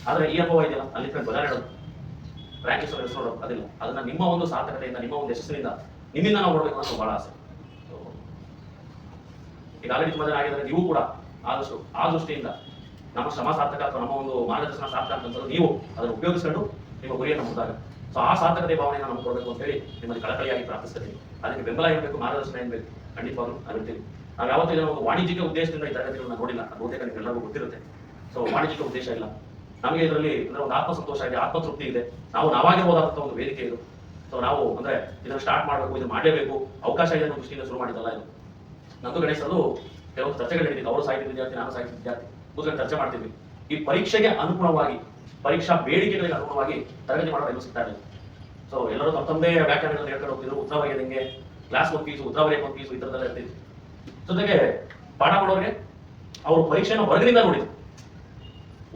ಆದರೆ ಈ ಅನುಭವ ಇದೆಯಲ್ಲ, ಅಲ್ಲಿ ಬಲ ಹೇಳೋದು ರ್ಯಾಂಕಿಂಗ್ಸ್ ನೋಡೋದು ಅದಿಲ್ಲ. ಅದನ್ನ ನಿಮ್ಮ ಒಂದು ಸಾರ್ಥಕತೆಯಿಂದ, ನಿಮ್ಮ ಒಂದು ಯಶಸ್ಸಿನಿಂದ, ನಿಮ್ಮಿಂದ ನಾವು ನೋಡಬೇಕು ಅನ್ನೋ ಭಾಳ ಆಸೆ. ಈಗ ಆಲ್ರೆಡಿ ತುಂಬ ಜನ ಆಗಿದ್ದಾರೆ, ನೀವು ಕೂಡ ಆದಷ್ಟು ಆ ದೃಷ್ಟಿಯಿಂದ ನಮ್ಮ ಶ್ರಮ ಸಾರ್ಥಕ ಅಥವಾ ನಮ್ಮ ಒಂದು ಮಾರ್ಗದರ್ಶನ ಸಾರ್ಥಕ ಅಂತಂದ್ರೆ ನೀವು ಅದನ್ನು ಉಪಯೋಗಿಸ್ಕೊಂಡು ನಿಮ್ಮ ಗುರಿಯನ್ನು ಮುಟ್ಟಾಗ ಸೊ ಆ ಸಾರ್ಥಕತೆ ಭಾವನೆಯನ್ನು ನಮ್ಗೆ ಕೊಡಬೇಕು ಅಂತೇಳಿ ನಿಮ್ಮಲ್ಲಿ ಕಳಕಳಿಯಾಗಿ ಪ್ರಾರ್ಥಿಸ್ತೀನಿ. ಅದಕ್ಕೆ ಬೆಂಬಲ ಏನ್ ಬೇಕು, ಮಾರ್ಗದರ್ಶನ ಏನ್ ಬೇಕು, ಖಂಡಿತವಾಗ್ಲೂ ಅರಿತೀವಿ. ನಾವು ಯಾವತ್ತೂ ಇದನ್ನು ಒಂದು ವಾಣಿಜ್ಯಿಕ ಉದ್ದೇಶದಿಂದ ಈ ತರಗತಿಗಳನ್ನ ನೋಡಿಲ್ಲ, ಅದು ಬಹುತೇಕ ನಿಮ್ಗೆಲ್ಲರಿಗೂ ಗೊತ್ತಿರುತ್ತೆ. ಸೊ ವಾಣಿಜ್ಯಿಕ ಉದ್ದೇಶ ಇಲ್ಲ ನಮಗೆ. ಇದರಲ್ಲಿ ಅಂದ್ರೆ ಒಂದು ಆತ್ಮಸಂತೋಷ ಇದೆ, ಆತ್ಮತೃಪ್ತಿ ಇದೆ. ನಾವು ನಾವಾಗಿರ್ಬೋದಾದಂಥ ಒಂದು ವೇದಿಕೆ ಇದು. ಸೊ ನಾವು ಅಂದ್ರೆ ಇದನ್ನು ಸ್ಟಾರ್ಟ್ ಮಾಡಬೇಕು, ಇದು ಮಾಡಲೇಬೇಕು, ಅವಕಾಶ ಇದೆ ಅನ್ನೋ ದೃಷ್ಟಿಯಿಂದ ಶುರು ಮಾಡಿದ್ದಲ್ಲ ಇದು. ನಂದು ಗಣೇಶರು ಕೆಲವು ಚರ್ಚೆಗಳು ನಡೀತಿದ್ವಿ. ಅವರು ಸಾಹಿತ್ಯ ವಿದ್ಯಾರ್ಥಿ, ನಾನು ಸಾಹಿತ್ಯ ವಿದ್ಯಾರ್ಥಿ, ಕೂತ್ಕೊಂಡು ಚರ್ಚೆ ಮಾಡ್ತಿದ್ವಿ. ಈ ಪರೀಕ್ಷೆಗೆ ಅನುಗುಣವಾಗಿ, ಪರೀಕ್ಷಾ ಬೇಡಿಕೆಗಳಿಗೆ ಅನುಗುಣವಾಗಿ ತರಗತಿ ಮಾಡೋದು ಎಲ್ಲೂ ಸಿಗ್ತಾ ಇರಲಿಲ್ಲ. ಸೊ ಎಲ್ಲರೂ ತಮ್ಮದೇ ವ್ಯಾಖ್ಯಾನಗಳನ್ನು ಹೇಳ್ಕೊಂಡು ಹೋಗ್ತಿದ್ರು. ಉತ್ತರ ಬರೆಯೋದಂಗೆ, ಕ್ಲಾಸ್ ಒಂದು ಫೀಸು, ಉತ್ತರ ಬರೆಯೋಕೆ ಒಂದು ಫೀಸು, ಈ ಥರದೆಲ್ಲ ಇರ್ತಿದ್ವಿ. ಜೊತೆಗೆ ಪಾಠ ಮಾಡೋರಿಗೆ ಅವರು ಪರೀಕ್ಷೆಯನ್ನು ಹೊರಗಿನಿಂದ ನೋಡಿದ್ರು,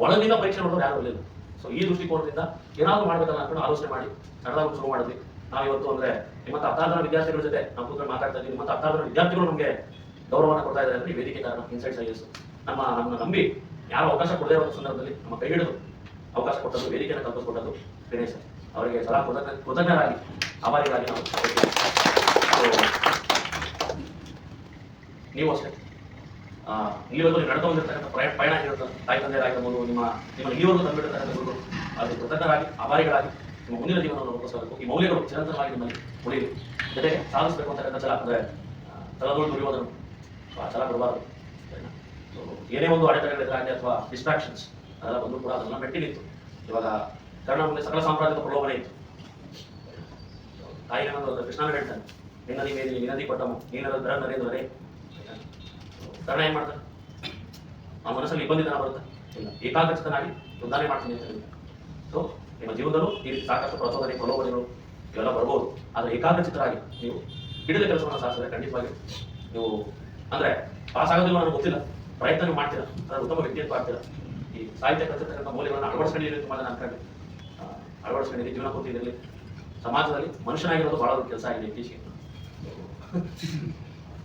ಒಳಗಿನಿಂದ ಪರೀಕ್ಷೆ ನೋಡೋರು ಯಾರು ಇರಲಿಲ್ಲ. ಸೊ ಈ ದೃಷ್ಟಿಕೋನದಿಂದ ಏನಾದರೂ ಮಾಡ್ಬೇಕಲ್ಲ ಅನ್ಕೊಂಡು ಆಲೋಚನೆ ಮಾಡಿ ನಡೆದಾಗ ಶುರು ಮಾಡಿದ್ವಿ. ನಾವಿವತ್ತು ಅಂದ್ರೆ ನಿಮ್ಮಂತ 16 ಜನ ವಿದ್ಯಾರ್ಥಿಗಳ ಜೊತೆ ನಾವು ಕೂತ್ಕೊಂಡು ಮಾತಾಡ್ತಾ ಇದ್ದೀವಿ. ನಿಮ್ಮಂತ 16 ಜನ ವಿದ್ಯಾರ್ಥಿಗಳು ನಮಗೆ ಗೌರವವನ್ನು ಕೊಡ್ತಾ ಇದ್ದಾರೆ ಅಂದ್ರೆ ಈ ವೇದಿಕೆ ಕಾರಣ. ಇನ್ಸೈಟ್ಸ್ ಐಎಸ್ ನಮ್ಮನ್ನು ನಂಬಿ ಯಾರು ಅವಕಾಶ ಕೊಡದೇ ಇರೋ ಸಂದರ್ಭದಲ್ಲಿ ನಮ್ಮ ಕೈ ಹಿಡಿದು ಅವಕಾಶ ಕೊಟ್ಟದ್ದು, ವೇದಿಕೆಯನ್ನು ಕಲ್ಪಿಸಿಕೊಟ್ಟದ್ದು ಗಣೇಶ್ ಅವರಿಗೆ ಸದಾ ಕೃತಜ್ಞರಾಗಿ, ಆಭಾರಿಗಳಾಗಿ ನಾವು ನೀವು ಅಷ್ಟೇ ಇಲ್ಲಿವರೆಗೂ ನೀವು ನಡ್ಕೊಂಡು ಬಂದಿರ್ತಕ್ಕಂಥ ಪಯಣ ಆಗಿರುತ್ತೆ. ತಾಯಿ ತಂದೆಯರಾಗಿರ್ಬೋದು, ನಿಮ್ಮ ಇಲ್ಲಿವರೆಗೂ ತಂದುಬಿಟ್ಟಿರ್ತಕ್ಕಂಥದ್ದು, ಅದು ಕೃತಜ್ಞರಾಗಿ, ಆಭಾರಿಗಳಾಗಿ ನಿಮ್ಮ ಮುಂದಿನ ಜೀವನವನ್ನು ರೂಪಿಸಬೇಕು. ಈ ಮೌಲ್ಯಗಳು ಚಿರಂತರವಾಗಿ ನಿಮ್ಮಲ್ಲಿ ಉಳಿಯಲಿ. ಜೊತೆಗೆ ಸಾಧಿಸಬೇಕು ಅಂತಕ್ಕಂಥ ಛಲ, ಅಂದರೆ ಛಲದೋಳು ದುಡಿಯೋದನ್ನು ಆ ಛಲ ಬಿಡಬಾರದು. ಏನೇ ಒಂದು ಅಡೆತಡೆಗಳಿದ್ರಾಗಲಿ ಅಥವಾ ಡಿಸ್ಟ್ರಾಕ್ಷನ್ಸ್ ಅದೆಲ್ಲ ಬಂದು ಕೂಡ ಅದೆಲ್ಲ ಮೆಟ್ಟಿ ನಿಂತು. ಇವಾಗ ಕರ್ಣ ಮುಂದೆ ಸಕಲ ಸಾಮ್ರಾಜ್ಯದ ಪ್ರಲೋಭನೆ ಇತ್ತು. ತಾಯಿ ನನ್ನದು ಕೃಷ್ಣನ ಹೇಳ್ತಾನೆ, ನಿನ್ನದಿ ಮೇದಿ ನಿನದಿ ಕೊಟ್ಟಮು ನೀನರ ದರ ನರೇಂದ್ರರೇ. ಕರ್ಣ ಏನ್ ಮಾಡ್ತಾನೆ, ಆ ಮನಸ್ಸಲ್ಲಿ ಇಬ್ಬಂದಿತನ ಬರುತ್ತೆ, ಇಲ್ಲ ಏಕಾಗ್ರಚಿತನಾಗಿ ಉದ್ಧಾರ ಮಾಡ್ತೀನಿ ಅಂತ ಹೇಳಿದ್ದೆ. ಸೊ ನಿಮ್ಮ ಜೀವನದಲ್ಲೂ ಈ ರೀತಿ ಸಾಕಷ್ಟು ಪ್ರಚೋದನೆ, ಪ್ರಲೋಭನೆಗಳು ಇವೆಲ್ಲ ಬರ್ಬೋದು. ಆದರೆ ಏಕಾಗ್ರಚಿತರಾಗಿ ನೀವು ಹಿಡಿದ ಕೆಲಸವನ್ನು ಸಾಧಿಸಿದ್ರೆ ಖಂಡಿತವಾಗಿ ನೀವು ಅಂದ್ರೆ ಪಾಸ್ ಆಗೋದಿಲ್ಲ ನನಗೆ ಗೊತ್ತಿಲ್ಲ, ಪ್ರಯತ್ನ ನೀವು ಮಾಡ್ತೀರಾ, ಅದರ ಉತ್ತಮ ವ್ಯಕ್ತಿತ್ವ ಆಗ್ತೀರಾ. ಈ ಸಾಹಿತ್ಯ ಕಲಿತಕ್ಕಂಥ ಮೌಲ್ಯಗಳನ್ನು ಅಳವಡಿಸ್ಕೊಂಡಿರಲಿ, ತುಂಬ ಜನ ಅನ್ಕೊಂಡು ಅಳವಡಿಸ್ಕೊಂಡಿರಲಿ. ಜೀವನ ಪೂರ್ತಿ ಇದರಲ್ಲಿ ಸಮಾಜದಲ್ಲಿ ಮನುಷ್ಯನಾಗಿರೋದು ಬಹಳ ದೊಡ್ಡ ಕೆಲಸ ಆಗಿದೆ ಇತ್ತೀಚೆಗೆ.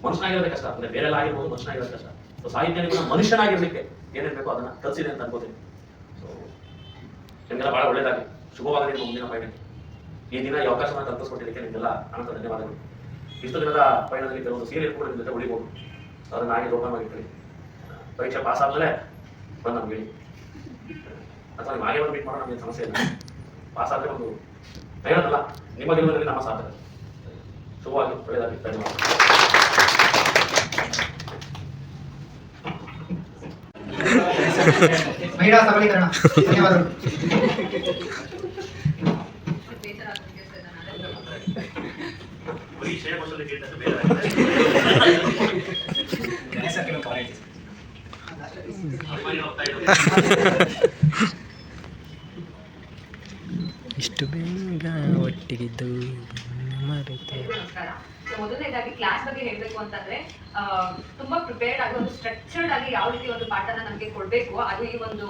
ಮನುಷ್ಯನಾಗಿರೋದೇ ಕಷ್ಟ, ಅಂದ್ರೆ ಬೇರೆಲ್ಲ ಆಗಿರ್ಬೋದು, ಮನುಷ್ಯನಾಗಿರೋದು ಕಷ್ಟ. ಸೊ ಸಾಹಿತ್ಯ ನಿಮ್ಮನ್ನ ಮನುಷ್ಯನಾಗಿರ್ಲಿಕ್ಕೆ ಏನೇನು ಬೇಕೋ ಅದನ್ನ ಕಲಿಸಿದೆ ಅಂತ ಅನ್ಕೋತೀನಿ. ಸೊ ನಿಮಗೆಲ್ಲ ಬಹಳ ಒಳ್ಳೇದಾಗಿ, ಶುಭವಾಗಲಿ ನಿಮ್ಮ ಮುಂದಿನ ಪಯಣಕ್ಕೆ. ಈ ದಿನ ಈ ಅವಕಾಶವನ್ನು ಕಲ್ಪಿಸ್ಕೊಟ್ಟಿದ್ದಕ್ಕೆ ನಿಮಗೆಲ್ಲ ಅನಂತ ಧನ್ಯವಾದಗಳು. ಇಷ್ಟು ದಿನದ ಪಯಣದಲ್ಲಿ ಕೆಲವೊಂದು ಸೀರಿಯಲ್ ಕೂಡ ನಿಮ್ಮ ಜೊತೆ ಉಳಿಬಹುದು, ಅದನ್ನ ಹಾಗೆ ಜೋಪಾನವಾಗಿರ್ತೀವಿ. ಪರೀಕ್ಷೆ ಪಾಸ್ ಆದ್ಮೇಲೆ ಬಂದು ನಮ್ಗೆ ಹೇಳಿ, ಅಥವಾ ನೀವು ಹಾಗೆ ಬಂದು ಮೀಟ್ ಮಾಡೋ ನಮಗೆ ಸಮಸ್ಯೆ ಇಲ್ಲ. ಪಾಸ್ ಆದ್ರೆ ಒಂದು ಹೇಳೋದಲ್ಲ, ನಿಮ್ಮ ಗೆಲುವಿನಲ್ಲಿ ನಮ್ಮ ಸಾಧನೆ. ಶುಭವಾಗಿ, ಒಳ್ಳೆಯದಾಗಿ, ಧನ್ಯವಾದ. ಮಹಿಳಾ ಸಬಲೀಕರಣ. ಧನ್ಯವಾದಗಳು. ಇಷ್ಟು ಬೇಗ ಒಟ್ಟಿಗಿದ್ದು ಮರೆತೆ. ನಮಸ್ಕಾರ. ಸೊ ಮೊದಲನೇದಾಗಿ ಕ್ಲಾಸ್ ಬಗ್ಗೆ ಹೇಳಬೇಕು ಅಂತಂದ್ರೆ ತುಂಬಾ ಪ್ರಿಪೇರ್ಡ್ ಆಗಿ ಒಂದು ಸ್ಟ್ರಕ್ಚರ್ಡ್ ಆಗಿ ಯಾವ ರೀತಿ ಒಂದು ಪಾಠನ ನಮಗೆ ಕೊಡಬೇಕು, ಅದು ಈ ಒಂದು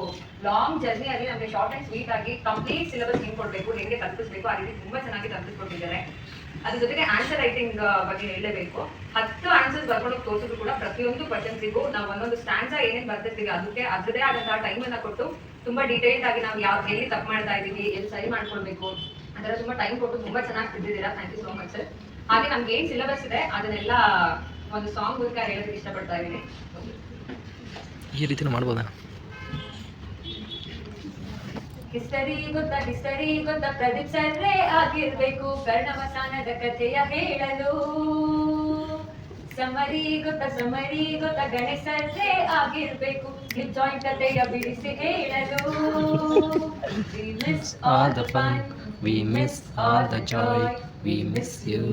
ಲಾಂಗ್ ಜರ್ನಿ ಆಗಿ ನಮಗೆ ಶಾರ್ಟ್ ಅಂಡ್ ಸ್ವೀಟ್ ಆಗಿ ಕಂಪ್ಲೀಟ್ ಸಿಲೆಬಸ್ ಹೆಂಗೆ ಕೊಡಬೇಕು, ಹೇಗೆ ತಲುಪಿಸಬೇಕು, ಆ ರೀತಿ ತುಂಬಾ ಚೆನ್ನಾಗಿ ತಲುಪಿಸ್ಕೊಟ್ಟಿದ್ದಾರೆ. ಅದ್ರ ಜೊತೆಗೆ ಆನ್ಸರ್ ರೈಟಿಂಗ್ ಬಗ್ಗೆ ಹೇಳಲೇಬೇಕು. 10 ಆನ್ಸರ್ಸ್ ಬರ್ಕೊಂಡು ತೋರಿಸಿದ್ರು ಕೂಡ ಪ್ರತಿಯೊಂದು ಕ್ವಶನ್ಸಿಗೂ ನಾವು ಒಂದೊಂದು ಸ್ಟ್ಯಾನ್ಸಾ ಏನೇನು ಬರ್ತಿರ್ತೀವಿ ಅದಕ್ಕೆ ಅದರದೇ ಆದಂತಹ ಟೈಮ್ ಅನ್ನ ಕೊಟ್ಟು ತುಂಬಾ ಡೀಟೇಲ್ಡ್ ಆಗಿ ನಾವು ಎಲ್ಲಿ ತಪ್ಪು ಮಾಡ್ತಾ ಇದೀವಿ, ಎಲ್ಲಿ ಸರಿ ಮಾಡ್ಕೊಳ್ಬೇಕು, ಅದರ ತುಂಬಾ ಟೈಮ್ ಕೊಟ್ಟು ತುಂಬಾ ಚೆನ್ನಾಗಿ ತಿದ್ದಿದ್ದೀರಾ. Thank you so much sir. ಹಾಗೆ ನಮ್ಗೆ ಏನ್ ಸಿಲೆಬಸ್ ಇದೆ ಅದನ್ನೆಲ್ಲ ಒಂದು ಸಾಂಗ್ ಮೂಲಕ ಹೇಳೋದಕ್ಕೆ ಇಷ್ಟಪಡ್ತಾ ಇದ್ದೀನಿ. ಈ ರೀತಿ ಮಾಡ್ಬೋದಾ? ಹಿಸ್ಟರಿ ಗೊತ್ತಾ ಪ್ರದೀಪ್ ಸರ್ರೇ ಆಗಿರ್ಬೇಕು ಕರ್ಣವಸಾನದ ಕಥೆಯ ಹೇಳಲು. ಸಮರಿ ಗೊತ್ತಾ ಗಣೇಶ್ ಸರ್ರೇ ಆಗಿರ್ಬೇಕು ಕ್ಲಿಪ್ ಜಾಯಿಂಟ್ ಕಥೆಯ ಬಿಡಿಸಿ ಹೇಳಲು. We miss all the fun, we miss all the joy, we miss you.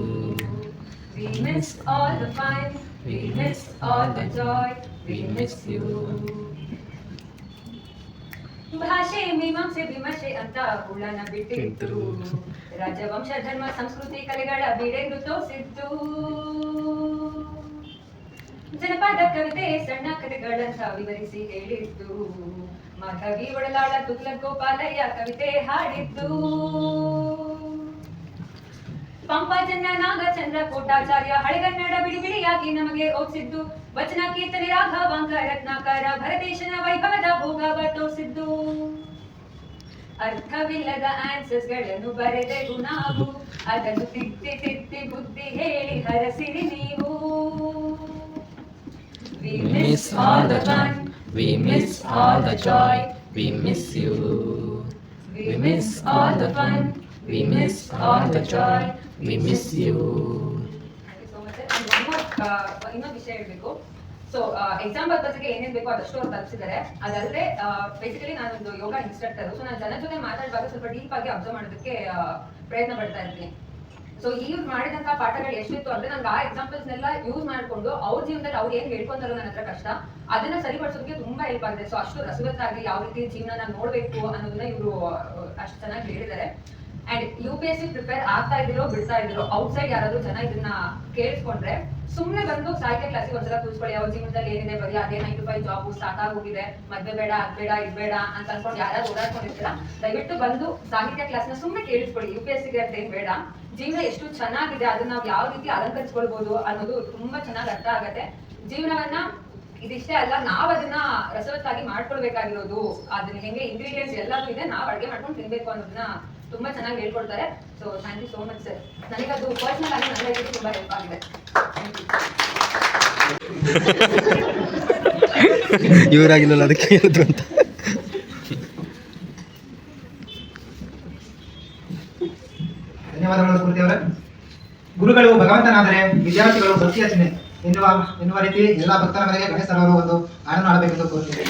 We miss all the fun, we miss all the joy, we miss you. ಭಾಷೆ ಮೀಮಾಂಸೆ ವಿಮರ್ಶೆ ಅಂತ ಹುಳನ ಬಿಟ್ಟಿದ್ದು, ರಾಜವಂಶ ಧರ್ಮ ಸಂಸ್ಕೃತಿ ಕಲೆಗಳ ಬಿಡೆಂದು ತೋರಿಸಿದ್ದು, ಜನಪದ ಕವಿತೆ ಸಣ್ಣ ಕಥೆಗಳಂತ ವಿವರಿಸಿ ಹೇಳಿದ್ದು, ಮಾಧವಿ ಒಡಲಾಳ ತುಗ್ಲಕ್ ಗೋಪಾಲಯ್ಯ ಕವಿತೆ ಹಾಡಿದ್ದು, ಪಂಪಜನ್ಯ ನಾಗಚಂದ್ರ ಕೋಟಾಚಾರ್ಯ ಹಳೆಗನ್ನಡ ಬಿಡಿ ಬಿಡಿಯಾಗಿ ನಮಗೆ ಓದಿಸಿದ್ದು, ವಚನ ಕೀರ್ತನೆ ರಾಘವಾಂಕ ರತ್ನಾಕರ ಭರತೇಶನ ವೈಭವದ ಭೋಗವ ತೋರಿಸಿದ್ದು, ಅರ್ಥವಿಲ್ಲದ ಆನ್ಸರ್ಸ್ ಗಳನ್ನು ಬರೆದೆವು ನಾವು, ಅದನ್ನು ತಿದ್ದಿ ತಿದ್ದಿ ಬುದ್ಧಿ ಹೇಳಿ ಹರಸಿರಿ ನೀವು. We miss all the fun, we miss all the joy, we miss you. We miss all the fun, we miss all the joy, we miss you. Thank you so much sir. And ಇನ್ನೊಂದು ವಿಷಯ ಹೇಳ್ಬೇಕು. So exam ಪರ್ಪಸ್ಗೆ ಏನೇನು ಬೇಕೋ ಅದಷ್ಟು ಅವ್ರು ತಲುಪಿಸಿದ್ದಾರೆ. ಅದಲ್ಲದೆ basically ನಾನೊಂದು ಯೋಗ instructor. So ನಾನು ಜನ ಜೊತೆ ಮಾತಾಡುವಾಗ ಸ್ವಲ್ಪ ಡೀಪ್ ಆಗಿ ಅಬ್ಸರ್ವ್ ಮಾಡೋದಕ್ಕೆ ಪ್ರಯತ್ನ ಪಡ್ತಾ ಇರ್ತೀನಿ. ಸೊ ಯೂಸ್ ಮಾಡಿದಂತ ಪಾಠಗಳು ಎಷ್ಟಿತ್ತು ಅಂದ್ರೆ ನಂಗೆ ಆ ಎಕ್ಸಾಂಪಲ್ಸ್ನೆಲ್ಲ ಯೂಸ್ ಮಾಡ್ಕೊಂಡು ಅವ್ರ ಜೀವನದಲ್ಲಿ ಅವ್ರು ಏನ್ ಹೇಳ್ಕೊಂತಾರೋ ನನ್ನ ಹತ್ರ ಕಷ್ಟ ಅದನ್ನ ಸರಿಪಡಿಸೋದಕ್ಕೆ ತುಂಬಾ ಹೆಲ್ಪ್ ಆಗಿದೆ. ಸೊ ಅಷ್ಟು ರಸವತ್ತಾಗಿ ಯಾವ ರೀತಿ ಜೀವನ ನೋಡ್ಬೇಕು ಅನ್ನೋದನ್ನ ಇವರು ಅಷ್ಟು ಚೆನ್ನಾಗಿ ಹೇಳಿದ್ದಾರೆ. ಅಂಡ್ UPSC ಪ್ರಿಪೇರ್ ಆಗ್ತಾ ಇದಿರೋ ಬಿಡ್ತಾ ಇದಿರೋ ಔಟ್ಸೈಡ್ ಯಾರಾದ್ರೂ ಜನ ಇದನ್ನ ಕೇಳಿಸ್ಕೊಂಡ್ರೆ ಸುಮ್ನೆ ಬಂದು ಸಾಹಿತ್ಯ ಕ್ಲಾಸಿಗೆ ಒಂದ್ಸಲ ಕೂರಿಸ್ಕೊಳ್ಳಿ. ಅವ್ರ ಜೀವನದಲ್ಲಿ ಏನಿದೆ ಬರೀ ಅದೇ 9 to 5 ಜಾಬ್ ಸಾಕಾಗೋಗಿದೆ, ಮದ್ವೆ ಬೇಡ ಅದ್ ಬೇಡ ಇದ್ ಬೇಡ ಅಂತ ಅನ್ಕೊಂಡು ಯಾರಾದ್ರೂ ಓಡಾಡ್ಕೊಂಡಿರ್ತೀರ, ದಯವಿಟ್ಟು ಬಂದು ಸಾಹಿತ್ಯ ಕ್ಲಾಸ್ನ ಸುಮ್ನೆ ಕೇಳಿಸ್ಕೊಳ್ಳಿ. UPSCಗೆ ಅಂತ ಏನ್ ಬೇಡ, ಜೀವನ ಎಷ್ಟು ಚೆನ್ನಾಗಿದೆ ಅದನ್ನ ನಾವು ಯಾವ ರೀತಿ ಅಲಂಕರಿಸ್ಕೊಳ್ಬಹುದು ಅನ್ನೋದು ತುಂಬಾ ಚೆನ್ನಾಗಿ ಅರ್ಥ ಆಗತ್ತೆ. ಜೀವನವನ್ನ ಇದಿಷ್ಟೇ ಅಲ್ಲ, ನಾವ್ ಅದನ್ನ ರಸವತ್ತಾಗಿ ಮಾಡ್ಕೊಳ್ಬೇಕಾಗಿರೋದು, ಅದನ್ನ ಹೆಂಗೆ ಇಂಗ್ರೀಡಿಯೆಂಟ್ಸ್ ಎಲ್ಲದೂ ಇದೆ, ನಾವ್ ಅಡ್ಗೆ ಮಾಡ್ಕೊಂಡು ತಿನ್ಬೇಕು ಅನ್ನೋದನ್ನ ತುಂಬಾ ಚೆನ್ನಾಗಿ ಹೇಳ್ಕೊಡ್ತಾರೆ. So thank you so much sir. ನನಗದು ಪರ್ಸನಲ್ ಆಗಿ ನನ್ನ ಲೈಫಿಗೆ ತುಂಬಾ ಹೆಲ್ಪ್ ಆಗಿದೆ. ಇವರಾಗಿಲ್ಲ ಅದಕ್ಕೆ ಹೇಳಿದ್ರು ಅಂತ. ಧನ್ಯವಾದಗಳು ಸ್ಫೂರ್ತಿ ಅವರೇ. ಗುರುಗಳು ಭಗವಂತನಾದರೆ ವಿದ್ಯಾರ್ಥಿಗಳು ಭಕ್ತಿಯ ಚಿಹ್ನೆ ಎನ್ನುವ ರೀತಿ ಎಲ್ಲ ಭಕ್ತರ ಮನೆಗೆ ಗಣೇಶ ಸರ್ ಅವರು ಒಂದು ಹಾಡನ್ನು ಆಡಬೇಕೆಂದು ಕೋರುತ್ತೇನೆ.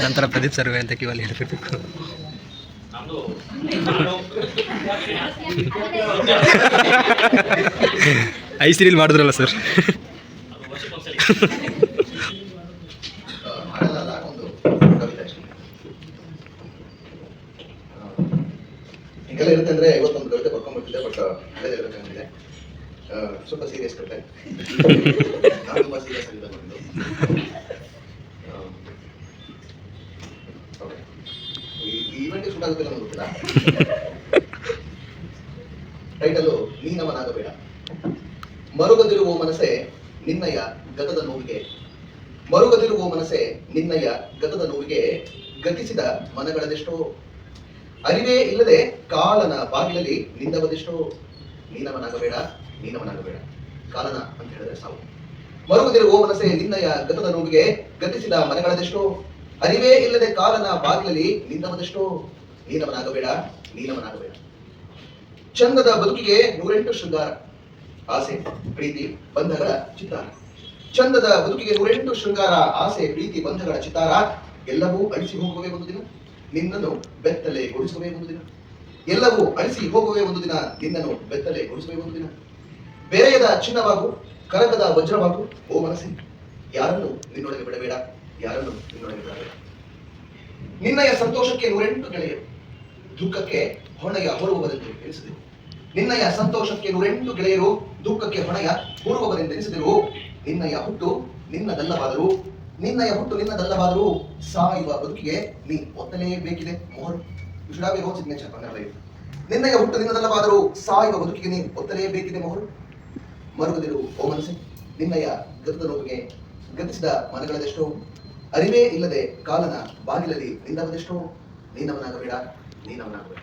ನಂತರ ಪ್ರದೀಪ್ ಸರ್ವೆ ಅಂತ ಕಿವಲ್ಲಿ ಹೇಳ್ಬೇಕು. ಐಸಿರಿಲ್ ಮಾಡಿದ್ರಲ್ಲ ಸರ್. ಹಿಂಗೆಲ್ಲ ಇರುತ್ತೆ ಅಂದ್ರೆ ಇವತ್ತೊಂದು ಕವಿತೆ ಬರ್ಕೊಂಡ್ಬಿಟ್ಟಿದೆ, ಬಟ್ ಅದೇ ಹೇಳ್ಬೇಕಂತಿದೆ. ಸ್ವಲ್ಪ ಸೀರಿಯಸ್ ಕವಿತೆ, ನಾನು ತುಂಬಾ ಸೀರಿಯಸ್ ಆಗಿದೆ ಬಂದು. ಈ ಈವೆಂಟ್ ಶೂಟ್ ಆಗುತ್ತೆ ನಮ್ಗೆ ಗೊತ್ತಿಲ್ಲ. ಟೈಟಲು ನೀನವನಾಗಬೇಡ. ಮರುಗದಿರುವ ಮನಸ್ಸೆ ನಿನ್ನಯ ಗತದ ನೋವಿಗೆ, ಮರುಗದಿರುವ ಮನಸ್ಸೆ ನಿನ್ನಯ ಗತದ ನೋವಿಗೆ, ಗತಿಸಿದ ಮನಗಳದೆಷ್ಟೋ, ಅರಿವೇ ಇಲ್ಲದೆ ಕಾಲನ ಬಾಗಿಲಲ್ಲಿ ನಿಂದವದೆಷ್ಟೋ. ನೀನವನಾಗಬೇಡ, ನೀನವನಾಗಬೇಡ. ಕಾಲನ ಅಂತ ಹೇಳಿದ್ರೆ ಸಾವು. ಮರುಗದಿರುವ ಮನಸ್ಸೆ ನಿನ್ನಯ ಗತದ ನೋವಿಗೆ, ಗತಿಸಿದ ಮನಗಳದೆಷ್ಟೋ, ಅರಿವೇ ಇಲ್ಲದೆ ಕಾಲನ ಬಾಗಿಲಲ್ಲಿ ನಿಂದವದೆಷ್ಟೋ. ನೀನವನಾಗಬೇಡ, ನೀನವನಾಗಬೇಡ. ಚಂದದ ಬದುಕಿಗೆ 108 ಶೃಂಗಾರ, ಆಸೆ ಪ್ರೀತಿ ಬಂಧಗಳ ಚಿತ್ತಾರ. ಚಂದದ ಬದುಕಿಗೆ 108 ಶೃಂಗಾರ, ಆಸೆ ಪ್ರೀತಿ ಬಂಧಗಳ ಚಿತ್ತಾರ. ಎಲ್ಲವೂ ಅಳಿಸಿ ಹೋಗುವವೇ ಒಂದು ದಿನ, ನಿನ್ನನ್ನು ಬೆತ್ತಲೆ ಗೊಳಿಸುವೇ ಒಂದು ದಿನ. ಎಲ್ಲವೂ ಅಳಿಸಿ ಹೋಗುವೇ ಒಂದು ದಿನ, ನಿನ್ನನ್ನು ಬೆತ್ತಲೆ ಗೊಳಿಸುವೇ ಒಂದು ದಿನ. ಬೆರೆಯದ ಚಿನ್ನವಾಗು, ಕರಗದ ವಜ್ರವಾಗು, ಓ ಮನಸ್ಸೆ. ಯಾರನ್ನು ನಿನ್ನೊಳಗೆ ಬಿಡಬೇಡ, ಯಾರನ್ನು ನಿನ್ನೊಳಗೆ ಬಿಡಬೇಡ. ನಿನ್ನಯ ಸಂತೋಷಕ್ಕೆ 108 ಗೆಳೆಯರು, ದುಃಖಕ್ಕೆ ಹೊಣೆಯ ಹೊರುವವರೆಂದು ಎನಿಸಿದೆವು. ನಿನ್ನಯ ಸಂತೋಷಕ್ಕೆ 108 ಗೆಳೆಯರು, ದುಃಖಕ್ಕೆ ಹೊಣೆಯ ಹೊರುವವರೆಂದೆನಿಸಿದೆವು. ನಿನ್ನಯ ಹುಟ್ಟು ನಿನ್ನದಲ್ಲವಾದರೂ, ನಿನ್ನಯ ಹುಟ್ಟು ನಿನ್ನದಲ್ಲವಾದರೂ, ಸಾಯುವ ಬದುಕಿಗೆ ನೀ ಒತ್ತಲೇಬೇಕಿದೆ ಮೊಹರು. You should have a road signature on your life. ನಿನ್ನಯ ಹುಟ್ಟು ನಿನ್ನದಲ್ಲವಾದರೂ, ಸಾಯುವ ಬದುಕಿಗೆ ನೀ ಒತ್ತಲೇಬೇಕಿದೆ ಮೊಹರು. ಮರುಗದಿರು ಓ ಮನಸ್ಸೆ ನಿನ್ನಯ ಗತದ ನೋವಿಗೆ, ಗತಿಸಿದ ಮನಗಳದೆಷ್ಟೋ, ಅರಿವೇ ಇಲ್ಲದೆ ಕಾಲನ ಬಾಗಿಲಲ್ಲಿ ನಿಂದವದೆಷ್ಟೋ. ನೀನವನಾಗಬೇಡ, ನೀನವನಾಗಬೇಡ.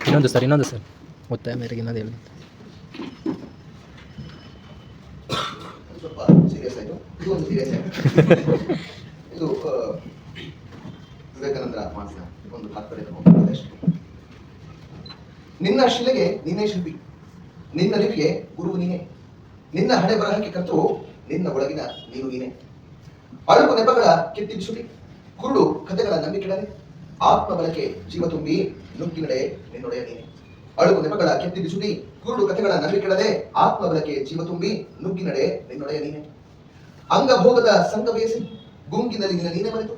ಇನ್ನೊಂದು ಸರ್ ಒತ್ತಾಯ ಮೇರೆಗೆ ಇನ್ನೊಂದು ಹೇಳಿ. ಸ್ವಲ್ಪ ಸೀರಿಯಸ್ ಆಯಿತು. ಇದು ಒಂದು ಸೀರಿಯಸ್ ಆಯಿತು. ಇದು ವಿವೇಕಾನಂದರ ಆತ್ಮಹತ್ಯೆ ಒಂದು ತಾತ್ಪರ್ಯ. ನಿನ್ನ ಶಿಲೆಗೆ ನೀನೇ ಶಿಲ್ಪಿ, ನಿನ್ನ ಲಿಪಿಗೆ ಗುರುವು ನೀನೇ, ನಿನ್ನ ಹಣೆ ಬರಹಕ್ಕೆ ಕರ್ತರು, ನಿನ್ನ ಒಳಗಿನ ನೀನು ನೀನೇ. ಅಳುಕು ನೆಪಗಳ ಕೆತ್ತಿ ಬಿಸುಡಿ, ಕುರುಡು ಕಥೆಗಳ ನಂಬಿಕೆಡನೆ, ಆತ್ಮ ಬಲಕ್ಕೆ ಜೀವ ತುಂಬಿ ನುಗ್ಗಿ ನಡೆ ನಿನ್ನೊಡೆಯ ನೀನೆ. ಅಳುಗು ನೆಪಗಳ ಕೆತ್ತಿ ಬಿಸುಟಿ ಕುರುಡು ಕಥೆಗಳ ನಗರಿ ಕೆಡದೆ ಆತ್ಮಬಲಕ್ಕೆ ಜೀವ ತುಂಬಿ ನುಗ್ಗಿ ನಡೆ ನಿನ್ನೊಡೆಯ ನೀನೆ. ಅಂಗಭೋಗದ ಸಂಘ ಬಯಸಿ ಗುಂಗಿನಲ್ಲಿ ನಿನ್ನ ನೀನೆ ಮರೆತು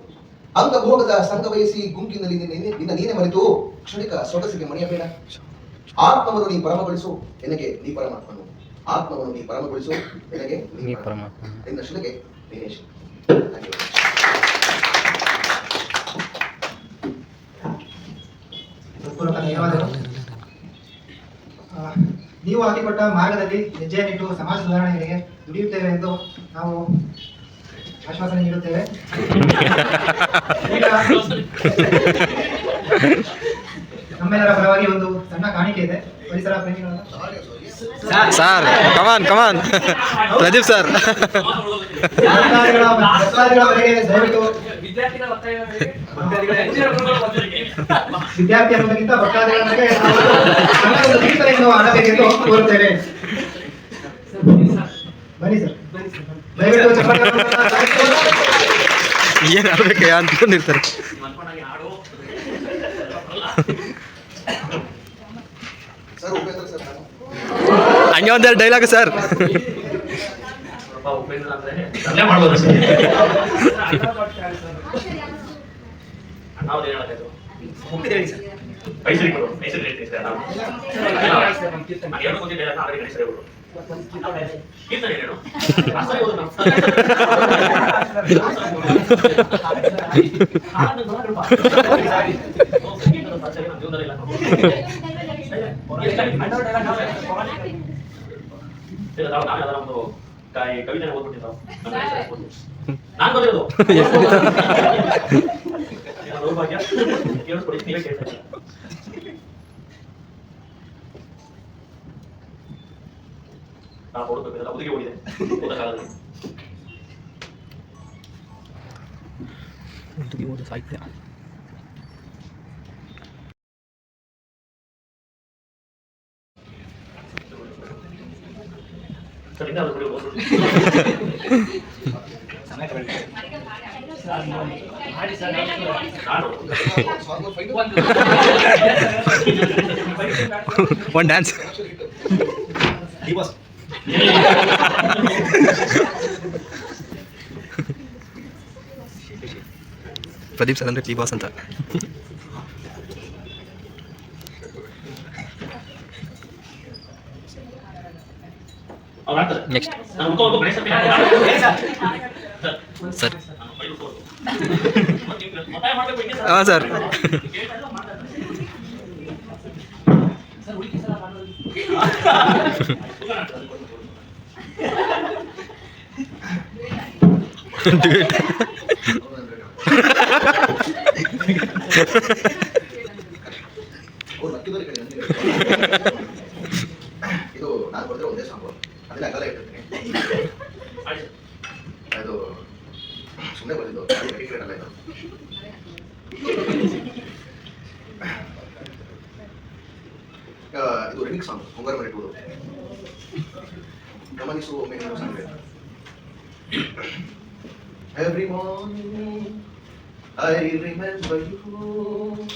ಅಂಗಭೋಗದ ಸಂಘ ಬಯಸಿ ಗುಂಗಿನಲ್ಲಿ ನಿನ್ನ ನೀನೆ ಮರೆತು ಕ್ಷಣಿಕ ಸೊಗಸಿಗೆ ಮಣಿಯಬೇಡ. ಆತ್ಮವನ್ನು ನೀ ಪರಮಗೊಳಿಸು ನಿನಗೆ ನೀ ಪರಮಾತ್ಮನು. ಆತ್ಮವನ್ನು ನೀ ಪರಮಗೊಳಿಸು ನಿನಗೆ ನೀ ಪರಮಾತ್ಮ. ನಿನ್ನ ಶಿಲೆಗೆ ನೀನೇ ಶಿಲೆ. ನೀವು ಹಾಕಿಕೊಟ್ಟ ಮಾರ್ಗದಲ್ಲಿ ಹೆಜ್ಜೆಯನ್ನಿಟ್ಟು ಸಮಾಜ ಸುಧಾರಣೆಗೆ ದುಡಿಯುತ್ತೇವೆ ಎಂದು ನಾವು ಆಶ್ವಾಸನೆ ನೀಡುತ್ತೇವೆ. ಈಗ ನಮ್ಮೆಲ್ಲರ ಪರವಾಗಿ ಒಂದು ಸಣ್ಣ ಕಾಣಿಕೆ ಇದೆ. ಪರಿಸರ ಪ್ರೇಮಿಗಳ ಸರ್ ಕಮಾನ್ ಪ್ರದೀಪ್ ಸರ್ ದಯವಿಟ್ಟು ವಿದ್ಯಾರ್ಥಿ ಅನ್ನೋದಕ್ಕಿಂತ ಭಕ್ತಾದಿಗಳ ಬಗ್ಗೆ ಒಂದು ಕೀರ್ತನೆಯನ್ನು ಆಡಬೇಕೆಂದು ಕೋರುತ್ತೇವೆ. ಬನ್ನಿ ಸರ್, ದಯವಿಟ್ಟು ಏನ್ ಆಡ್ಬೇಕು ಅಂದ್ಕೊಂಡಿರ್ತಾರೆ. ಸರ್ ಉಪೇಂದ್ರ ಸರ್ ಹಂಗೆ ಒಂದೆರಡು ಡೈಲಾಗ್ ಸರ್. ಉಪೇಂದ್ರ ಅಂದ್ರೆ ಅಲ್ಲೇ ಮಾಡ್ಬೋದು ಸರ್. ನಾವು ಏನು ಹೇಳೋದು ಮೈಸೂರಿಗೆ ಕೊಡು, ಮೈಸೂರಿಗೆ ಹೇಳ್ತೀನಿ ಸರ್. ನಾವು ಎರಡು ಮುಂದೆ ಡೈಲಾಗ್ ಆಲ್ರೆಡಿ ಗಣೇಶ ಅವರು ಕೀರ್ತನೆ ಹೇಳು ಅಸರಿ ಹೋದ್ರು ನಾವು ಜೀವನದಲ್ಲಿ ಇಲ್ಲ ನಾವೇ ಅದರ ಒಂದು ಕವಿತೆ ಓದ್ಬಿಟ್ಟಿದ್ದಾವೆ. ನಾನು ಬರೆಯೋದು ದೌರ್ಭಾಗ್ಯ ಕೇಳಿಸ್ಕೊಡಿ, ನೀವೇ ಕೇಳ್ತಾ ಇದ್ದೀರಾ. ನಾವು ಕೊಡಬೇಕಿಲ್ಲ, ಮುದುಗೆ ಹೋಗಿದೆ ಓದ ಕಾಲದಲ್ಲಿ. ಸಾಹಿತ್ಯ ಸರ್ ಇನ್ನ ಅದು ಕುಡಿಯೋದು ಒಂದು ಡ್ಯಾನ್ಸ್ ಪ್ರದೀಪ್ ಸರ್ ಅಂದ್ರೆ ಟಿ ಬಾಸ್ ಅಂತ. Next sir. ಹಾಂ ಸರ್. ಇದು ನಾನು ಬರೆದ್ರೆ ಒಂದೇ ಸಾಂಗು, ಅದನ್ನ ಅಗಲ ಇಟ್ಟಿರ್ತೀನಿ. ಅದು ಸುಮ್ಮನೆ ಬಂದಿದ್ದು ಅಲ್ಲ ಇದು. ಇದು ರಿಮಿಕ್ಸ್ ಸಾಂಗ್, ಮುಂಗಾರು ಮನೆ ಟೂರು. ಗಮನಿಸು ಒಮ್ಮೆ song. Every morning I remember you.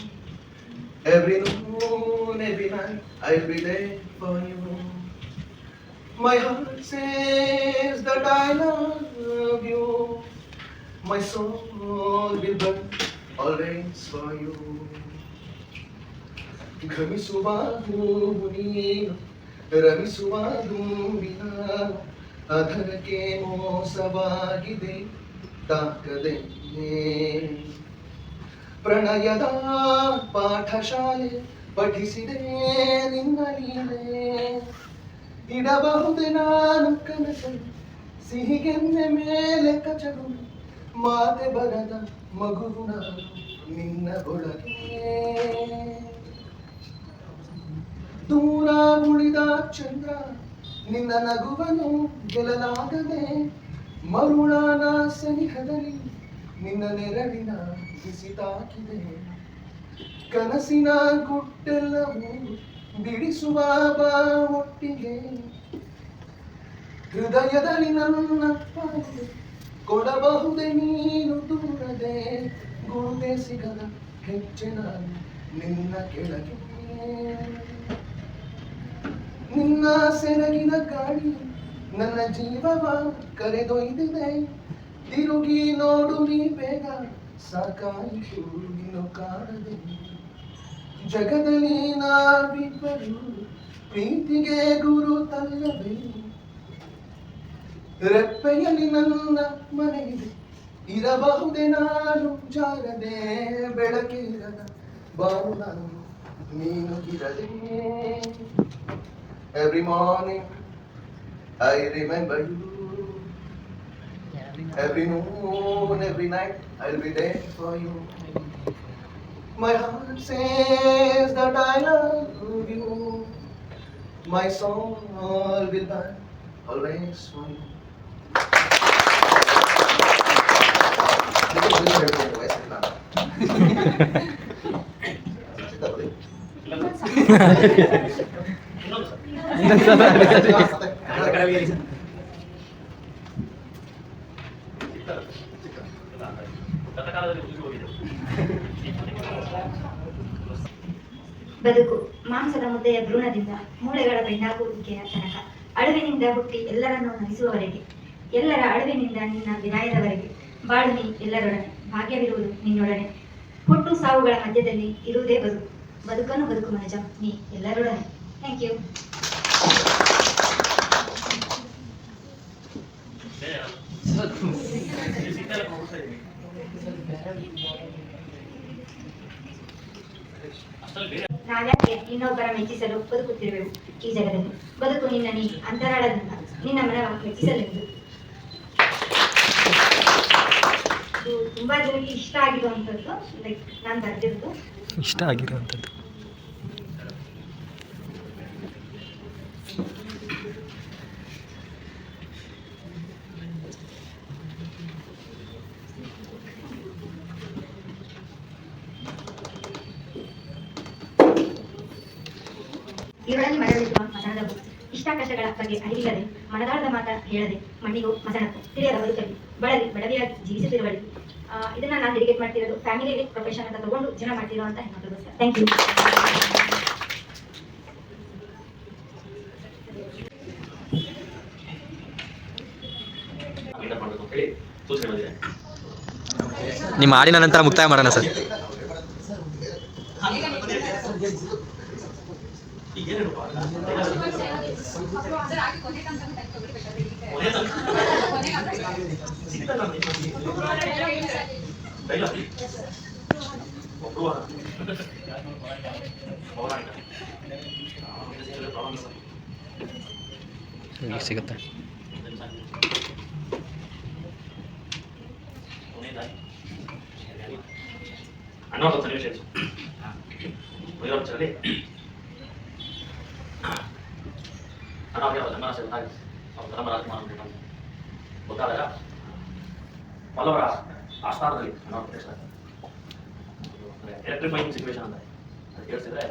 Every noon, every night I'll be there for you. My heart says that I love you. My soul will burn always for you. ಘಮಿಸುವ ಹೂವು ನೀನು, ರಮಿಸುವ ದುಂಬಿನ ಅದಕ್ಕೆ ಮೋಸವಾಗಿದೆ ತಾಕದೆ. ಪ್ರಣಯದ ಪಾಠಶಾಲೆ ಪಠಿಸಿದೆ ನಿನ್ನ ಲೀಲೆ. ಇಡಬಹುದೇ ನಾನು ಕನಸಲ್ಲಿ ಸಿಹಿಗೆನ್ನೆ ಮೇಲೆ ಕಚಡು, ಮಾತೆ ಬರದ ಮಗುವು ನಾನು ನಿನ್ನ ಒಳಗೆ. ದೂರ ಉಳಿದ ಚಂದ್ರ ನಿನ್ನ ನಗುವನು ಗೆಲ್ಲಲಾಗದೆ, ಮರುಳಾನ ಸನಿಹದಲ್ಲಿ ನಿನ್ನ ನೆರಳಿನ ಬಿಸಿ ತಾಕಿದೆ. ಕನಸಿನ ಗುಟ್ಟೆಲ್ಲವೂ ಬಿಡಿಸುವ ಬಾ ಒಟ್ಟಿಗೆ, ಹೃದಯದಲ್ಲಿ ನನ್ನ ಪಾಲಿಗೆ ಕೊಡಬಹುದೇ ನೀನು ದೂರದೆ. ಗುರುತೆ ಸಿಗದ ಹೆಜ್ಜೆ ನಾನು ನಿನ್ನ ಕೆಳಗೆ. ನಿನ್ನ ಸೆರಗಿನ ಗಾಳಿ ನನ್ನ ಜೀವವ ಕರೆದೊಯ್ದಿದೆ. ತಿರುಗಿ ನೋಡು ನೀ ಬೇಗ, ಸಾಕಾಯಿತು ಇನ್ನು ಕಾಣದೆ. ಜಗದಲ್ಲಿ ನಾವಿಬ್ಬರು ಪ್ರೀತಿಗೆ ಗುರು ತಲ್ಲವೇ. ರೆಪ್ಪೆಯಲ್ಲಿ ನನ್ನ ಮನೆಯಿದೆ, ಇರಬಹುದೇ ನಾನು ಜಾರದೆ. ಬೆಳಕಿರದ ಬಾನು ನಾನು ನೀನು ಇರದೆ. Every morning I remember you. Every noon, every night I'll be there for you. My heart says that I love you. My soul will burn always for you. ಬದುಕು ಮಾಂಸದ ಮುದ್ದೆಯ ಭ್ರೂಣದಿಂದ ಮೂಳೆಗಳ ಬೆಂಡಾಗುವಿಕೆಯ ತನಕ, ಅಳುವಿನಿಂದ ಹುಟ್ಟಿ ಎಲ್ಲರನ್ನೂ ನಗಿಸುವವರೆಗೆ, ಎಲ್ಲರ ಅಳುವಿನಿಂದ ನಿನ್ನ ವಿದಾಯದವರೆಗೆ ಬಾಳು ನೀ ಎಲ್ಲರೊಡನೆ, ಭಾಗ್ಯವಿರುವುದು ನಿನ್ನೊಡನೆ. ಹುಟ್ಟು ಸಾವುಗಳ ಮಧ್ಯದಲ್ಲಿ ಇರುವುದೇ ಬದುಕು, ಬದುಕನ್ನು ಬದುಕು ಮನಜ ನೀ ಎಲ್ಲರೊಡನೆ. Thank you. ನಾವ್ಯಾಕೆ ಇನ್ನೊಬ್ಬರ ಮೆಚ್ಚಿಸಲು ಬದುಕುತ್ತಿರುವೆವು ಈ ಜಗದಲ್ಲಿ? ಬದುಕು ನಿನ್ನ ನೀ ಅಂತರಾಳದಿಂದ ನಿನ್ನ ಮನವ ಮೆಚ್ಚಿಸಲೆಂದು. ಇದು ತುಂಬಾ ಜನಕ್ಕೆ ಇಷ್ಟ ಆಗಿರುವಂಥದ್ದು, ಲೈಕ್ ನಾನು ಬರೆದಿರೋದು ಇಷ್ಟ ಆಗಿರುವಂಥದ್ದು. ಇವರಲ್ಲಿ ಮರಳಿರುವ ಮಸಣದವು ಇಷ್ಟ ಕಷ್ಟಗಳ ಬಗ್ಗೆ ಅರಿವಿಲ್ಲದೆ, ಮನದಾಳದ ಮಾತ ಹೇಳದೆ, ಮಣ್ಣಿಗೂ ಮಸಣಕ್ಕೂ ತಿಳಿಯದ ಬದುಕಲ್ಲಿ ಬಳಲಿ ಬಡವಿಯಾಗಿ ಜೀವಿಸುತ್ತಿರುವಲ್ಲಿ. ಇದನ್ನ ನಾನು ಡೆಡಿಕೇಟ್ ಮಾಡ್ತಿರೋದು ಫ್ಯಾಮಿಲಿಯಲ್ಲಿ ಪ್ರೊಫೆಷನ್ ಅಂತ ತಗೊಂಡು ಜನ ಮಾಡ್ತಿರೋ ಅಂತ ಹೆಣ್ಮಕ್ಳಿಗೋಸ್ಕರ. Thank you. ನಿಮ್ಮ ಹಾಡಿನ ನಂತರ ಮುಕ್ತಾಯ ಮಾಡೋಣ ಸರ್. ಸಿಗುತ್ತೆ. ಅನ್ನೋದು ಸನ್ನಿವೇಶ ವೈರವಚರಲ್ಲಿ ಅನಾವ್ಯ ಜನ್ಮರಾಶಿ ಗೊತ್ತಾಗಿತ್ತು. ಅವ್ರು ಧರ್ಮ ರಾಜಕುಮಾರ ಗೊತ್ತಾದಾಗ ಪಲ್ಲವರ ಆಸ್ಥಾನದಲ್ಲಿ ಅನ್ನೋ ಪ್ರದೇಶ ಎಲೆಕ್ಟ್ರಿಫೈಯಿಂಗ್ ಸಿಚುವೇಶನ್ ಅಂತ ಅದು ಕೇಳಿಸಿದ್ರೆ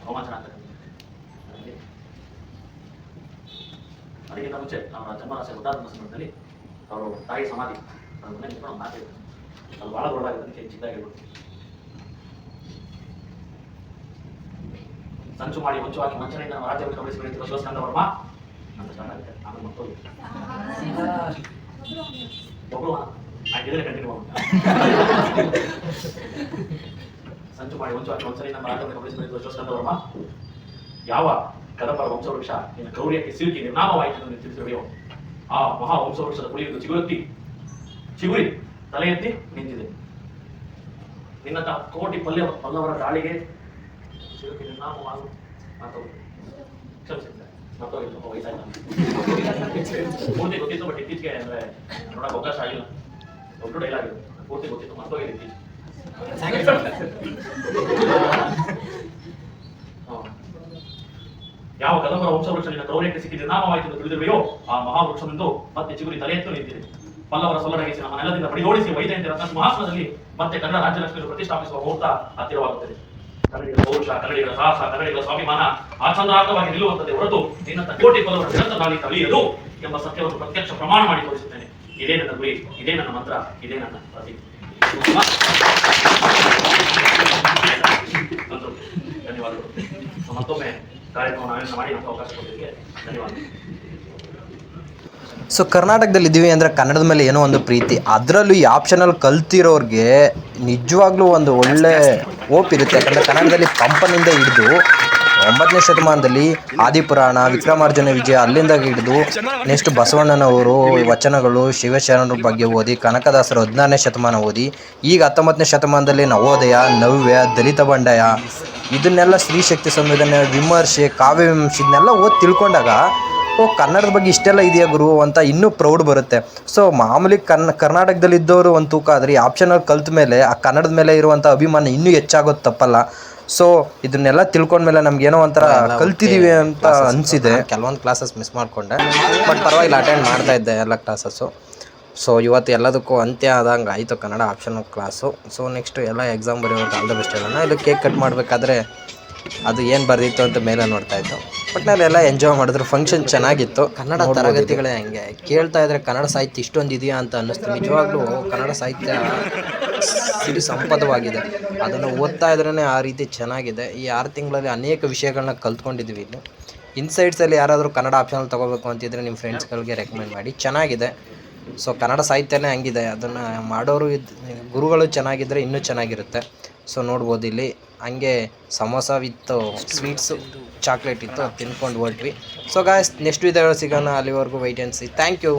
ರೋಮಾಂಚನ ಆಗ್ತಕ್ಕಂಥ. ಅದಕ್ಕಿಂತ ಮುಂಚೆ ಅವರ ಜನ್ಮರಾಶಿ ಗೊತ್ತಾದ ಸಂದರ್ಭದಲ್ಲಿ ಅವರು ತಾಯಿ ಸಮಾಧಿ ಅದನ್ನೇ ನಿಂತ್ಕೊಂಡು ಒಂದು ಮಾತು ಹೇಳ್ತಾರೆ. ಅದು ಭಾಳ ದೊಡ್ಡದಾಗಿದೆ, ಅದಕ್ಕೆ ಚಿಕ್ಕದಾಗಿರ್ಬೋದು. ಸಂಚು ಮಾಡಿ ಮುಂಚವಾಗಿ ಮಂಚನೆಯಿಂದ ನಮ್ಮ ರಾಜ್ಯವನ್ನು ಕಬಳಿಸಿ ಬೆಳೆಯುತ್ತಿರುವ ಶಿವಸ್ಕಂದ ವರ್ಮ ಅಂತ ಸ್ಟಾರ್ಟ್ ಆಗುತ್ತೆ. ಆಮೇಲೆ ಮತ್ತೊಂದು ಒಬ್ಬರು ಇದನ್ನೇ ಕಂಟಿನ್ಯೂ ಆಗುತ್ತೆ. ಸಂಚು ಮಾಡಿ ಮುಂಚವಾಗಿ ಮಂಚನೆಯಿಂದ ನಮ್ಮ ರಾಜ್ಯವನ್ನು ಕಬಳಿಸಿ ಬೆಳೆಯುತ್ತಿರುವ ಶಿವಸ್ಕಂದ ವರ್ಮ ಯಾವ ಕದಂಬರ ವಂಶವೃಕ್ಷ ನಿನ್ನ ಕ್ರೌರ್ಯಕ್ಕೆ ಸಿಲುಕಿ ನಿರ್ನಾಮವಾಯಿತು ಎಂದು ತಿಳಿಸಿರುವೆಯೋ ಆ ಮಹಾ ವಂಶವೃಕ್ಷದ ಕುಳಿಯುವುದು ಚಿಗುರಿ ತಲೆ ಎತ್ತಿ ನಿಂತಿದೆ. ನಿನ್ನಂತ ಕೋಟಿ ಪಲ್ಲವರ ದಾಳಿಗೆ ಸಿಲುಕಿ ನಿರ್ನಾಮವಾಗು ಅಂತ ಕ್ಷಮಿಸಿದ್ದಾರೆ. ಮತ್ತೋಗಿತ್ತು ವಯಸ್ಸಾಯ್ತು ಪೂರ್ತಿ ಗೊತ್ತಿತ್ತು, ಬಟ್ ಇತ್ತೀಚೆಗೆ ಅಂದ್ರೆ ನೋಡಕ್ ಅವಕಾಶ ಆಗಿಲ್ಲ. ದೊಡ್ಡ ಡೈಲಾಗ್ ಇದು, ಪೂರ್ತಿ ಗೊತ್ತಿತ್ತು, ಮತ್ತೋಗಿದೆ ಇತ್ತೀಚೆಗೆ. ಯಾವ ಕದಂಬರ ವಂಶವೃಕ್ಷ ನಿನ್ನ ಕ್ರೌರ್ಯಕ್ಕೆ ಸಿಕ್ಕಿ ನಿರ್ನಾಮವಾಯಿತು ಎಂದು ತಿಳಿದಿರುವೆಯೋ ಆ ಮಹಾವೃಕ್ಷವೆಂದು ಮತ್ತೆ ಚಿಗುರಿ ತಲೆ ಎತ್ತು ನಿಂತಿದೆ. ಪಲ್ಲವರ ಸೊಲ್ಲರಗಿಸಿ ನಮ್ಮ ನೆಲದಿಂದ ಬಡಿದೋಡಿಸಿ ವೈದ್ಯಂತೆ ರತ್ನ ಸಿಂಹಾಸನದಲ್ಲಿ ಮತ್ತೆ ಕನ್ನಡ ರಾಜ್ಯಲಕ್ಷ್ಮಿಯನ್ನು ಪ್ರತಿಷ್ಠಾಪಿಸುವ ಮುಹೂರ್ತ ಹತ್ತಿರವಾಗುತ್ತದೆ. ಕನ್ನಡಿಗರ ಪೌರುಷ, ಕನ್ನಡಿಗರ ಸಾಹಸ, ಕನ್ನಡಿಗರ ಸ್ವಾಭಿಮಾನ ಆಚಂದ್ರಾರ್ಥವಾಗಿ ನಿಲ್ಲುವಂಥದ್ದೇ ಹೊರತು ನಿನ್ನಂತ ಕೋಟಿ ಪಲ್ಲವರ ನಿರಂತರ ದಾಳಿ ತಳಿಯದು ಎಂಬ ಸತ್ಯವನ್ನು ಪ್ರತ್ಯಕ್ಷ ಪ್ರಮಾಣ ಮಾಡಿ ತೋರಿಸುತ್ತೇನೆ. ಇದೇ ನನ್ನ ಗುರಿ, ಇದೇ ನನ್ನ ಮಂತ್ರ, ಇದೇ ನನ್ನ ಪ್ರತಿ. ಧನ್ಯವಾದಗಳು. ಮತ್ತೊಮ್ಮೆ ಕಾರ್ಯಕ್ರಮ ನಾವೇನು ಮಾಡಿ ನಮಗೆ ಅವಕಾಶ ಕೊಟ್ಟಿದ್ದಕ್ಕೆ ಧನ್ಯವಾದ. ಸೊ ಕರ್ನಾಟಕದಲ್ಲಿ ಇದ್ದೀವಿ ಅಂದರೆ ಕನ್ನಡದ ಮೇಲೆ ಏನೋ ಒಂದು ಪ್ರೀತಿ, ಅದರಲ್ಲೂ ಈ ಆಪ್ಷನಲ್ಲಿ ಕಲ್ತಿರೋರಿಗೆ ನಿಜವಾಗ್ಲೂ ಒಂದು ಒಳ್ಳೆ ಹೋಪ್ ಇರುತ್ತೆ. ಯಾಕಂದರೆ ಕನ್ನಡದಲ್ಲಿ ಪಂಪನಿಂದ ಹಿಡಿದು 9ನೇ ಶತಮಾನದಲ್ಲಿ ಆದಿಪುರಾಣ, ವಿಕ್ರಮಾರ್ಜುನ ವಿಜಯ ಅಲ್ಲಿಂದ ಹಿಡಿದು ನೆಕ್ಸ್ಟ್ ಬಸವಣ್ಣನವರು ವಚನಗಳು, ಶಿವಶರಣರ ಬಗ್ಗೆ ಓದಿ, ಕನಕದಾಸರು 16ನೇ ಶತಮಾನ ಓದಿ, ಈಗ 19ನೇ ಶತಮಾನದಲ್ಲಿ ನವೋದಯ, ನವ್ಯ, ದಲಿತ ಬಂಡಾಯ, ಇದನ್ನೆಲ್ಲ ಸ್ತ್ರೀಶಕ್ತಿ ಸಂವೇದನೆ, ವಿಮರ್ಶೆ, ಕಾವ್ಯ ವಿಮರ್ಶೆ ಇದನ್ನೆಲ್ಲ ಓದಿ ತಿಳ್ಕೊಂಡಾಗ ಕನ್ನಡದ ಬಗ್ಗೆ ಇಷ್ಟೆಲ್ಲ ಇದೆಯಾ ಗುರು ಅಂತ ಇನ್ನೂ ಪ್ರೌಡ್ ಬರುತ್ತೆ. ಸೊ ಮಾಮೂಲಿ ಕರ್ನಾಟಕದಲ್ಲಿ ಇದ್ದವರು ಒಂದು ತೂಕ ಆದರೆ ಈ ಆಪ್ಷನಲ್ಲಿ ಕಲ್ತ ಮೇಲೆ ಆ ಕನ್ನಡದ ಮೇಲೆ ಇರುವಂಥ ಅಭಿಮಾನ ಇನ್ನೂ ಹೆಚ್ಚಾಗೋದು ತಪ್ಪಲ್ಲ. ಸೊ ಇದನ್ನೆಲ್ಲ ತಿಳ್ಕೊಂಡ್ಮೇಲೆ ನಮ್ಗೇನೋ ಒಂಥರ ಕಲ್ತಿದ್ದೀವಿ ಅಂತ ಅನಿಸಿದೆ. ಕೆಲವೊಂದು ಕ್ಲಾಸಸ್ ಮಿಸ್ ಮಾಡಿಕೊಂಡೆ, ಬಟ್ ಪರವಾಗಿಲ್ಲ, ಅಟೆಂಡ್ ಮಾಡ್ತಾ ಇದ್ದೆ ಎಲ್ಲ ಕ್ಲಾಸಸ್ಸು. ಸೊ ಇವತ್ತು ಎಲ್ಲದಕ್ಕೂ ಅಂತ್ಯ ಆದಂಗೆ ಆಯಿತು Kannada optional class. So next ಎಲ್ಲ ಎಕ್ಸಾಮ್ ಬರೆಯೋದು ಆಲ್ ದ ಬೆಸ್ಟ್ ಹೇಳೋಣ. ಇಲ್ಲಿ ಕೇಕ್ ಕಟ್ ಮಾಡಬೇಕಾದ್ರೆ ಅದು ಏನು ಬರೆದಿತ್ತು ಅಂತ ಮೇಲೆ ನೋಡ್ತಾಯಿತ್ತು. ಒಟ್ಟಿನಲ್ಲೆಲ್ಲ ಎಂಜಾಯ್ ಮಾಡಿದ್ರು. ಫಂಕ್ಷನ್ ಚೆನ್ನಾಗಿತ್ತು. ಕನ್ನಡ ತರಗತಿಗಳೇ ಹಂಗೆ ಕೇಳ್ತಾ ಇದ್ರೆ ಕನ್ನಡ ಸಾಹಿತ್ಯ ಇಷ್ಟೊಂದು ಇದೆಯಾ ಅಂತ ಅನ್ನಿಸ್ತು. ನಿಜವಾಗ್ಲೂ ಕನ್ನಡ ಸಾಹಿತ್ಯ ಸಿರಿ ಸಂಪದವಾಗಿದೆ. ಅದನ್ನು ಓದ್ತಾ ಇದ್ರೇ ಆ ರೀತಿ ಚೆನ್ನಾಗಿದೆ. ಈ 6 ತಿಂಗಳಲ್ಲಿ ಅನೇಕ ವಿಷಯಗಳನ್ನ ಕಲ್ತ್ಕೊಂಡಿದ್ವಿ. ಇಲ್ಲಿ ಇನ್ಸೈಟ್ಸಲ್ಲಿ ಯಾರಾದರೂ ಕನ್ನಡ ಆಪ್ಷನಲ್ ತೊಗೋಬೇಕು ಅಂತಿದ್ರೆ ನಿಮ್ಮ ಫ್ರೆಂಡ್ಸ್ಗಳಿಗೆ ರೆಕಮೆಂಡ್ ಮಾಡಿ, ಚೆನ್ನಾಗಿದೆ. ಸೊ ಕನ್ನಡ ಸಾಹಿತ್ಯನೇ ಹಂಗಿದೆ, ಅದನ್ನು ಮಾಡೋರು ಗುರುಗಳು ಚೆನ್ನಾಗಿದ್ದರೆ ಇನ್ನೂ ಚೆನ್ನಾಗಿರುತ್ತೆ. ಸೊ ನೋಡ್ಬೋದು ಇಲ್ಲಿ ಹಂಗೆ ಸಮೋಸ ವಿತ್ ಸ್ವೀಟ್ಸು, ಚಾಕ್ಲೇಟ್ ಇತ್ತು, ತಿನ್ಕೊಂಡು ಹೊರಟ್ವಿ. ಸೊ ಗಾಯ್ಸ್, ನೆಕ್ಸ್ಟ್ ವಿಡಿಯೋಗಳು ಸಿಗೋಣ. ಅಲ್ಲಿವರೆಗೂ wait and see. Thank you.